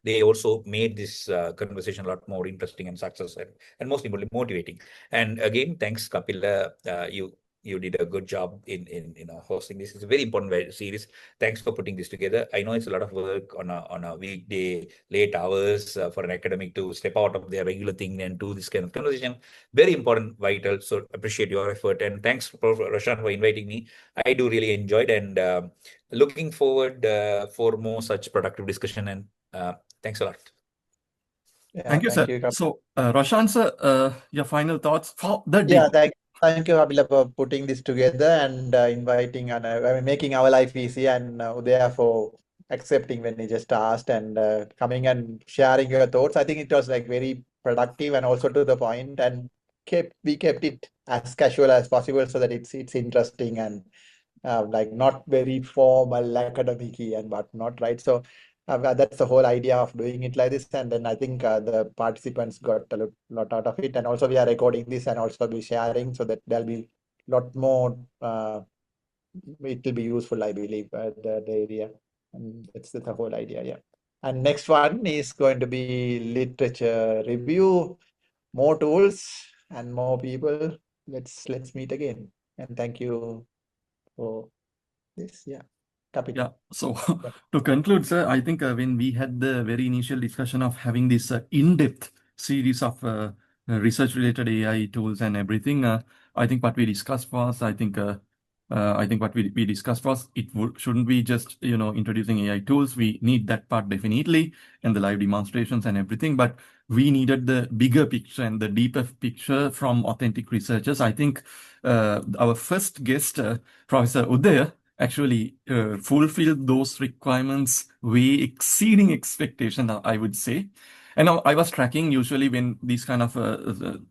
they also made this conversation a lot more interesting and successful, and most importantly motivating. And again, thanks Kapila, you you did a good job in hosting this. It's a very important series. Thanks for putting this together. I know it's a lot of work on a weekday, late hours for an academic to step out of their regular thing and do this kind of conversation. Very important, vital. So appreciate your effort, and thanks, Prof. Roshan, for inviting me. I do really enjoyed, and looking forward for more such productive discussion. And thanks a lot. Yeah, Thank you, thank sir. you, Kapila. So, Roshan, sir, your final thoughts for the day. Yeah, thank you, Kapila, for putting this together and inviting and I mean, making our life easy, and Udaya for accepting when he just asked and coming and sharing your thoughts. I think it was like very productive and also to the point, and we kept it as casual as possible so that it's interesting and like not very formal, academic and whatnot, right? So that's the whole idea of doing it like this. And then I think the participants got a lot out of it. And also we are recording this and also be sharing so that there'll be a lot more, it will be useful, I believe, the area. And that's the whole idea, yeah. And next one is going to be literature review, more tools and more people. Let's meet again. And thank you for this, yeah. Kapila. Yeah. So Yeah. to conclude, sir, I think when we had the very initial discussion of having this in-depth series of research-related AI tools and everything, I think what we discussed was, I think what we discussed was shouldn't be just introducing AI tools. We need that part definitely, and the live demonstrations and everything, but we needed the bigger picture and the deeper picture from authentic researchers. I think our first guest, Professor Udaya, actually fulfilled those requirements way exceeding expectation, I would say. And now I was tracking, usually when these kind of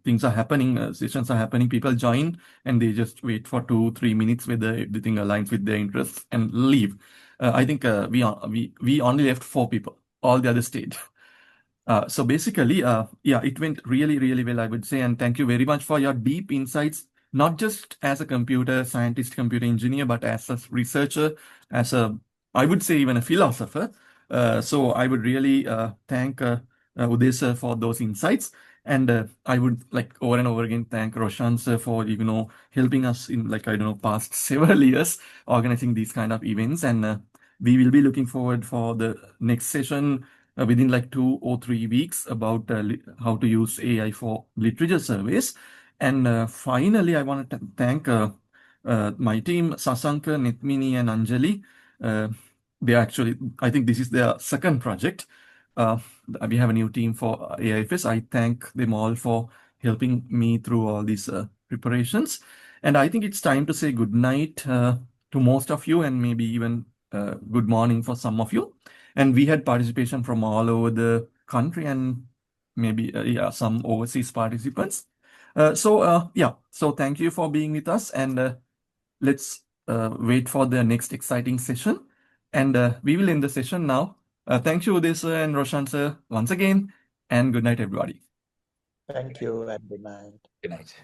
things are happening, sessions are happening, people join and they just wait for 2-3 minutes whether everything aligns with their interests and leave. I think we only left 4 people, all the other stayed. So basically, yeah, it went really, really well, I would say. And thank you very much for your deep insights, not just as a computer scientist, computer engineer, but as a researcher, I would say even a philosopher. So I would really thank Uday sir for those insights. And I would like over and over again thank Roshan sir for, helping us in past several years organizing these kind of events. And we will be looking forward for the next session within like 2 or 3 weeks about how to use AI for literature surveys. And finally, I want to thank my team, Sasanka, Nitmini, and Anjali. They actually, I think this is their second project. We have a new team for AIFS. I thank them all for helping me through all these preparations. And I think it's time to say good night to most of you, and maybe even good morning for some of you. And we had participation from all over the country and maybe some overseas participants. So thank you for being with us, and let's wait for the next exciting session. And we will end the session now. Thank you, Uday sir and Roshan sir, once again, and good night, everybody. Thank you and good night. Good night.